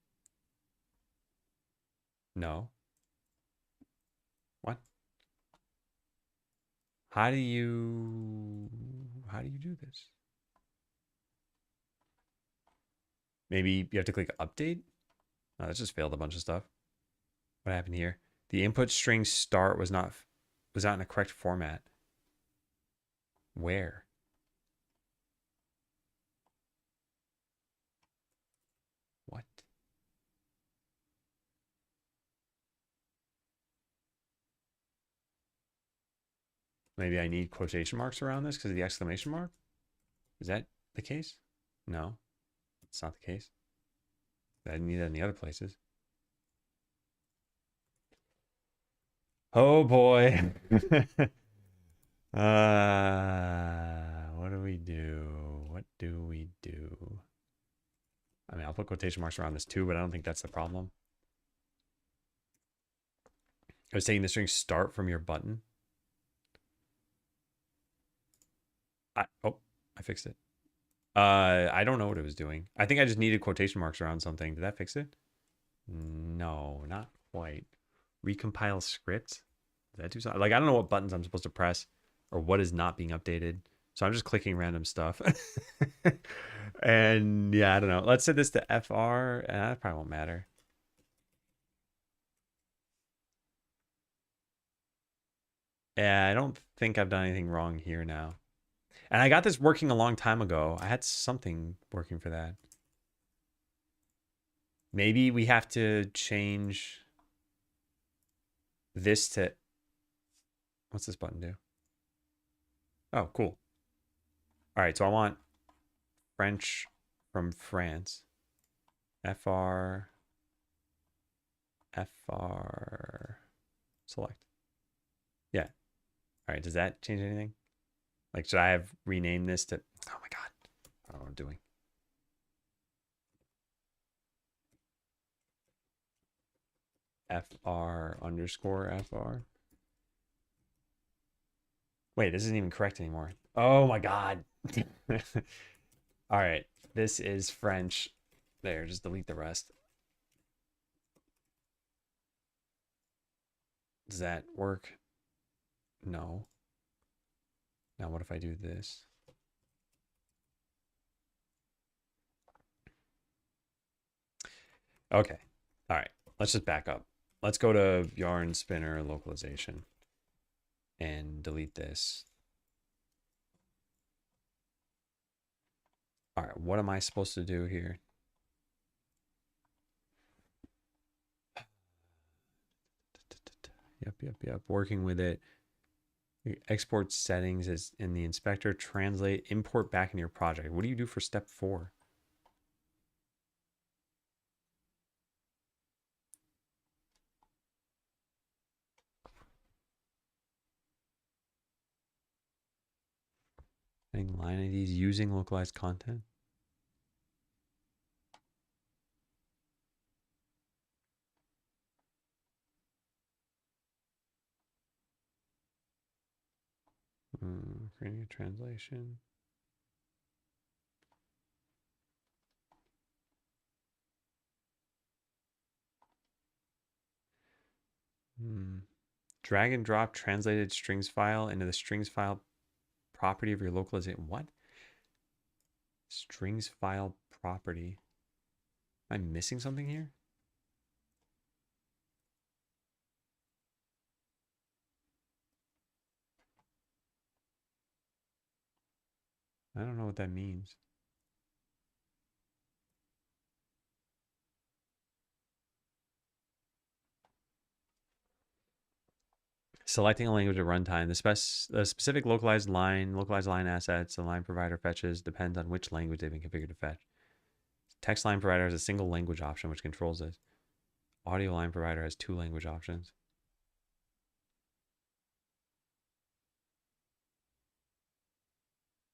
No. What? How do you do this? Maybe you have to click update? Oh, that just failed a bunch of stuff. What happened here? The input string start was not in a correct format. Where? What? Maybe I need quotation marks around this because of the exclamation mark? Is that the case? No, it's not the case. I didn't need that in the other places. Oh boy. What do we do? What do we do? I mean, I'll put quotation marks around this too, but I don't think that's the problem. I was taking the string start from your button. I fixed it. I don't know what it was doing. I think I just needed quotation marks around something. Did that fix it? No, not quite. Recompile script. Did that do something? Like, I don't know what buttons I'm supposed to press or what is not being updated. So I'm just clicking random stuff. And yeah, I don't know. Let's set this to FR. That probably won't matter. Yeah, I don't think I've done anything wrong here now. And I got this working a long time ago. I had something working for that. Maybe we have to change this to... What's this button do? Oh, cool. All right, so I want French from France. FR... select. Yeah. All right, does that change anything? Like, should I have renamed this to... Oh my God. I don't know what I'm doing. FR_FR. Wait, this isn't even correct anymore. Oh my God. All right, this is French. There, just delete the rest. Does that work? No. Now what if I do this? Okay. All right. Let's just back up. Let's go to yarn spinner localization and delete this. All right. What am I supposed to do here? Yep. Working with it. Export settings is in the inspector. Translate. Import back into your project. What do you do for step 4? Setting line IDs using localized content. Creating a translation. Drag and drop translated strings file into the strings file property of your localization. What? Strings file property. Am I missing something here? I don't know what that means. Selecting a language at runtime. The specific localized line assets the line provider fetches depends on which language they've been configured to fetch. Text line provider has a single language option which controls this. Audio line provider has 2 language options.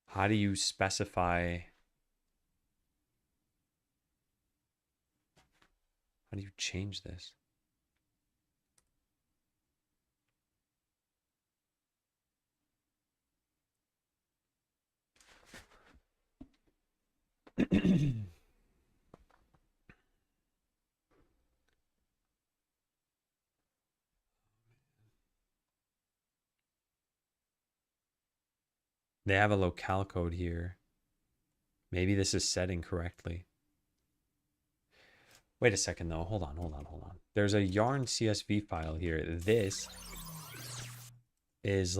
How do you specify? How do you change this? They have a locale code here. Maybe this is set incorrectly. Wait a second though. Hold on. There's a yarn CSV file here. This is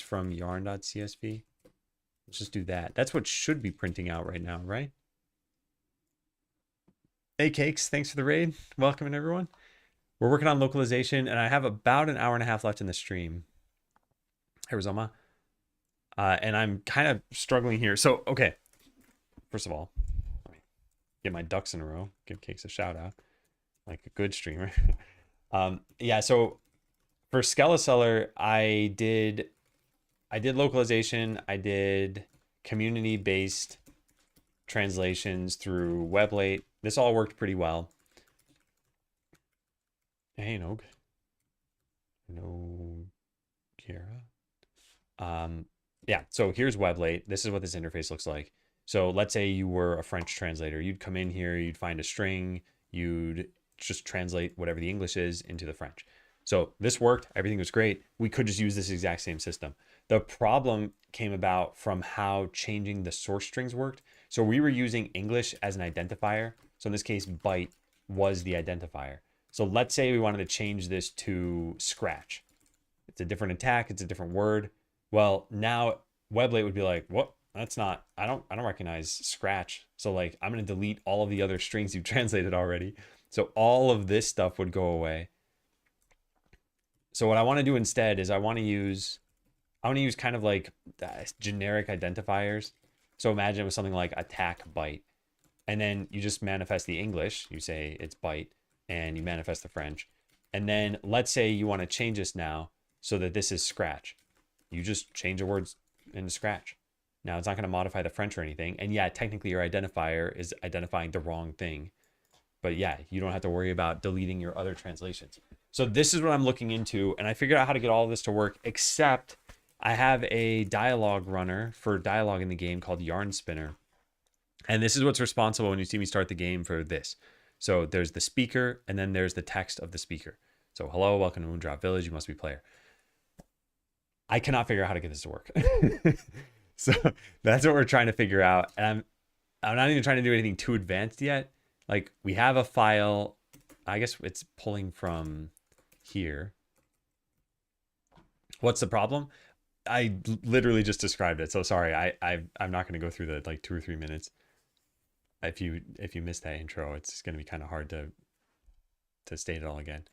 from yarn.csv. Let's just do that. That's what should be printing out right now, right? Hey Cakes, thanks for the raid. Welcome everyone. We're working on localization and I have about an hour and a half left in the stream. Arizona. And I'm kind of struggling here. So, okay. First of all, let me get my ducks in a row. Give Cakes a shout out. Like a good streamer. Yeah, so for Skeleseller, I did localization. I did community-based translations through Weblate. This all worked pretty well. Hey, Nog. No, Kira. Yeah, so here's Weblate. This is what this interface looks like. So let's say you were a French translator. You'd come in here, you'd find a string, you'd just translate whatever the English is into the French. So this worked, everything was great. We could just use this exact same system. The problem came about from how changing the source strings worked. So we were using English as an identifier. So in this case, byte was the identifier. So let's say we wanted to change this to scratch. It's a different attack, it's a different word. Well, now Weblate would be like, what? That's not, I don't recognize scratch. So like, I'm going to delete all of the other strings you've translated already. So all of this stuff would go away. So what I want to do instead is I want to use kind of like generic identifiers. So imagine it was something like attack byte. And then you just manifest the English. You say it's byte and you manifest the French. And then let's say you want to change this now so that this is scratch. You just change the words into scratch. Now it's not going to modify the French or anything. And yeah, technically your identifier is identifying the wrong thing. But yeah, you don't have to worry about deleting your other translations. So this is what I'm looking into. And I figured out how to get all of this to work, except I have a dialogue runner for dialogue in the game called Yarn Spinner. And this is what's responsible when you see me start the game for this. So there's the speaker and then there's the text of the speaker. So hello, welcome to Moondrop Village. You must be player. I cannot figure out how to get this to work. So that's what we're trying to figure out. And I'm not even trying to do anything too advanced yet. Like we have a file. I guess it's pulling from here. What's the problem? I literally just described it. So sorry. I'm not going to go through the like 2 or 3 minutes. If you missed that intro, it's going to be kind of hard to state it all again.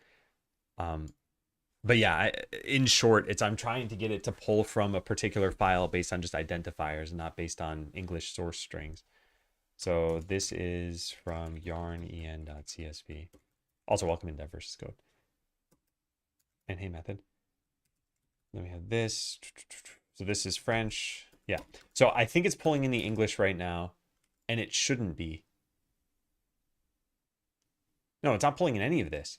But yeah, in short, I'm trying to get it to pull from a particular file based on just identifiers, not based on English source strings. So this is from yarn.en.csv. Also, welcome in Dev versus Code. And hey, method. Then we have this. So this is French. Yeah. So I think it's pulling in the English right now, and it shouldn't be. No, it's not pulling in any of this.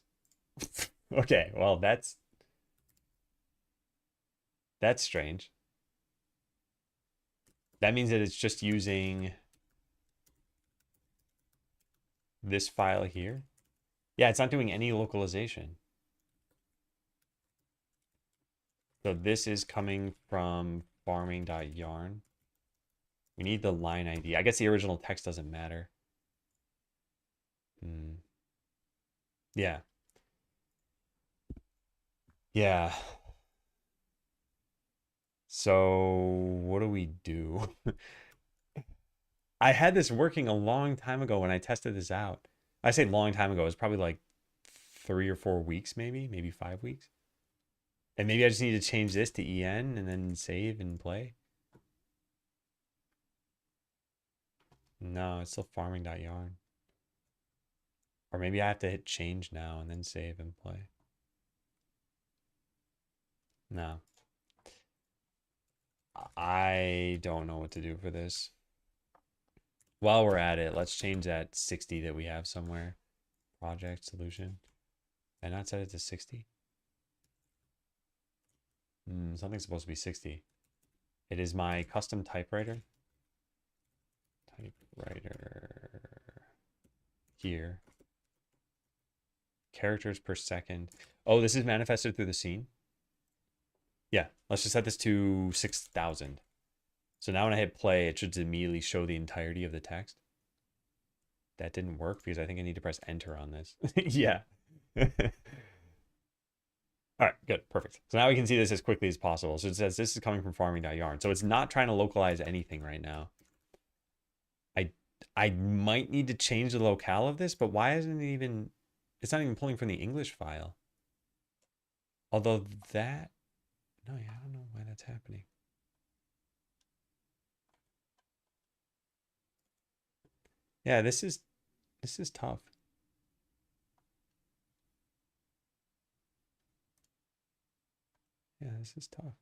Okay, well, that's strange. That means that it's just using this file here. Yeah, it's not doing any localization. So this is coming from farming.yarn. We need the line ID. I guess the original text doesn't matter. Yeah. Yeah. So what do we do? I had this working a long time ago when I tested this out. I say long time ago. It was probably like 3 or 4 weeks, maybe 5 weeks. And maybe I just need to change this to EN and then save and play. No, it's still farming.yarn. Or maybe I have to hit change now and then save and play. No. I don't know what to do for this. While we're at it, let's change that 60 that we have somewhere. Project solution. Did I not set it to 60? Something's supposed to be 60. It is my custom typewriter. Typewriter. Here. Characters per second. Oh, this is manifested through the scene? Yeah, let's just set this to 6,000. So now when I hit play, it should immediately show the entirety of the text. That didn't work because I think I need to press enter on this. Yeah. All right, good, perfect. So now we can see this as quickly as possible. So it says this is coming from farming.yarn. So it's not trying to localize anything right now. I might need to change the locale of this, but why isn't it even, it's not even pulling from the English file. Although that, no, yeah, I don't know why that's happening. Yeah, this is tough. Yeah, this is tough.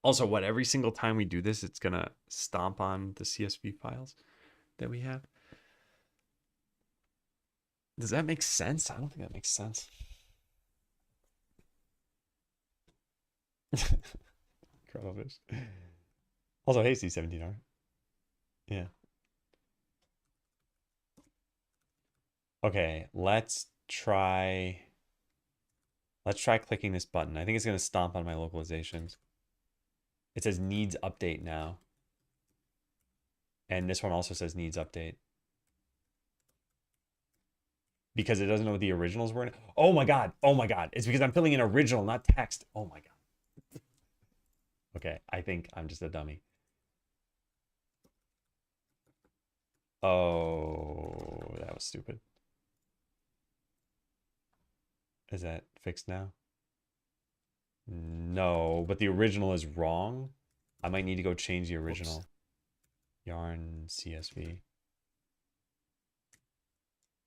Also, what, every single time we do this, it's gonna stomp on the CSV files that we have. Does that make sense? I don't think that makes sense. Cuttlefish. Also, hey, C17R. Yeah. Okay, let's try clicking this button. I think it's gonna stomp on my localizations. It says needs update now. And this one also says needs update. Because it doesn't know what the originals were in. Oh my god. Oh my god. It's because I'm filling in original, not text. Oh my god. Okay, I think I'm just a dummy. Oh, that was stupid. Is that fixed now? No, but the original is wrong. I might need to go change the original. Oops. Yarn CSV.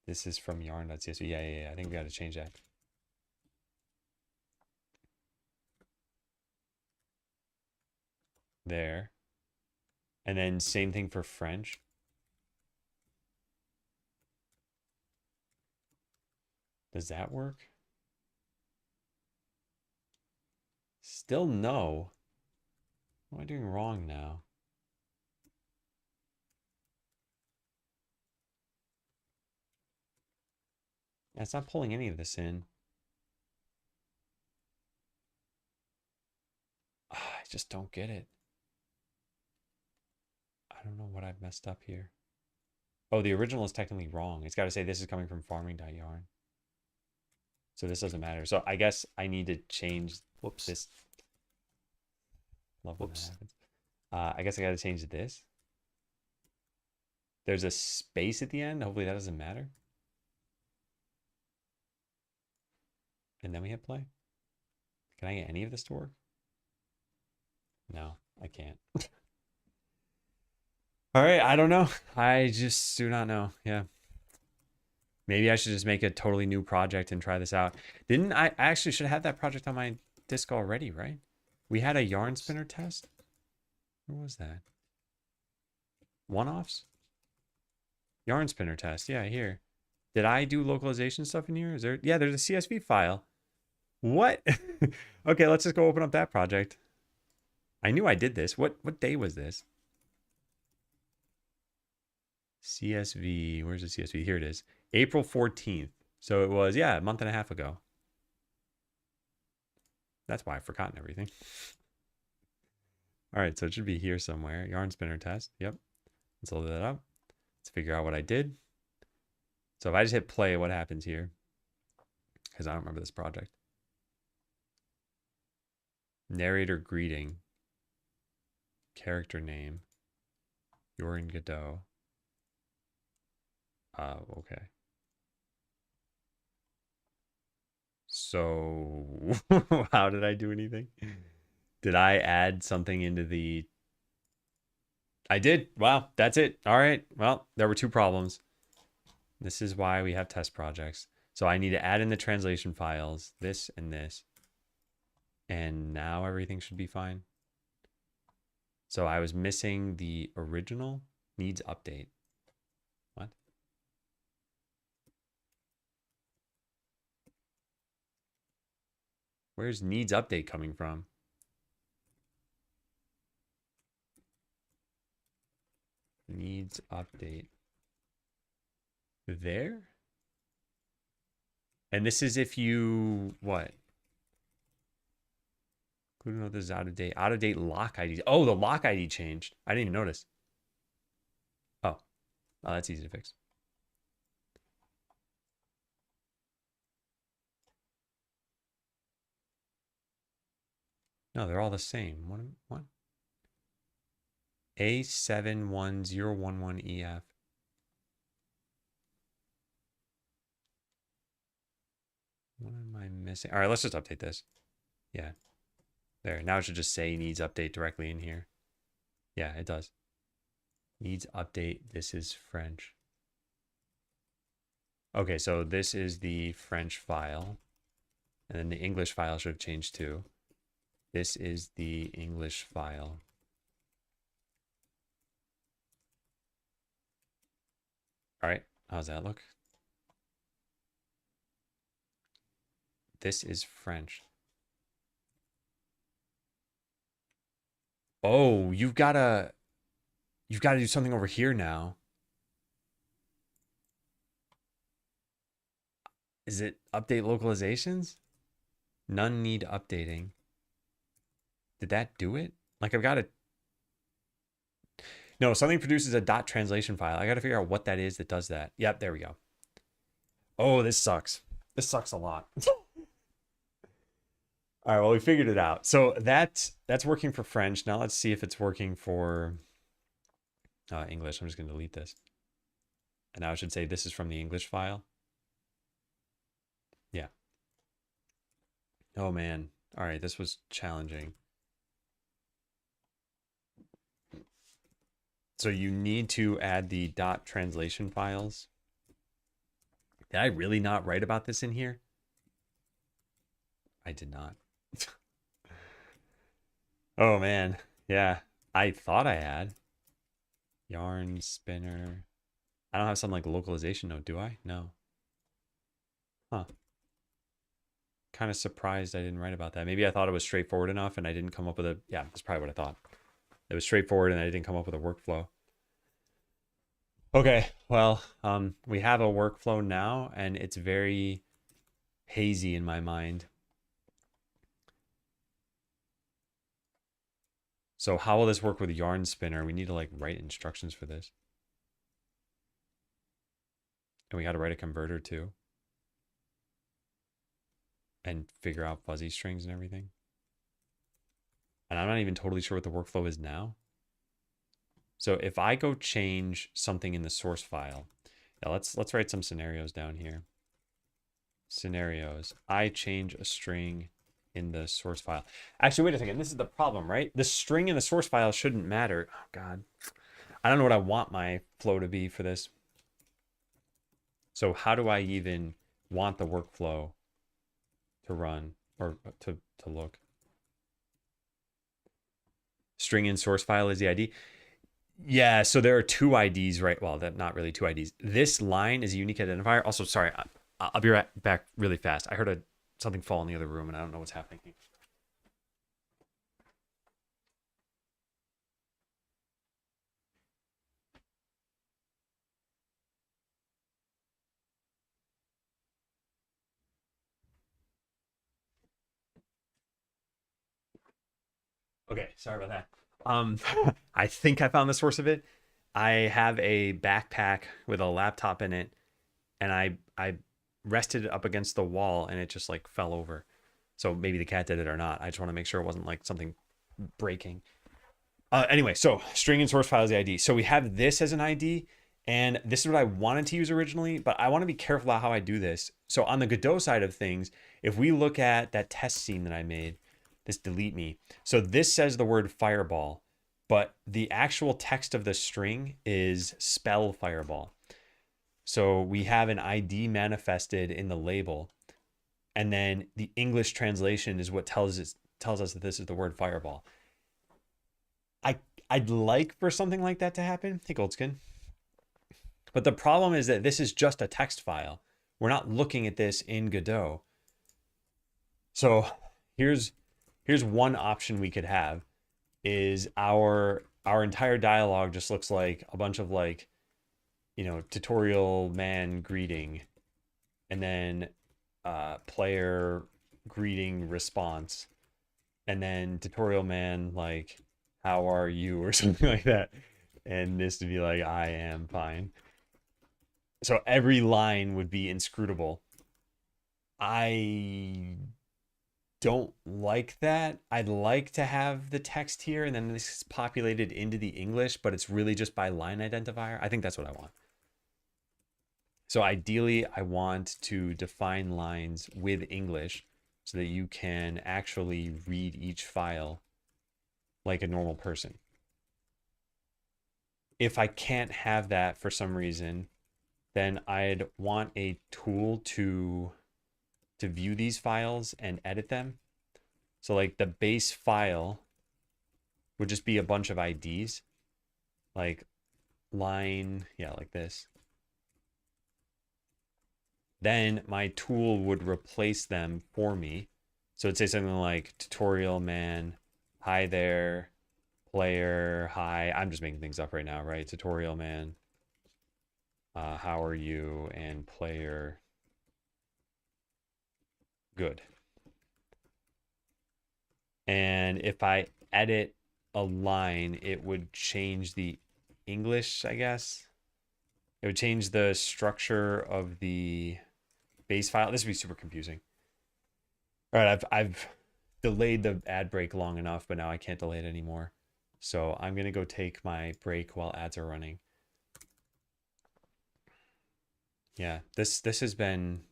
This is from yarn.csv. Yeah. I think we got to change that. There. And then same thing for French. Does that work? Still no. What am I doing wrong now? Yeah, it's not pulling any of this in. I just don't get it. I don't know what I've messed up here. Oh, the original is technically wrong. It's got to say this is coming from farming.yarn. So this doesn't matter. So I guess I need to change this. Love when that happens. I guess I got to change this. There's a space at the end. Hopefully that doesn't matter. And then we hit play. Can I get any of this to work? No, I can't. All right, I don't know. I just do not know. Yeah. Maybe I should just make a totally new project and try this out. Didn't I actually should have that project on my disk already, right? We had a yarn spinner test. What was that? One-offs? Yarn spinner test. Yeah, here. Did I do localization stuff in here? Is there? Yeah, there's a CSV file. What? Okay, let's just go open up that project. I knew I did this. What day was this? CSV. Where's the CSV? Here it is. April 14th. So it was, yeah, a month and a half ago. That's why I've forgotten everything. All right, so it should be here somewhere. Yarn spinner test. Yep. Let's load that up. Let's figure out what I did. So if I just hit play, what happens here? Because I don't remember this project. Narrator greeting. Character name. You're in Godot. Okay. So how did I do anything? Did I add something into the... I did. Wow, that's it. All right. Well, there were two problems. This is why we have test projects. So I need to add in the translation files, this and this. And now everything should be fine. So I was missing the original needs update. What? Where's needs update coming from? Needs update. There? And this is if you, what? Including know this is out of date. Out of date lock ID. Oh, the lock ID changed. I didn't even notice. Oh, that's easy to fix. No, they're all the same. What? A71011EF. What am I missing? All right, let's just update this. Yeah. There. Now it should just say needs update directly in here. Yeah, it does. Needs update. This is French. Okay, so this is the French file. And then the English file should have changed too. This is the English file. All right, how's that look? This is French. Oh, you've got to do something over here now. Is it update localizations? None need updating. Did that do it? Like I've got to... No, something produces a dot translation file. I got to figure out what that is that does that. Yep, there we go. Oh, this sucks. This sucks a lot. All right, well, we figured it out. So that's working for French. Now let's see if it's working for English. I'm just going to delete this. And now I should say this is from the English file. Yeah. Oh, man. All right, this was challenging. So you need to add the dot translation files. Did I really not write about this in here? I did not. Oh, man. Yeah, I thought I had. Yarn spinner. I don't have some like localization note, do I? No. Huh. Kind of surprised I didn't write about that. Maybe I thought it was straightforward enough and I didn't come up with a... Yeah, that's probably what I thought. It was straightforward and I didn't come up with a workflow. Okay, well, we have a workflow now and it's very hazy in my mind. So how will this work with yarn spinner? We need to like write instructions for this. And we got to write a converter too. And figure out fuzzy strings and everything. And I'm not even totally sure what the workflow is now. So if I go change something in the source file, yeah, let's write some scenarios down here. Scenarios. I change a string in the source file. Actually, wait a second. This is the problem, right? The string in the source file shouldn't matter. Oh, God. I don't know what I want my flow to be for this. So how do I even want the workflow to run or to look? String in source file is the ID. Yeah, so there are two IDs, right? Well, that not really two IDs. This line is a unique identifier. Also, sorry, I'll be right back really fast. I heard something fall in the other room, and I don't know what's happening. Okay, sorry about that. I think I found the source of it. I have a backpack with a laptop in it, and I rested it up against the wall, and it just like fell over. So maybe the cat did it or not. I just want to make sure it wasn't like something breaking. Anyway, so string and source file is the ID. So we have this as an ID, and this is what I wanted to use originally, but I want to be careful about how I do this. So on the Godot side of things, if we look at that test scene that I made, this delete me. So this says the word fireball, but the actual text of the string is spell fireball. So we have an ID manifested in the label, and then the English translation is what tells us that this is the word fireball. I'd like for something like that to happen. Hey, Goldskin. But the problem is that this is just a text file. We're not looking at this in Godot. So here's one option we could have is our entire dialogue just looks like a bunch of like, tutorial man greeting, and then player greeting response, and then tutorial man like, how are you, or something like that, and this to be like, I am fine. So every line would be inscrutable. I don't like that. I'd like to have the text here and then this is populated into the English, but it's really just by line identifier. I think that's what I want. So ideally, I want to define lines with English so that you can actually read each file like a normal person. If I can't have that for some reason, then I'd want a tool to view these files and edit them. So like the base file would just be a bunch of IDs, like line, yeah, like this. Then my tool would replace them for me. So it'd say something like tutorial man, hi there, player, hi. I'm just making things up right now, right? Tutorial man, how are you, and player, good. And if I edit a line, it would change the English, I guess. It would change the structure of the base file. This would be super confusing. All right, I've delayed the ad break long enough, but now I can't delay it anymore. So I'm gonna go take my break while ads are running. Yeah, this has been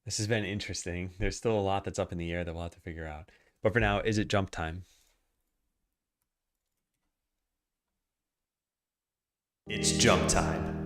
interesting. There's still a lot that's up in the air that we'll have to figure out. But for now, is it jump time? It's jump time.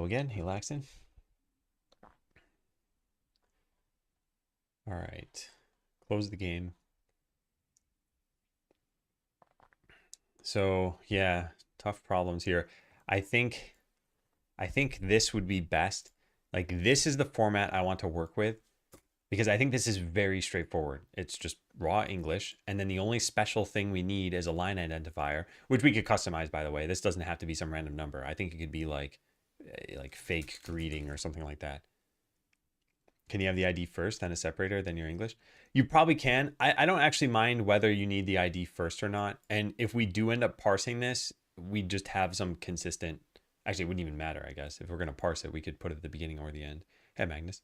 Hello again. Hey, Laxton. All right. Close the game. So yeah, tough problems here. I think this would be best. Like this is the format I want to work with because I think this is very straightforward. It's just raw English, and then the only special thing we need is a line identifier, which we could customize, by the way. This doesn't have to be some random number. I think it could be like fake greeting or something like that. Can you have the ID first, then a separator, then your English? You probably can. I don't actually mind whether you need the ID first or not. And if we do end up parsing this, we just have some consistent. Actually, it wouldn't even matter, I guess. If we're going to parse it, we could put it at the beginning or the end. Hey, Magnus.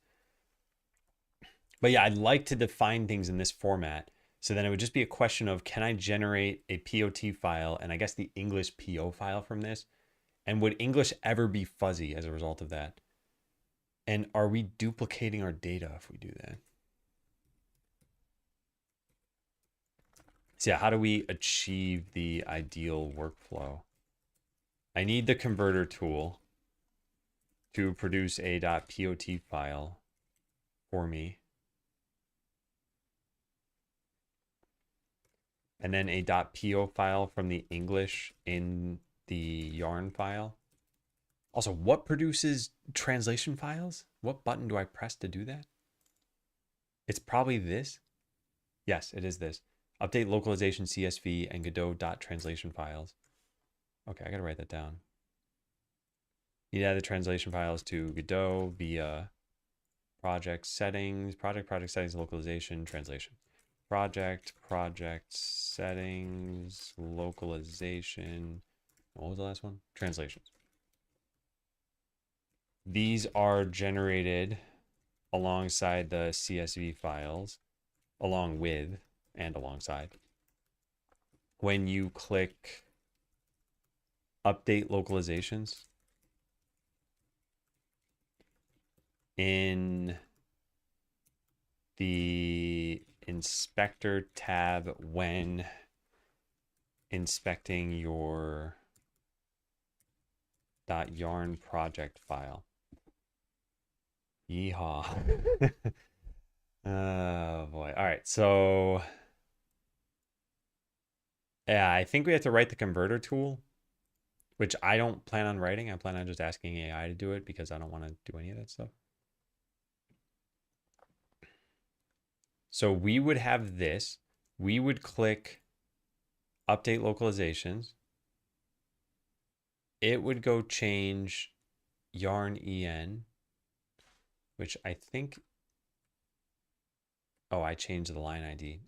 But yeah, I'd like to define things in this format. So then it would just be a question of, can I generate a POT file and I guess the English PO file from this? And would English ever be fuzzy as a result of that? And are we duplicating our data if we do that? So yeah, how do we achieve the ideal workflow? I need the converter tool to produce a .pot file for me. And then a .po file from the English in the yarn file. Also, what produces translation files? What button do I press to do that? It's probably this. Yes, it is this. Update localization CSV and Godot.translation files. Okay, I gotta write that down. You add the translation files to Godot via project settings, project settings, localization, translation. Project settings, localization. What was the last one? Translations. These are generated alongside the CSV files, along with and alongside. When you click update localizations in the inspector tab when inspecting your .yarn project file. Yeehaw. Oh boy. All right. So yeah, I think we have to write the converter tool, which I don't plan on writing. I plan on just asking AI to do it because I don't want to do any of that stuff. So we would have this. We would click update localizations. It would go change yarn en, which I think. Oh, I changed the line ID.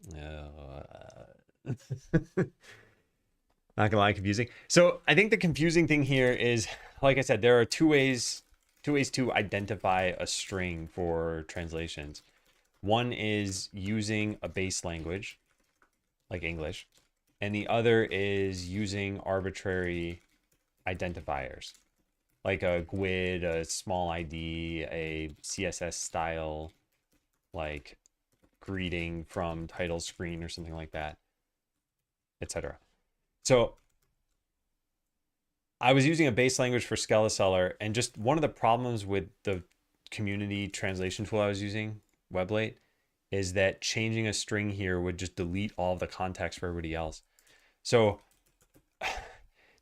Not gonna lie, confusing. So I think the confusing thing here is, like I said, there are two ways to identify a string for translations. One is using a base language, like English, and the other is using arbitrary identifiers, like a GUID, a small ID, a CSS style, like greeting from title screen or something like that, etc. So I was using a base language for Skeleseller, and just one of the problems with the community translation tool I was using, Weblate, is that changing a string here would just delete all of the context for everybody else. So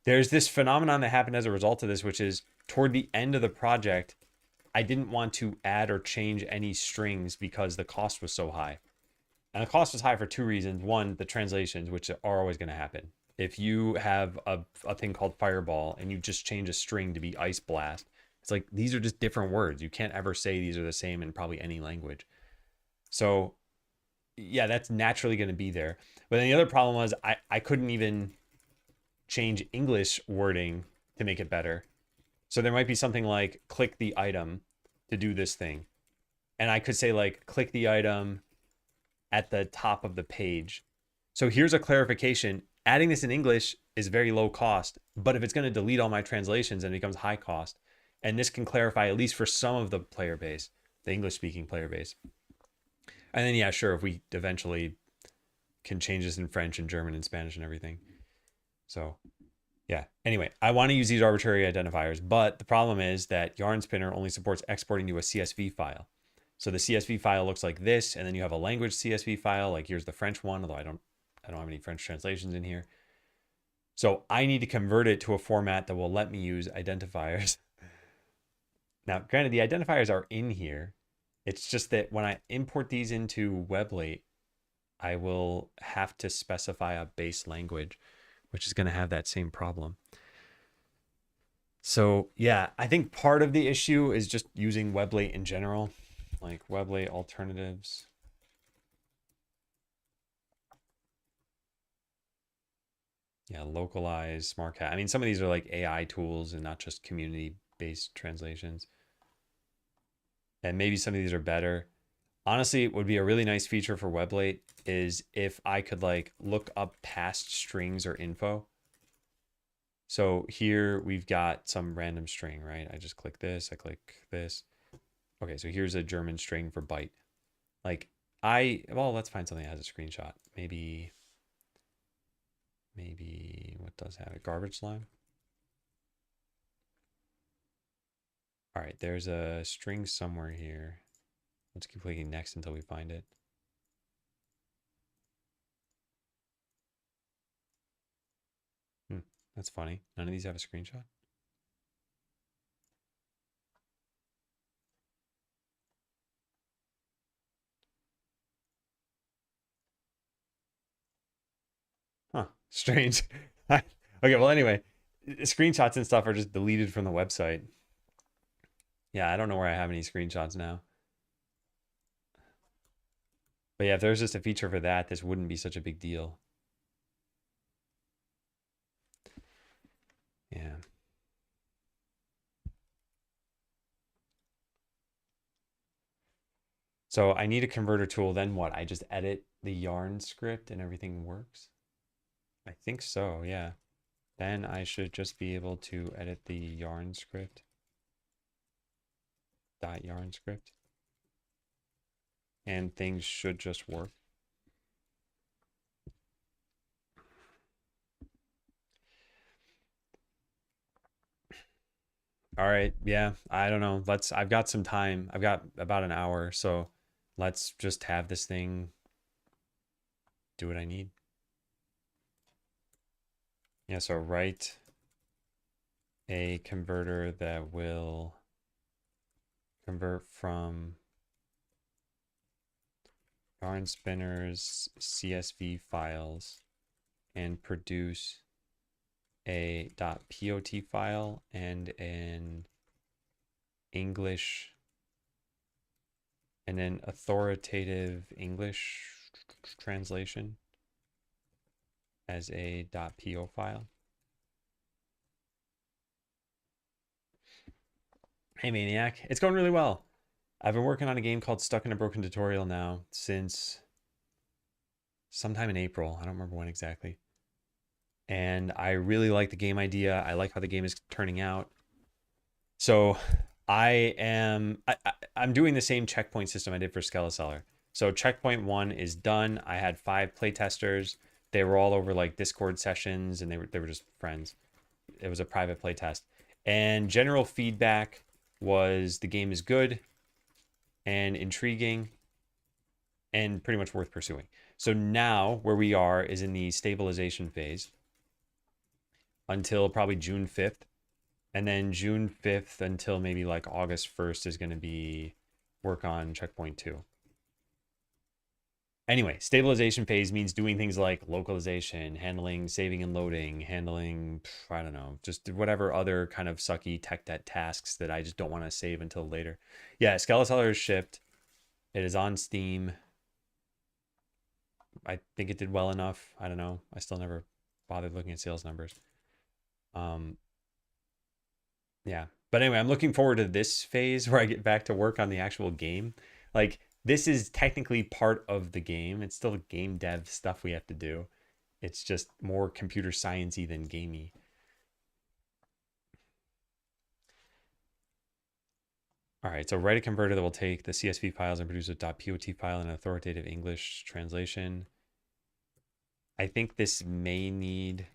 there's this phenomenon that happened as a result of this, which is toward the end of the project, I didn't want to add or change any strings because the cost was so high. And the cost was high for two reasons. One, the translations, which are always going to happen. If you have a thing called Fireball and you just change a string to be Ice Blast, it's like these are just different words. You can't ever say these are the same in probably any language. So yeah, that's naturally going to be there. But then the other problem was I couldn't even change English wording to make it better. So there might be something like click the item to do this thing. And I could say like click the item at the top of the page. So here's a clarification. Adding this in English is very low cost, but if it's going to delete all my translations, then it becomes high cost. And this can clarify, at least for some of the player base, the English speaking player base. And then, yeah, sure, if we eventually can change this in French and German and Spanish and everything. So Yeah. Anyway, I want to use these arbitrary identifiers, but the problem is that Yarn Spinner only supports exporting to a CSV file. So the CSV file looks like this, and then you have a language CSV file. Like here's the French one, although I don't have any French translations in here. So I need to convert it to a format that will let me use identifiers. Now, granted, the identifiers are in here. It's just that when I import these into Weblate, I will have to specify a base language, which is going to have that same problem. So yeah, I think part of the issue is just using Weblate in general, like Weblate alternatives. Yeah, localize, SmartCat. I mean, some of these are like AI tools and not just community-based translations. And maybe some of these are better. Honestly, it would be a really nice feature for Weblate is if I could like look up past strings or info. So here we've got some random string, right? I just click this, I click this. Okay, so here's a German string for byte. Like well, let's find something that has a screenshot. Maybe what does have it? Garbage line. All right, there's a string somewhere here. Let's keep clicking next until we find it. That's funny. None of these have a screenshot. Huh, strange. Okay, well, anyway, screenshots and stuff are just deleted from the website. Yeah, I don't know where I have any screenshots now. But yeah, if there's just a feature for that, this wouldn't be such a big deal. Yeah. So I need a converter tool. Then what? I just edit the yarn script and everything works? I think so, yeah. Then I should just be able to edit the yarn script. .yarn script. And things should just work. All right, yeah, I don't know. I've got some time. I've got about an hour, so let's just have this thing do what I need. Yeah, so write a converter that will convert from yarn spinners CSV files and produce a .pot file and an English and an authoritative English translation as a .po file. Hey Maniac, it's going really well. I've been working on a game called Stuck in a Broken Tutorial now since sometime in April. I don't remember when exactly. And I really like the game idea. I like how the game is turning out. So I'm doing the same checkpoint system I did for Skeleseller. So checkpoint 1 is done. I had 5 playtesters. They were all over like Discord sessions, and they were just friends. It was a private playtest. And general feedback was the game is good and intriguing and pretty much worth pursuing. So now where we are is in the stabilization phase until probably June 5th. And then June 5th until maybe like August 1st is going to be work on checkpoint 2. Anyway, stabilization phase means doing things like localization, handling saving and loading, handling, I don't know, just whatever other kind of sucky tech debt tasks that I just don't want to save until later. Yeah, Skeleseller is shipped. It is on Steam. I think it did well enough. I don't know. I still never bothered looking at sales numbers. Yeah. But anyway, I'm looking forward to this phase where I get back to work on the actual game. Like, this is technically part of the game. It's still game dev stuff we have to do. It's just more computer science-y than gamey. All right, so write a converter that will take the CSV files and produce a .pot file in an authoritative English translation. I think this may need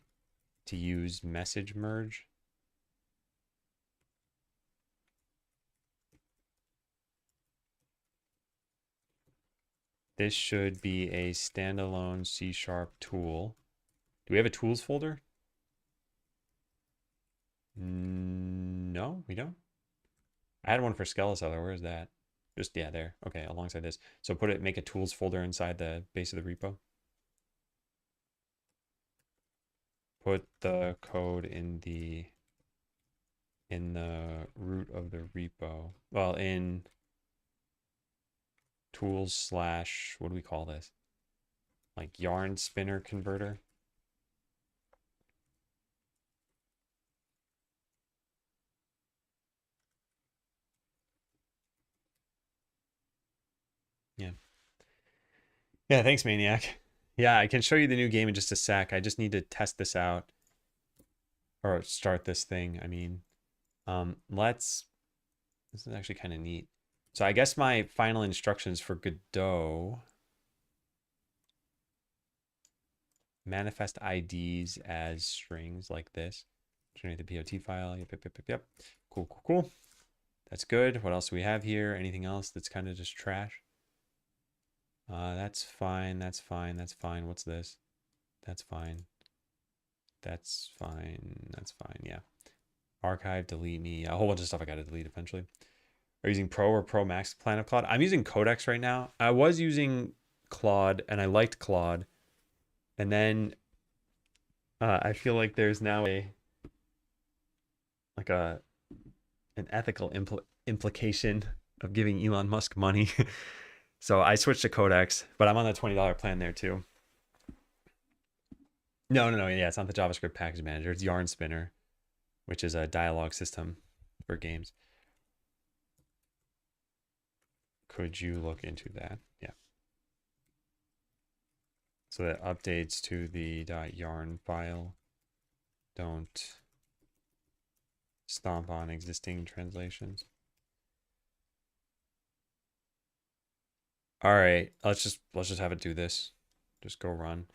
to use message merge. This should be a standalone C# tool. Do we have a tools folder? No, we don't. I had one for Skeleseller. Where is that? Just, yeah, there. Okay, alongside this. So make a tools folder inside the base of the repo. Put the code in the root of the repo. Well, in tools / what do we call this? Like yarn spinner converter. Yeah. Yeah, thanks, Maniac. Yeah, I can show you the new game in just a sec. I just need to test this out. Or start this thing, I mean. This is actually kind of neat. So I guess my final instructions for Godot. Manifest IDs as strings like this. Generate the POT file. Yep. Cool. That's good. What else do we have here? Anything else that's kind of just trash? That's fine. What's this? That's fine. Yeah. Archive, delete me. A whole bunch of stuff I got to delete eventually. Are you using Pro or Pro Max Plan of Claude? I'm using Codex right now. I was using Claude and I liked Claude. And then I feel like there's now an ethical implication of giving Elon Musk money. So I switched to Codex, but I'm on the $20 plan there too. No. Yeah, it's not the JavaScript package manager. It's Yarn Spinner, which is a dialogue system for games. Could you look into that? Yeah. So that updates to the .yarn file. Don't stomp on existing translations. All right, let's just have it do this. Just go run.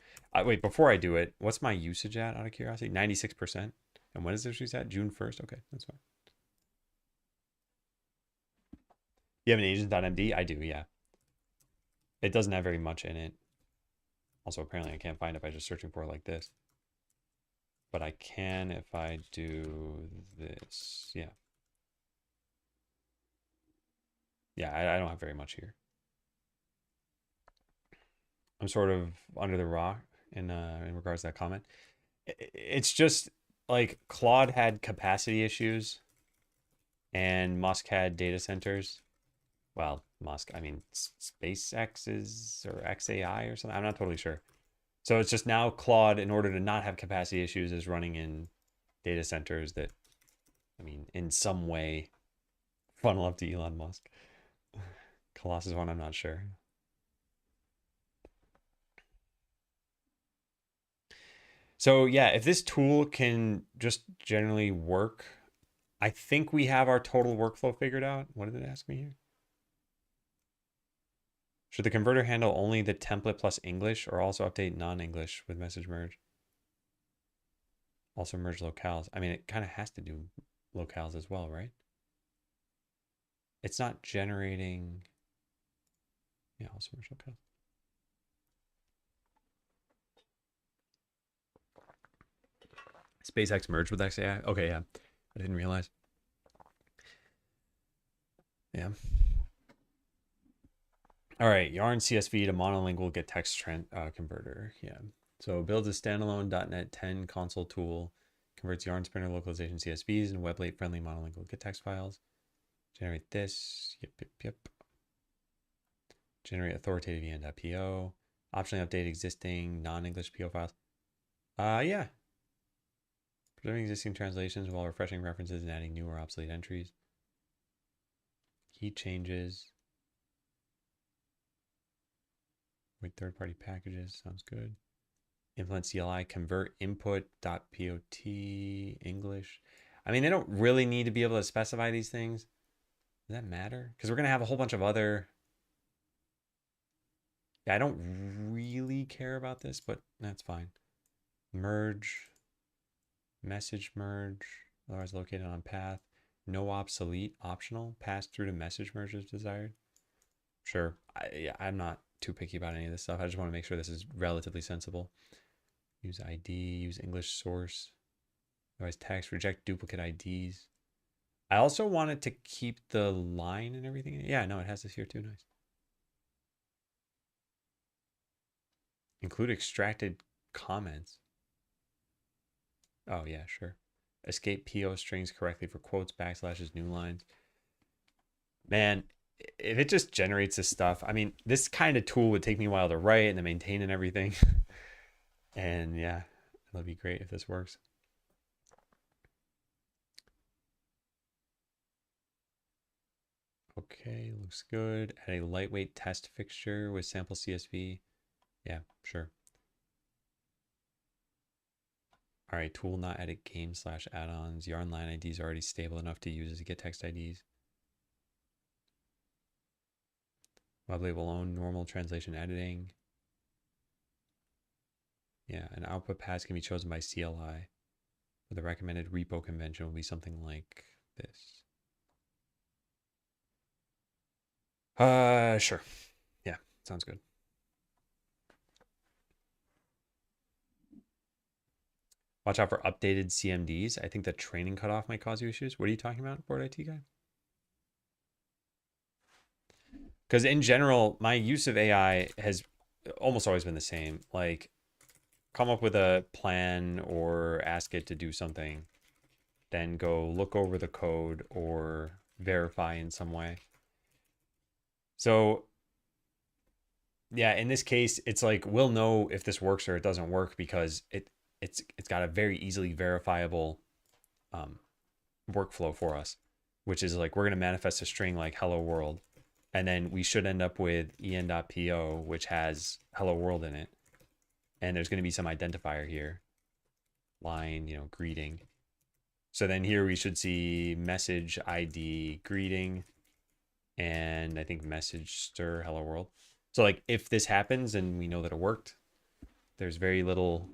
Wait, before I do it, what's my usage at, out of curiosity? 96%. And when is this used at? June 1st? Okay, that's fine. You have an agent.md? I do, yeah. It doesn't have very much in it. Also, apparently I can't find it by just searching for it like this. But I can if I do this. Yeah. Yeah, I don't have very much here. I'm sort of under the rock in regards to that comment. It's just like Claude had capacity issues and Musk had data centers. Well, Musk, I mean, SpaceX's or XAI or something. I'm not totally sure. So it's just now Claude, in order to not have capacity issues, is running in data centers that, I mean, in some way funnel up to Elon Musk. Colossus one, I'm not sure. So yeah, if this tool can just generally work, I think we have our total workflow figured out. What did it ask me here? Should the converter handle only the template plus English or also update non-English with message merge? Also merge locales. I mean, it kind of has to do locales as well, right? It's not generating. Yeah, also merge locales. SpaceX merged with XAI. Okay, yeah. I didn't realize. Yeah. All right, Yarn CSV to monolingual gettext converter. Yeah. So builds a standalone .NET 10 console tool, converts Yarn Spinner localization CSVs and Weblate friendly monolingual gettext files. Generate this. Yep. Generate authoritative en.po. Optionally update existing non-English PO files. Yeah. Preserving existing translations while refreshing references and adding new or obsolete entries. Key changes. With third-party packages. Sounds good. Implement CLI. Convert input.pot English. I mean, they don't really need to be able to specify these things. Does that matter? Because we're going to have a whole bunch of other... Yeah, I don't really care about this, but that's fine. Merge. Message merge, otherwise located on path. No obsolete, optional. Pass through to message merge is desired. Sure. Yeah, I'm not too picky about any of this stuff. I just want to make sure this is relatively sensible. Use ID, use English source. Otherwise text, reject duplicate IDs. I also wanted to keep the line and everything. Yeah, no, it has this here too. Nice. Include extracted comments. Oh, yeah, sure. Escape PO strings correctly for quotes, backslashes, new lines. Man, if it just generates this stuff, I mean, this kind of tool would take me a while to write and to maintain and everything. And yeah, it'll be great if this works. Okay, looks good. Add a lightweight test fixture with sample CSV. Yeah, sure. All right, tool not edit game / add-ons. Yarn line IDs are already stable enough to use as gettext IDs. Weblate will own normal translation editing. Yeah, an output path can be chosen by CLI. But the recommended repo convention will be something like this. Sure. Yeah, sounds good. Watch out for updated CMDs. I think the training cutoff might cause you issues. What are you talking about, Board IT guy? Because in general, my use of AI has almost always been the same. Like, come up with a plan or ask it to do something, then go look over the code or verify in some way. So yeah, in this case, it's like we'll know if this works or it doesn't work because it's got a very easily verifiable workflow for us, which is like we're going to manifest a string like hello world, and then we should end up with en.po, which has hello world in it, and there's going to be some identifier here, line, greeting. So then here we should see message ID greeting, and I think message stir hello world. So like if this happens and we know that it worked, there's very little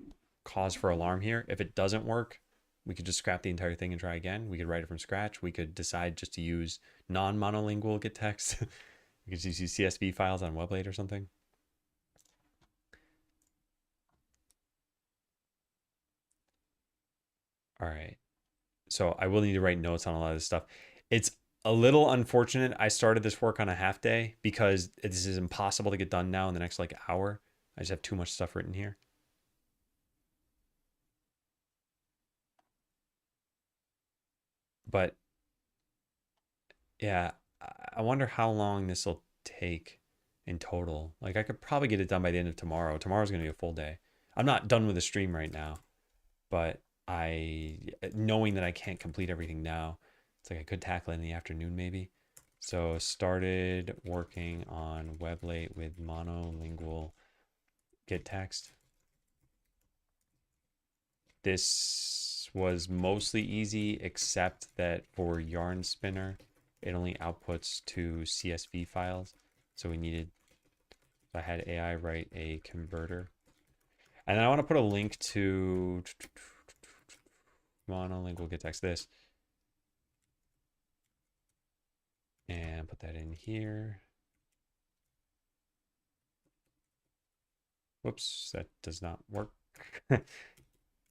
cause for alarm here. If it doesn't work, we could just scrap the entire thing and try again. We could write it from scratch. We could decide just to use non-monolingual gettext. We could just use CSV files on Weblate or something. All right. So I will need to write notes on a lot of this stuff. It's a little unfortunate I started this work on a half day because this is impossible to get done now in the next like hour. I just have too much stuff written here. But yeah, I wonder how long this will take in total. Like I could probably get it done by the end of tomorrow. Tomorrow's going to be a full day. I'm not done with the stream right now, but knowing that I can't complete everything now, it's like I could tackle it in the afternoon maybe. So started working on Weblate with monolingual gettext. This was mostly easy, except that for yarn spinner, it only outputs to CSV files. So I had AI write a converter. And then I want to put a link to monolingual gettext this. And put that in here. Whoops, that does not work.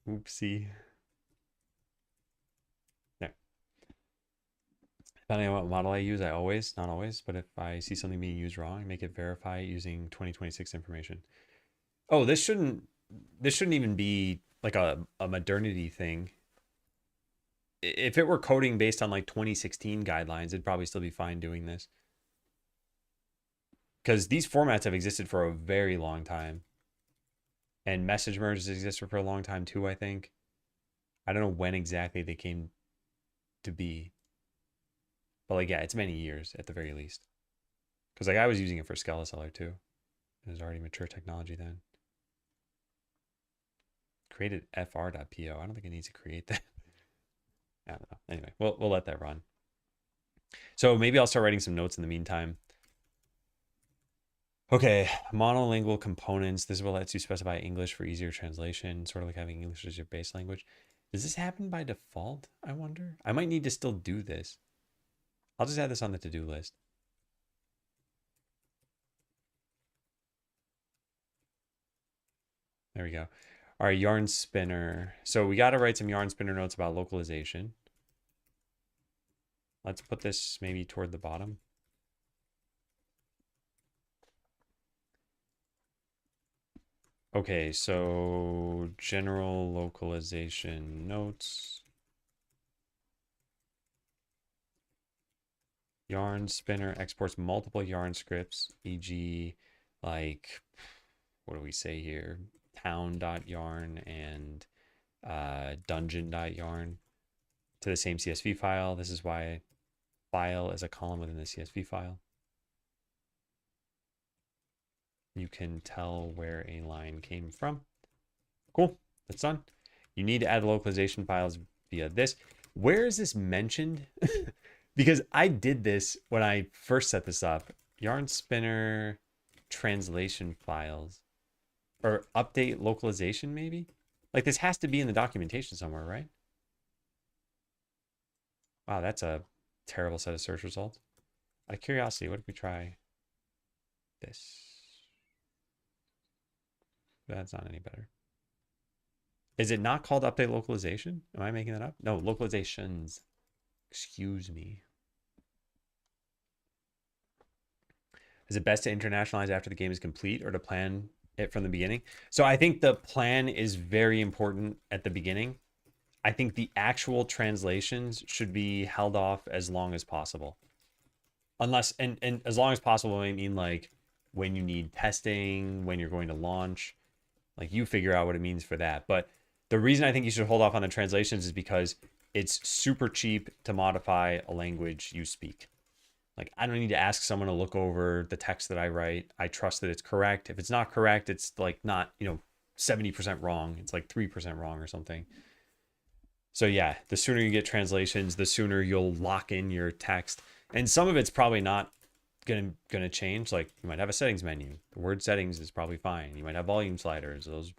Oopsie. There. Depending on what model I use, not always, but if I see something being used wrong, I make it verify using 2026 information. Oh, this shouldn't even be like a modernity thing. If it were coding based on like 2016 guidelines, it'd probably still be fine doing this. Because these formats have existed for a very long time. And message merges existed for a long time too, I think. I don't know when exactly they came to be. But like, yeah, it's many years at the very least. Because like I was using it for Skeleseller too. It was already mature technology then. Created fr.po. I don't think it needs to create that. I don't know. Anyway, we'll let that run. So maybe I'll start writing some notes in the meantime. Okay, monolingual components. This is what lets you specify English for easier translation, sort of like having English as your base language. Does this happen by default? I wonder. I might need to still do this. I'll just add this on the to-do list. There we go. All right, yarn spinner. So we got to write some yarn spinner notes about localization. Let's put this maybe toward the bottom. Okay, so general localization notes. Yarn spinner exports multiple yarn scripts, e.g. like, what do we say here? Town.yarn and dungeon.yarn to the same CSV file. This is why file is a column within the CSV file. You can tell where a line came from. Cool, that's done. You need to add localization files via this. Where is this mentioned? Because I did this when I first set this up. Yarn spinner translation files or update localization maybe? Like this has to be in the documentation somewhere, right? Wow, that's a terrible set of search results. Out of curiosity, what if we try this? That's not any better. Is it not called update localization? Am I making that up? No, localizations. Excuse me. Is it best to internationalize after the game is complete or to plan it from the beginning? So I think the plan is very important at the beginning. I think the actual translations should be held off as long as possible. Unless, and as long as possible, I mean like when you need testing, when you're going to launch, like you figure out what it means for that. But the reason I think you should hold off on the translations is because it's super cheap to modify a language you speak. Like I don't need to ask someone to look over the text that I write. I trust that it's correct. If it's not correct, it's like not, 70% wrong. It's like 3% wrong or something. So yeah, the sooner you get translations, the sooner you'll lock in your text. And some of it's probably not gonna change. Like you might have a settings menu. The word settings is probably fine. You might have volume sliders. Those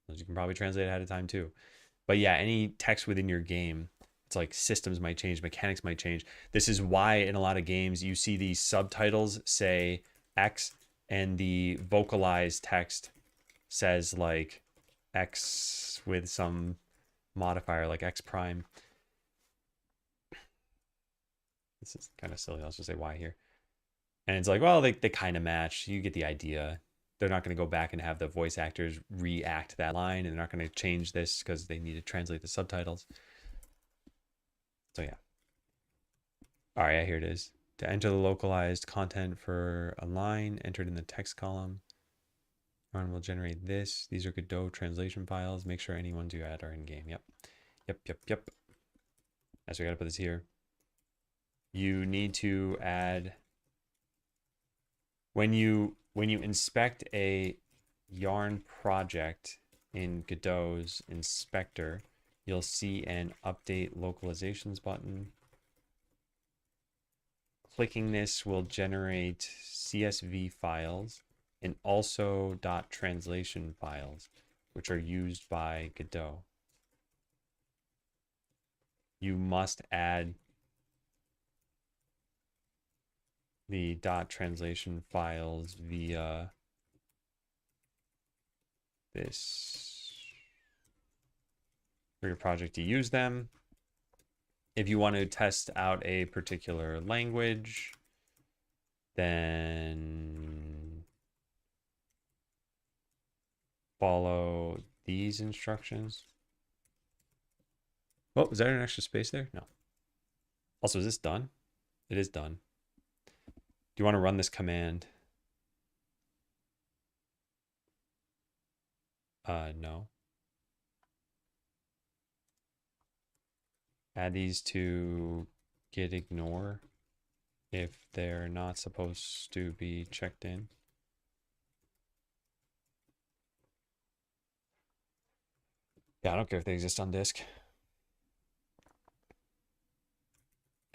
you can probably translate ahead of time too. But yeah, any text within your game, it's like systems might change, mechanics might change. This is why in a lot of games you see these subtitles say X and the vocalized text says like X with some modifier like X prime. This is kind of silly. I'll just say Y here. And it's like, well, they kind of match. You get the idea. They're not going to go back and have the voice actors react that line, and they're not going to change this because they need to translate the subtitles. So yeah. All right, here it is. To enter the localized content for a line entered in the text column, Run will generate this. These are Godot translation files. Make sure any ones you add are in game. Yep. So we got to put this here. You need to add when you inspect a yarn project in Godot's inspector, you'll see an update localizations button. Clicking this will generate CSV files and also .translation files, which are used by Godot. You must add the .translation files via this for your project to use them. If you want to test out a particular language, then follow these instructions. Oh, is there an extra space there? No. Also, is this done? It is done. Do you want to run this command? No. Add these to git ignore if they're not supposed to be checked in. Yeah, I don't care if they exist on disk.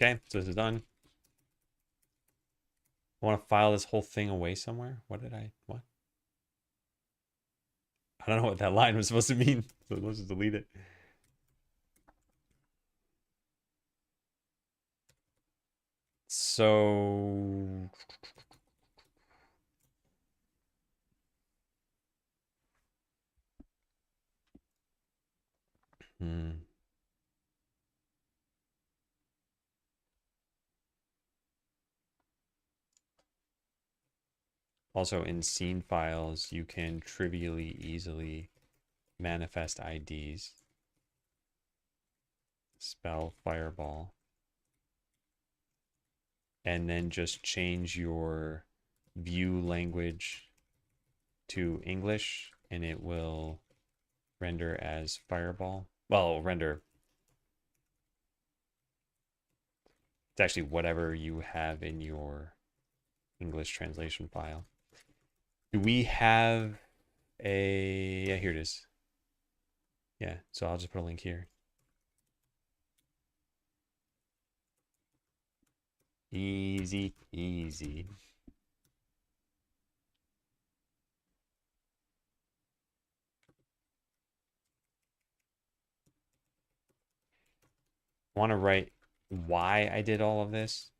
Okay, so this is done. I want to file this whole thing away somewhere. What? I don't know what that line was supposed to mean. So let's just delete it. So hmm. Also in scene files, you can trivially easily manifest IDs. Spell fireball. And then just change your view language to English and it will render as fireball. Well, render. It's actually whatever you have in your English translation file. Do we have a... Yeah, here it is. Yeah, so I'll just put a link here. Easy, easy. I want to write why I did all of this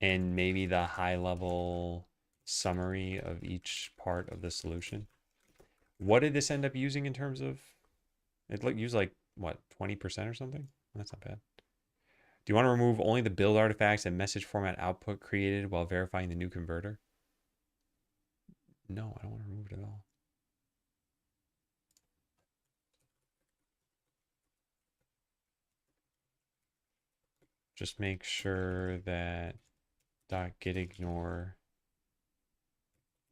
and maybe the high level summary of each part of the solution. What did this end up using in terms of it? Used like what, 20% or something? That's not bad. Do you want to remove only the build artifacts and message format output created while verifying the new converter? No, I don't want to remove it at all. Just make sure that .getIgnore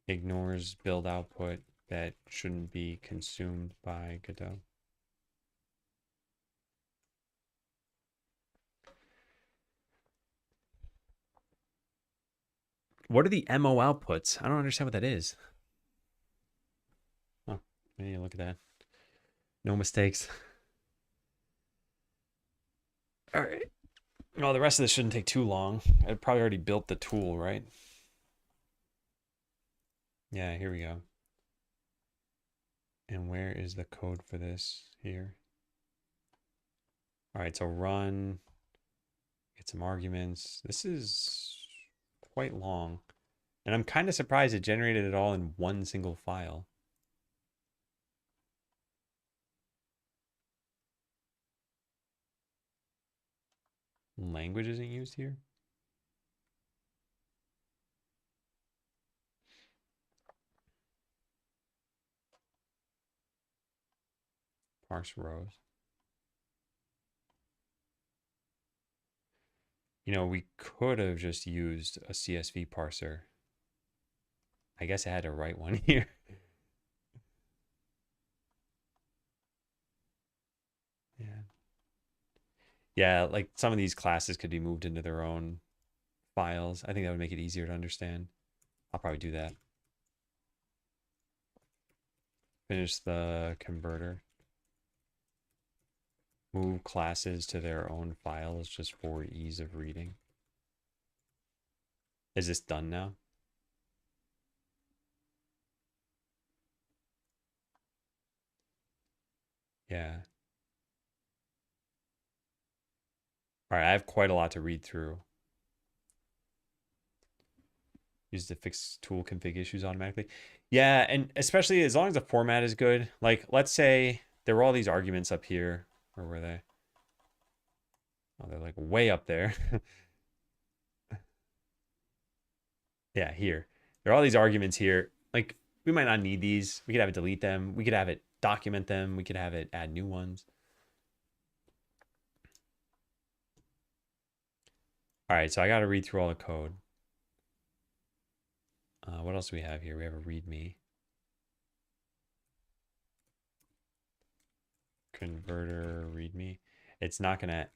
ignores build output that shouldn't be consumed by Godot. What are the MO outputs? I don't understand what that is. Oh, I need to look at that. No mistakes. All right. Well, the rest of this shouldn't take too long. I probably already built the tool, right? Yeah, here we go. And where is the code for this? Here. All right, so run, get some arguments. This is quite long. And I'm kind of surprised it generated it all in one single file. Language isn't used here? Parse rows. You know, we could have just used a CSV parser. I guess I had to write one here. Yeah. Yeah, like some of these classes could be moved into their own files. I think that would make it easier to understand. I'll probably do that. Finish the converter. Move classes to their own files just for ease of reading. Is this done now? Yeah. All right, I have quite a lot to read through. Use the fix tool config issues automatically. Yeah, and especially as long as the format is good. Like, let's say there were all these arguments up here. Where were they? Oh, they're like way up there. Yeah, here. There are all these arguments here. Like, we might not need these. We could have it delete them. We could have it document them. We could have it add new ones. All right, so I got to read through all the code. What else do we have here? We have a README. Converter README. It's not gonna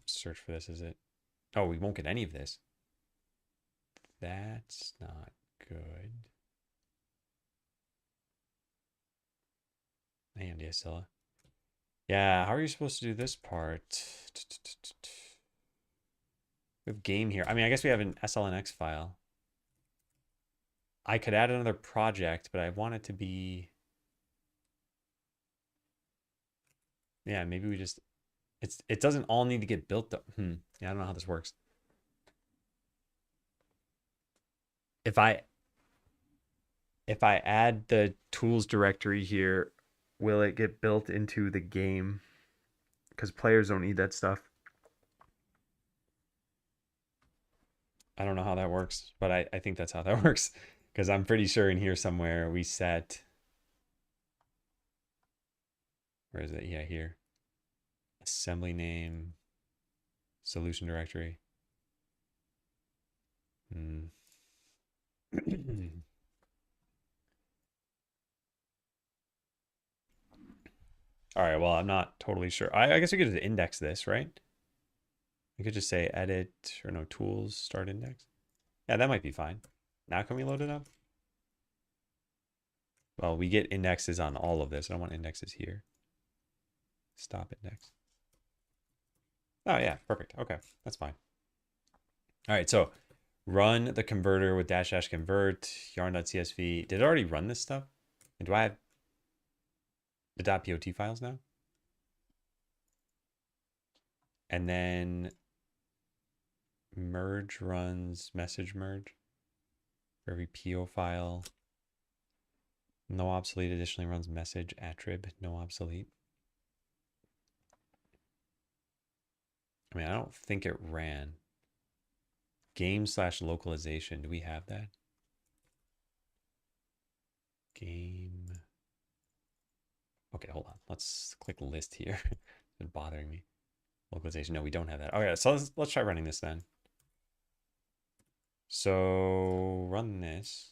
search for this, is it? Oh, we won't get any of this. That's not good. AMD Scylla. Yeah, how are you supposed to do this part? We have game here. I mean, I guess we have an SLNX file. I could add another project, but I want it to be... Yeah, maybe we just it doesn't all need to get built though. Yeah, I don't know how this works. If I add the tools directory here, will it get built into the game? Because players don't need that stuff. I don't know how that works, but I think that's how that works. Because I'm pretty sure in here somewhere we set, where is it? Yeah, here. Assembly name, solution directory. All right, well, I'm not totally sure. I guess we could just index this, right? We could just say edit or no tools, start index. Yeah, that might be fine. Now can we load it up? Well, we get indexes on all of this. I don't want indexes here. Stop index. Oh, yeah, perfect. Okay, that's fine. All right, so run the converter with dash dash convert yarn.csv. Did it already run this stuff? And do I have the .pot files now? And then merge runs message merge for every PO file. No obsolete additionally runs message attrib, no obsolete. I mean, I don't think it ran. Game/localization. Do we have that? Game. Okay, hold on. Let's click list here. It's been bothering me. Localization. No, we don't have that. Okay, so let's try running this then. So run this.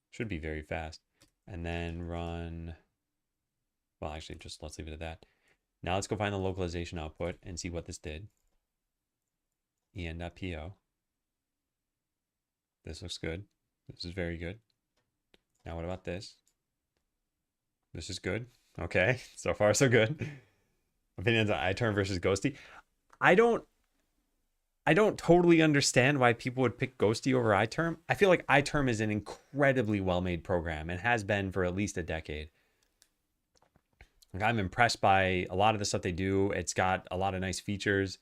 Should be very fast. And then run. Well, actually, just let's leave it at that. Now let's go find the localization output and see what this did. en.po. This looks good. This is very good. Now what about this? This is good. Okay, so far so good. Opinions on iTerm versus Ghosty. I don't totally understand why people would pick Ghosty over iTerm. I feel like iTerm is an incredibly well-made program and has been for at least a decade. Like, I'm impressed by a lot of the stuff they do. It's got a lot of nice features.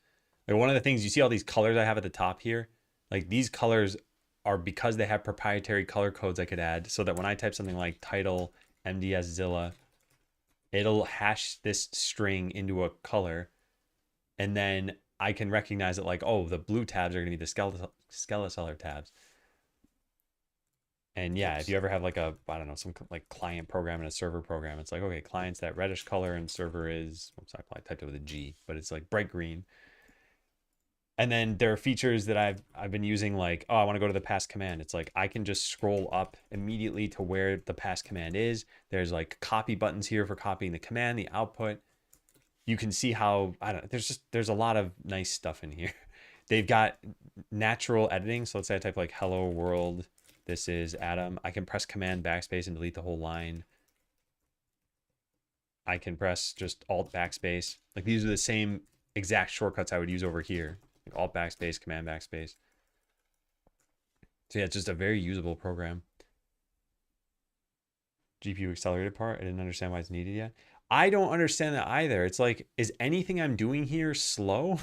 Like, one of the things, you see all these colors I have at the top here? Like, these colors are because they have proprietary color codes I could add, so that when I type something like title MDS Zilla, it'll hash this string into a color, and then I can recognize it like, oh, the blue tabs are going to be the Skeleseller tabs. And yeah, if you ever have like a, I don't know, some like client program and a server program, it's like, okay, client's that reddish color and server is, oops, I typed it with a G, but it's like bright green. And then there are features that I've been using, like, oh, I want to go to the pass command. It's like I can just scroll up immediately to where the pass command is. There's like copy buttons here for copying the command, the output. You can see how, I don't know, there's a lot of nice stuff in here. They've got natural editing. So let's say I type like hello world, this is Adam. I can press command backspace and delete the whole line. I can press just alt backspace. Like, these are the same exact shortcuts I would use over here. Like alt backspace, command backspace. So yeah, it's just a very usable program. GPU accelerated part, I didn't understand why it's needed yet. I don't understand that either. It's like, is anything I'm doing here slow?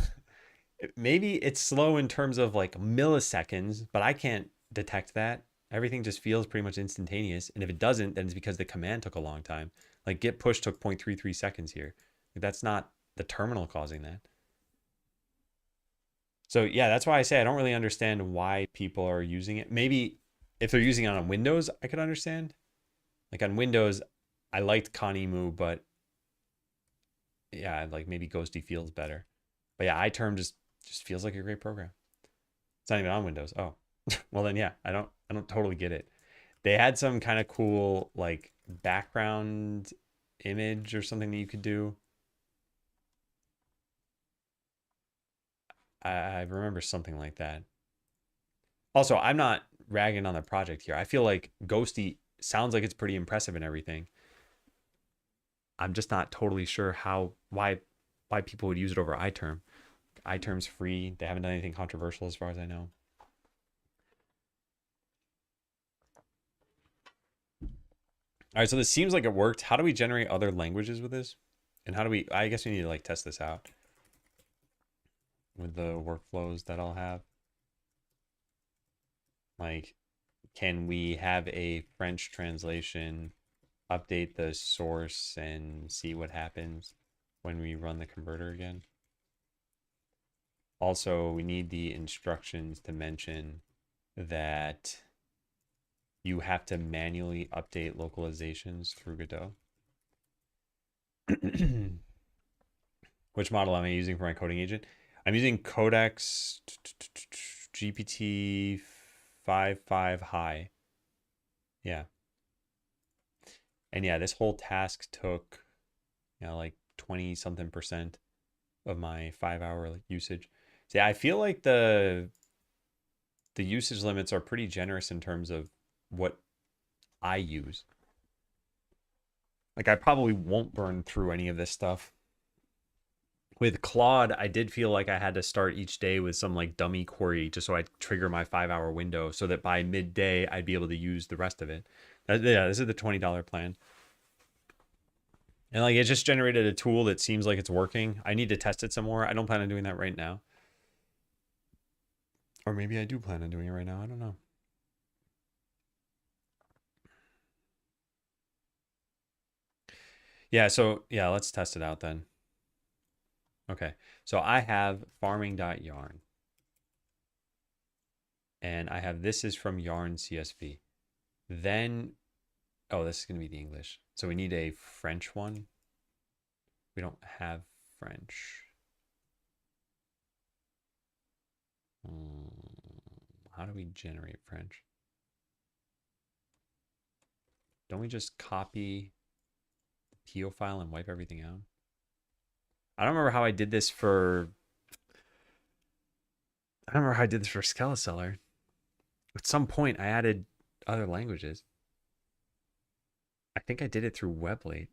Maybe it's slow in terms of like milliseconds, but I can't detect that. Everything just feels pretty much instantaneous. And if it doesn't, then it's because the command took a long time. Like get push took 0.33 seconds here. Like, that's not the terminal causing that. So yeah, that's why I say I don't really understand why people are using it. Maybe if they're using it on Windows, I could understand. Like on Windows, I liked Conemu, but yeah, like maybe Ghosty feels better. But yeah, iTerm just feels like a great program. It's not even on Windows. Oh, well then yeah, I don't totally get it. They had some kind of cool like background image or something that you could do. I remember something like that. Also, I'm not ragging on the project here. I feel like Ghosty sounds like it's pretty impressive and everything. I'm just not totally sure why people would use it over iTerm. iTerm's free. They haven't done anything controversial as far as I know. All right, so this seems like it worked. How do we generate other languages with this? And how do we, I guess we need to like test this out with the workflows that I'll have. Like, can we have a French translation, update the source, and see what happens when we run the converter again? Also, we need the instructions to mention that you have to manually update localizations through Godot. Which model am I using for my coding agent? I'm using Codex GPT 5.5 High. Yeah. And yeah, this whole task took, like 20 something percent of my 5-hour usage. So yeah, I feel like the usage limits are pretty generous in terms of what I use. Like I probably won't burn through any of this stuff. With Claude, I did feel like I had to start each day with some like dummy query just so I'd trigger my 5-hour window so that by midday I'd be able to use the rest of it. Yeah, this is the $20 plan. And like it just generated a tool that seems like it's working. I need to test it some more. I don't plan on doing that right now. Or maybe I do plan on doing it right now. I don't know. Yeah, so yeah, let's test it out then. Okay, so I have farming.yarn. And I have this is from yarn CSV. Then, oh, this is going to be the English. So we need a French one. We don't have French. How do we generate French? Don't we just copy the PO file and wipe everything out? I don't remember how I did this for... I don't remember how I did this for Skeleseller. At some point, I added other languages. I think I did it through Weblate.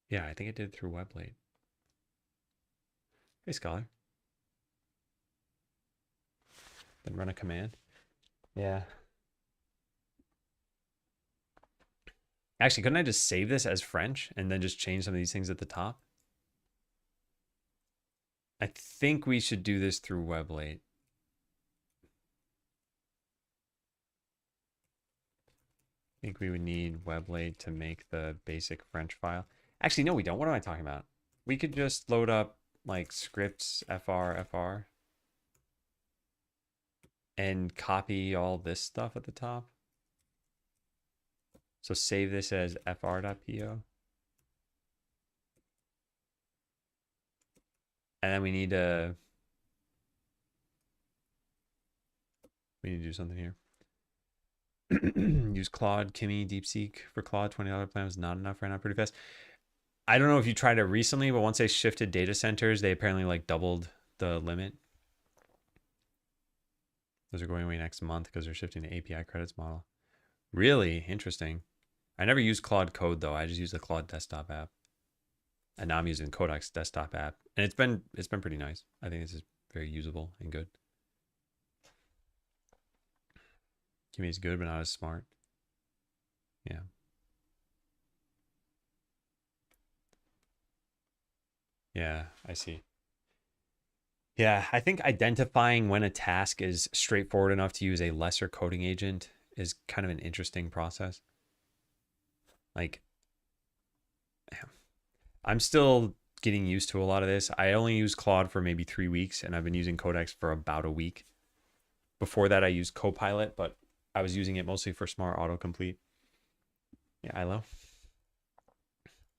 Yeah, I think I did it through Weblate. Hey, Scholar. Then run a command. Yeah. Actually, couldn't I just save this as French and then just change some of these things at the top? I think we should do this through Weblate. I think we would need Weblate to make the basic French file. Actually, no, we don't. What am I talking about? We could just load up like scripts fr and copy all this stuff at the top. So save this as fr.po. And then we need to do something here. Use Claude, Kimmy, DeepSeek for Claude. $20 plan was not enough right now, pretty fast. I don't know if you tried it recently, but once they shifted data centers, they apparently like doubled the limit. Those are going away next month because they're shifting to API credits model. Really interesting. I never used Claude Code though. I just use the Claude desktop app. And now I'm using Codex desktop app. And it's been pretty nice. I think this is very usable and good. Kimmy is good, but not as smart. Yeah. Yeah, I see. Yeah, I think identifying when a task is straightforward enough to use a lesser coding agent is kind of an interesting process. Like, I'm still getting used to a lot of this. I only used Claude for maybe 3 weeks, and I've been using Codex for about a week. Before that, I used Copilot, but I was using it mostly for smart autocomplete. Yeah, Ilo.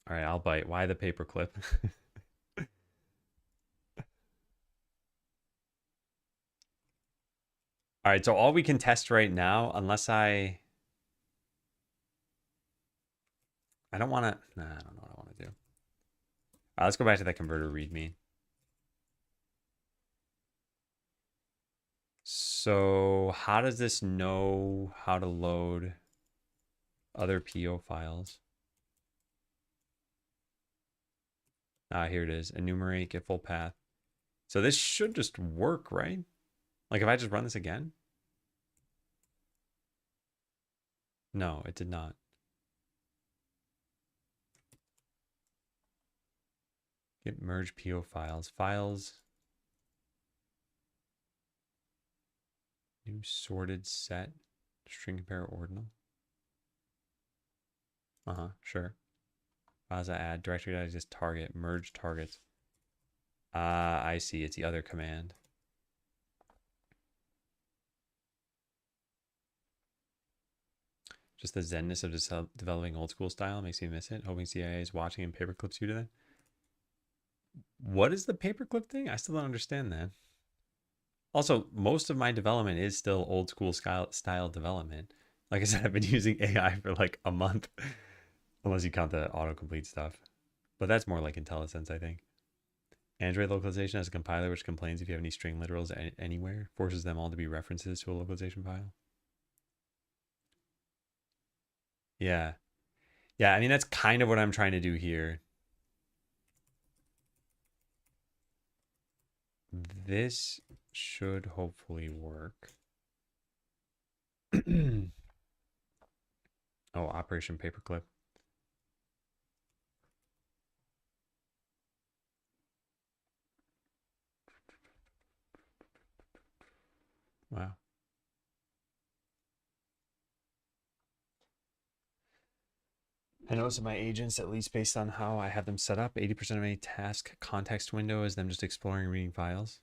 All right, I'll bite. Why the paperclip? All right, so all we can test right now, unless I don't want to, nah, I don't know what I want to do. All right, let's go back to that converter readme. So how does this know how to load other PO files? Here it is. Enumerate, get full path. So this should just work, right? Like if I just run this again? No, it did not. Get merge PO files. Files. New sorted set. String compare ordinal. Sure. Files I add. Directory I just target. Merge targets. I see. It's the other command. Just the zenness of developing old school style makes me miss it. Hoping CIA is watching and paperclips you to that. What is the paperclip thing? I still don't understand that. Also, most of my development is still old school style development. Like I said, I've been using AI for like a month, unless you count the autocomplete stuff. But that's more like IntelliSense, I think. Android localization has a compiler which complains if you have any string literals anywhere, forces them all to be references to a localization file. Yeah. Yeah, I mean, that's kind of what I'm trying to do here. This should hopefully work. Oh, Operation Paperclip. Wow. I notice in my agents, at least based on how I have them set up, 80% of any task context window is them just exploring and reading files.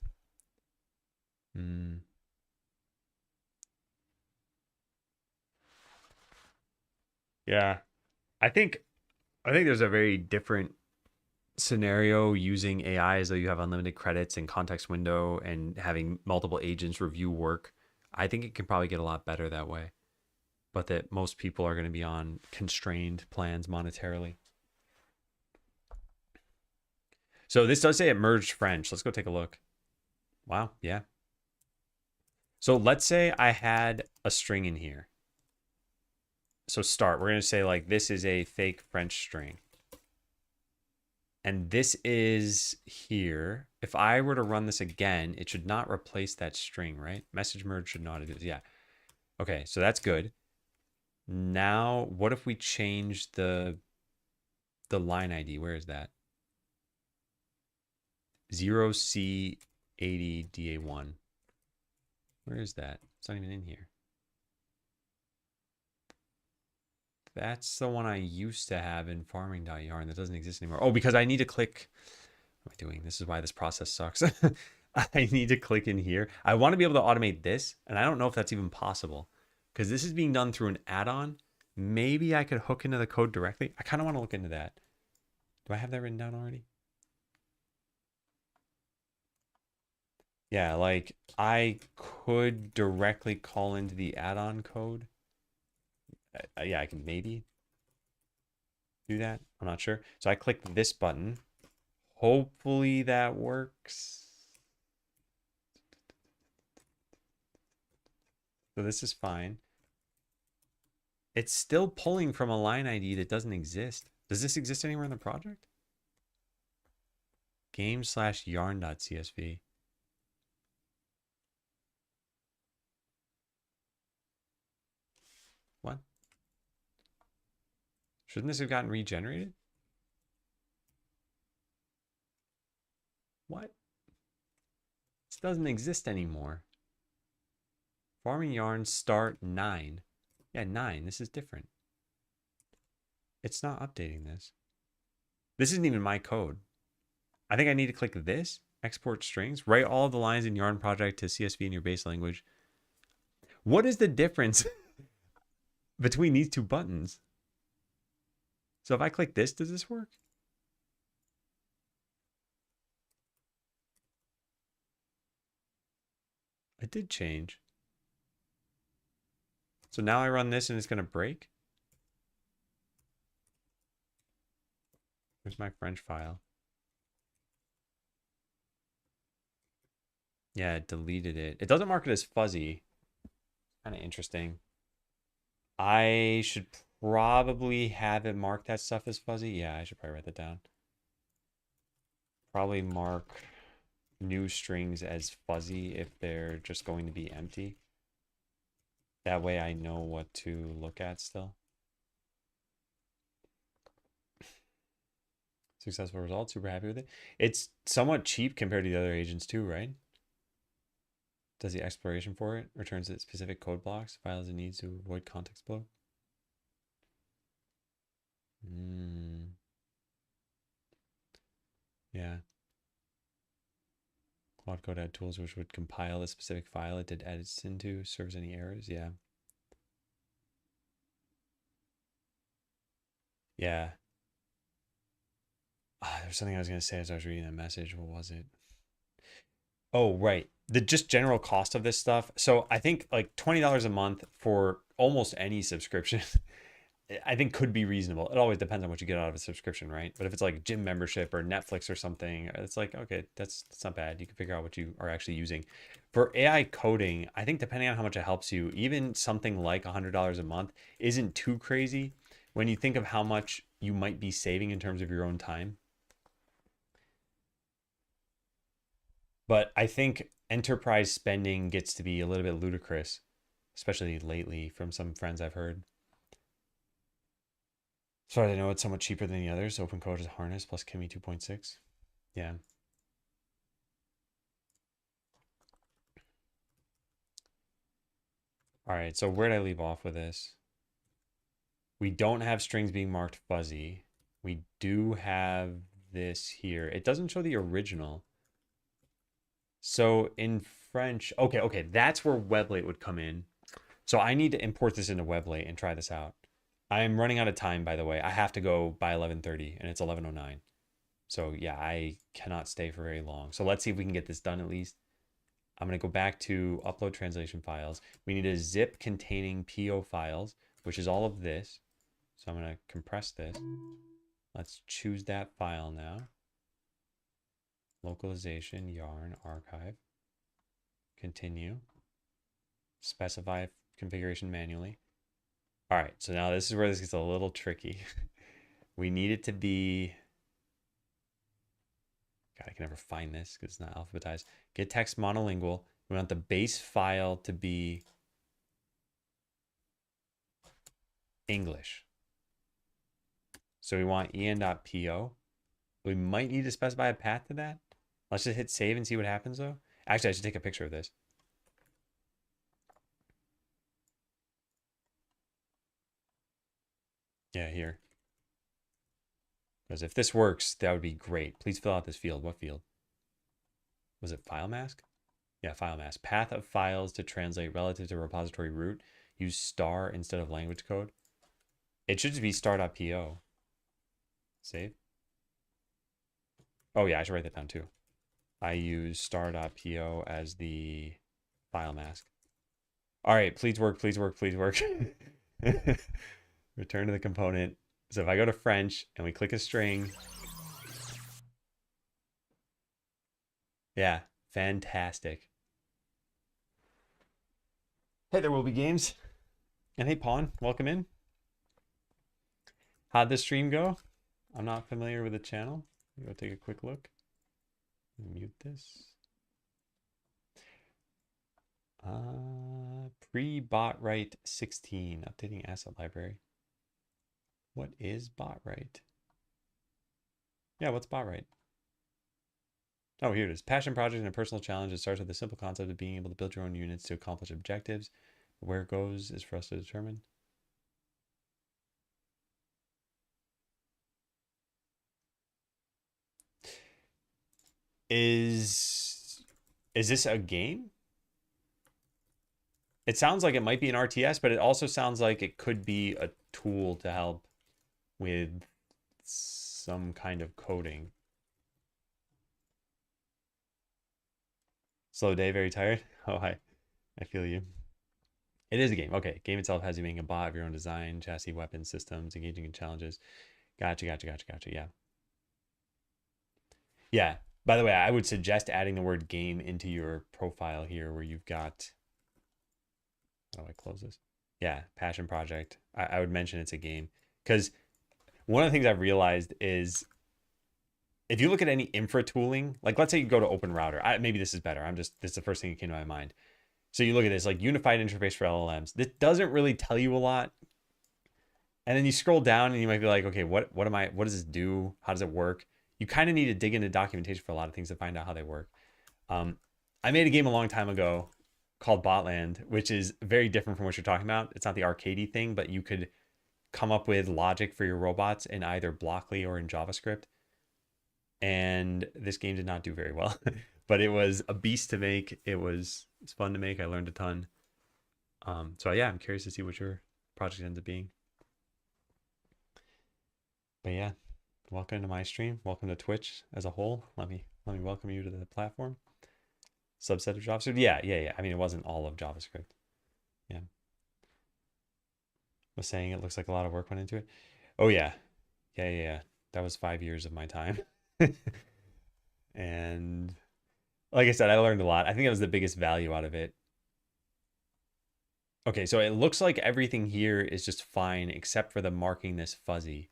Yeah. I think there's a very different scenario using AI as though you have unlimited credits and context window and having multiple agents review work. I think it can probably get a lot better that way. But that most people are going to be on constrained plans monetarily. So this does say it merged French. Let's go take a look. Wow, yeah. So let's say I had a string in here. So start, we're going to say like this is a fake French string. And this is here. If I were to run this again, it should not replace that string, right? Message merge should not do this. Yeah. Okay, so that's good. Now, what if we change the line ID? Where is that? 0C80DA1. Where is that? It's not even in here. That's the one I used to have in farming.yarn that doesn't exist anymore. Oh, because I need to click. What am I doing? This is why this process sucks. I need to click in here. I want to be able to automate this, and I don't know if that's even possible because this is being done through an add-on. Maybe I could hook into the code directly. I kind of want to look into that. Do I have that written down already? Yeah, like I could directly call into the add-on code. Yeah, I can maybe do that. I'm not sure. So I click this button. Hopefully that works. So this is fine. It's still pulling from a line ID that doesn't exist. Does this exist anywhere in the project? Game/yarn.csv. What? Shouldn't this have gotten regenerated? What? This doesn't exist anymore. Farming yarn start 9. Yeah, 9. This is different. It's not updating this. This isn't even my code. I think I need to click this, export strings, write all the lines in yarn project to CSV in your base language. What is the difference between these two buttons? So if I click this, does this work? It did change. So now I run this and it's going to break. Here's my French file. Yeah, it deleted it. It doesn't mark it as fuzzy. Kind of interesting. I should probably have it mark that stuff as fuzzy. Yeah, I should probably write that down. Probably mark new strings as fuzzy if they're just going to be empty. That way I know what to look at still. Successful result. Super happy with it. It's somewhat cheap compared to the other agents too, right? Does the exploration for it. Returns it specific code blocks. Files it needs to avoid context bloat. Yeah. Quad code had tools which would compile a specific file it did edits into. Serves any errors. Yeah. Yeah. There's something I was going to say as I was reading that message. What was it? Oh, right. The just general cost of this stuff. So I think like $20 a month for almost any subscription, I think could be reasonable. It always depends on what you get out of a subscription, right? But if it's like gym membership or Netflix or something, it's like, okay, that's not bad. You can figure out what you are actually using. For AI coding, I think depending on how much it helps you, even something like $100 a month isn't too crazy when you think of how much you might be saving in terms of your own time. But I think enterprise spending gets to be a little bit ludicrous, especially lately from some friends I've heard. So I know it's somewhat cheaper than the others. Open code is harness plus Kimi 2.6. Yeah. All right, so where did I leave off with this? We don't have strings being marked fuzzy. We do have this here. It doesn't show the original. So in French, okay, that's where Weblate would come in. So I need to import this into Weblate and try this out. I am running out of time, by the way. I have to go by 11:30 and it's 11:09. So yeah, I cannot stay for very long. So let's see if we can get this done at least. I'm going to go back to upload translation files. We need a zip containing PO files, which is all of this. So I'm going to compress this. Let's choose that file now. Localization, yarn, archive. Continue. Specify configuration manually. All right, so now this is where this gets a little tricky. We need it to be... God, I can never find this because it's not alphabetized. Gettext monolingual. We want the base file to be English. So we want en.po. We might need to specify a path to that. Let's just hit save and see what happens though. Actually, I should take a picture of this. Yeah, here. Because if this works, that would be great. Please fill out this field. What field? Was it file mask? Yeah, file mask. Path of files to translate relative to repository root. Use star instead of language code. It should just be star.po. Save. Oh yeah, I should write that down too. I use star.po as the file mask. All right, please work, please work, please work. Return to the component. So if I go to French and we click a string. Yeah, fantastic. Hey, there will be games. And hey, Pawn, welcome in. How'd the stream go? I'm not familiar with the channel. Go take a quick look. Mute this. Pre-bot-write 16, updating asset library. What is bot-write? Yeah, what's bot-write? Oh, here it is. Passion project and a personal challenge. It starts with the simple concept of being able to build your own units to accomplish objectives. Where it goes is for us to determine. Is this a game? It sounds like it might be an RTS, but it also sounds like it could be a tool to help with some kind of coding. Slow day, very tired. Oh, hi. I feel you. It is a game. Okay. Game itself has you being a bot of your own design, chassis, weapons, systems, engaging in challenges. Gotcha. Yeah. Yeah. By the way, I would suggest adding the word game into your profile here where you've got... How do I close this? Yeah. Passion project. I would mention it's a game. Because one of the things I've realized is if you look at any infra tooling, like let's say you go to OpenRouter, maybe this is better. This is the first thing that came to my mind. So you look at this, like unified interface for LLMs. This doesn't really tell you a lot. And then you scroll down and you might be like, okay, what does this do? How does it work? you kind of need to dig into documentation for a lot of things to find out how they work. I made a game a long time ago called Botland, which is very different from what you're talking about. It's not the arcadey thing, but you could come up with logic for your robots in either Blockly or in JavaScript. And this game did not do very well, but it was a beast to make. It's fun to make. I learned a ton. So yeah, I'm curious to see what your project ends up being. But yeah, welcome to my stream. Welcome to Twitch as a whole. Let me welcome you to the platform. Subset of JavaScript. Yeah. I mean, it wasn't all of JavaScript. Yeah. Was saying it looks like a lot of work went into it. Oh yeah. Yeah. That was 5 years of my time. And like I said, I learned a lot. I think that was the biggest value out of it. Okay, so it looks like everything here is just fine except for the marking this fuzzy.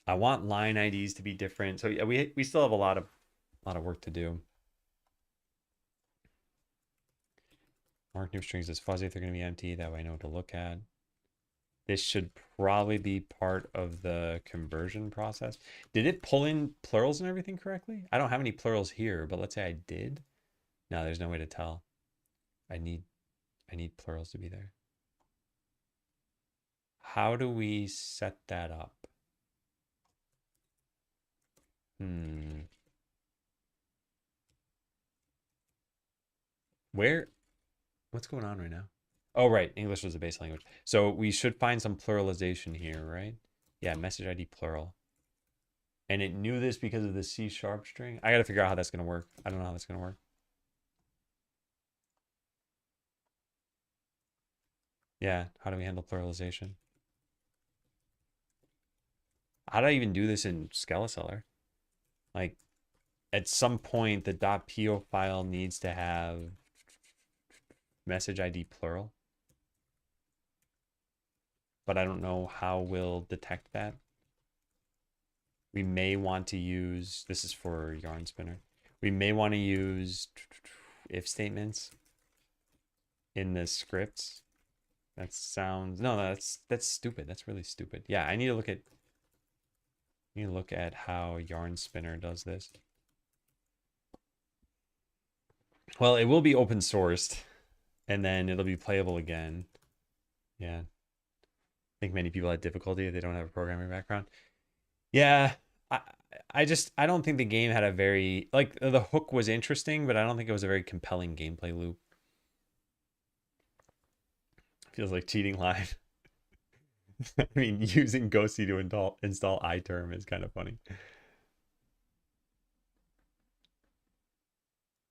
I want line IDs to be different. So yeah, we still have a lot of work to do. Mark new strings as fuzzy if they're going to be empty. That way I know what to look at. This should probably be part of the conversion process. Did it pull in plurals and everything correctly? I don't have any plurals here, but let's say I did. No, there's no way to tell. I need plurals to be there. How do we set that up? What's going on right now? Oh, right. English was the base language. So we should find some pluralization here, right? Yeah, message ID plural. And it knew this because of the C# string. I got to figure out how that's going to work. I don't know how that's going to work. Yeah, how do we handle pluralization? How do I even do this in Skeleseller? Like, at some point, the .po file needs to have message ID plural. But I don't know how we'll detect that. We may want to use, this is for Yarn Spinner. We may want to use if statements in the scripts. That sounds, no, that's stupid. That's really stupid. Yeah, I need to look at how Yarn Spinner does this. Well, it will be open sourced and then it'll be playable again. Yeah. I think many people had difficulty if they don't have a programming background. Yeah. I don't think the game had a very, like, the hook was interesting, but I don't think it was a very compelling gameplay loop. Feels like cheating live. I mean, using Ghosty to install iTerm is kind of funny.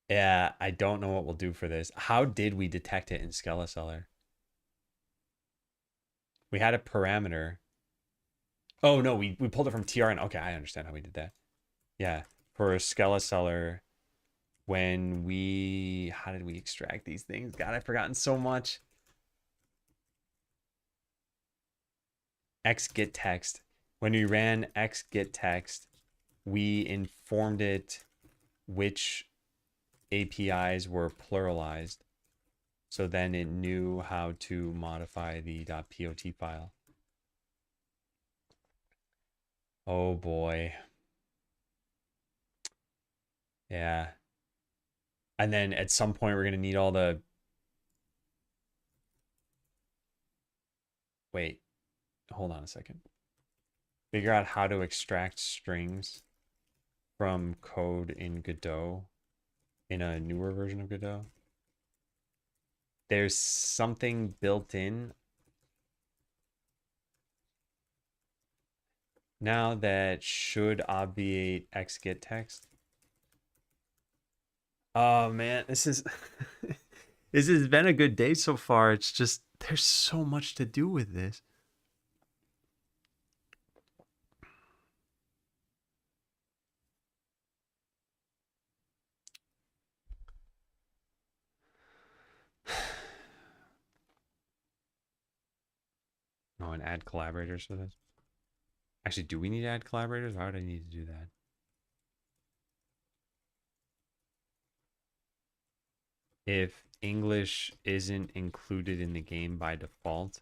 Yeah, I don't know what we'll do for this. How did we detect it in Skeleseller? We had a parameter. Oh, no, we pulled it from TRN. Okay, I understand how we did that. Yeah, for Skeleseller, how did we extract these things? God, I've forgotten so much. Gettext. When we ran gettext, we informed it which APIs were pluralized. So then it knew how to modify the .pot file. Oh boy. Yeah. And then at some point we're going to need all the... Wait, hold on a second. Figure out how to extract strings from code in Godot in a newer version of Godot. There's something built in now that should obviate gettext. Oh man, this has been a good day so far. It's just there's so much to do with this. Oh, and add collaborators for this. Actually, do we need to add collaborators? Why would I need to do that? If English isn't included in the game by default,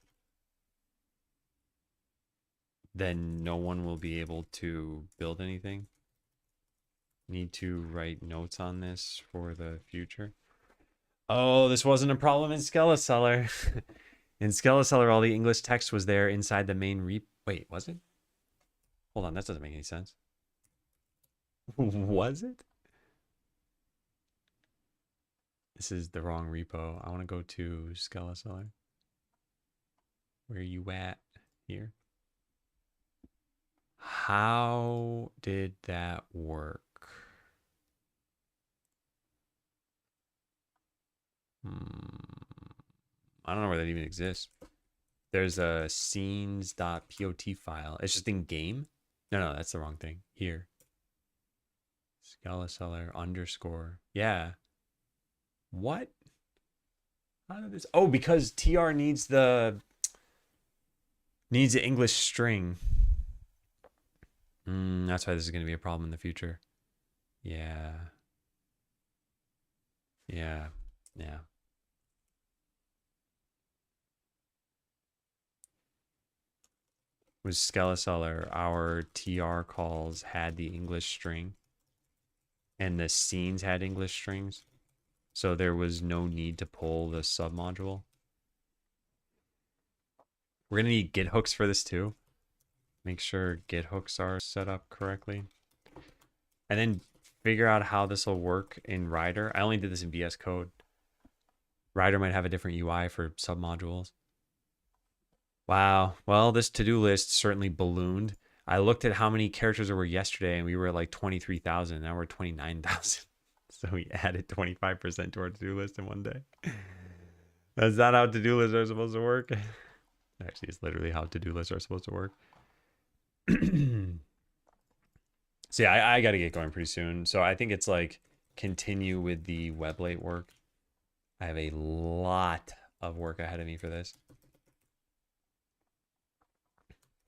then no one will be able to build anything. Need to write notes on this for the future. Oh, this wasn't a problem in Skeleseller. In Skeleseller, all the English text was there inside the main Wait, was it? Hold on, that doesn't make any sense. Was it? This is the wrong repo. I want to go to Skeleseller. Where are you at? Here. How did that work? I don't know where that even exists. There's a scenes.pot file. It's just in game. No, that's the wrong thing. Here. Skeleseller _ Yeah. What? How did this? Oh, because TR needs the English string. That's why this is going to be a problem in the future. Yeah. With Skeleseller, our TR calls had the English string, and the scenes had English strings, so there was no need to pull the submodule. We're gonna need get hooks for this too. Make sure get hooks are set up correctly, and then figure out how this will work in Rider. I only did this in VS Code. Rider might have a different UI for submodules. Wow. Well, this to-do list certainly ballooned. I looked at how many characters there were yesterday, and we were at like 23,000. Now we're 29,000. So we added 25% to our to-do list in one day. That's not how to-do lists are supposed to work. Actually, it's literally how to-do lists are supposed to work. So yeah, I got to get going pretty soon. So I think it's like continue with the Weblate work. I have a lot of work ahead of me for this.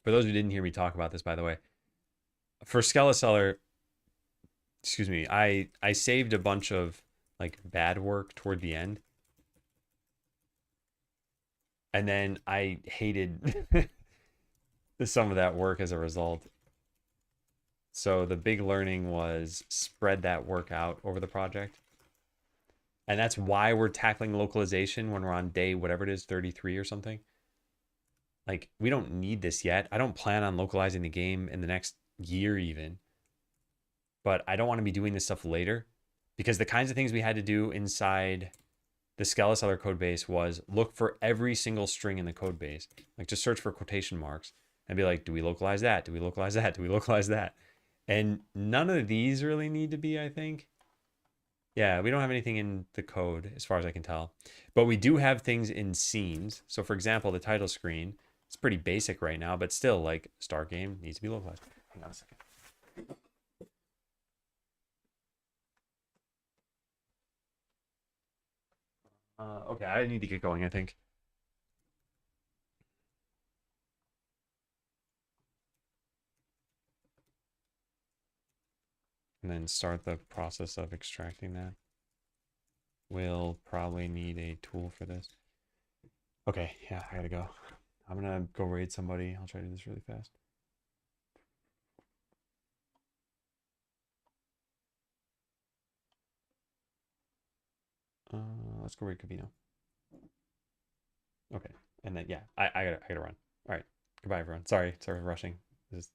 For those who didn't hear me talk about this, by the way, for Skeleseller, excuse me, I saved a bunch of like bad work toward the end. And then I hated some of that work as a result. So the big learning was spread that work out over the project. And that's why we're tackling localization when we're on day, whatever it is, 33 or something. Like, we don't need this yet. I don't plan on localizing the game in the next year even. But I don't want to be doing this stuff later, because the kinds of things we had to do inside the Skeleseller code base was look for every single string in the code base. Like, just search for quotation marks and be like, do we localize that? Do we localize that? Do we localize that? And none of these really need to be, I think. Yeah, we don't have anything in the code as far as I can tell. But we do have things in scenes. So for example, the title screen, it's pretty basic right now, but still, like, start game needs to be localized. Hang on a second. Okay, I need to get going, I think. And then start the process of extracting that. We'll probably need a tool for this. Okay, yeah, I gotta go. I'm gonna go raid somebody. I'll try to do this really fast. Let's go raid Cavino. Okay, and then yeah, I gotta run. All right, goodbye everyone. Sorry for rushing. This is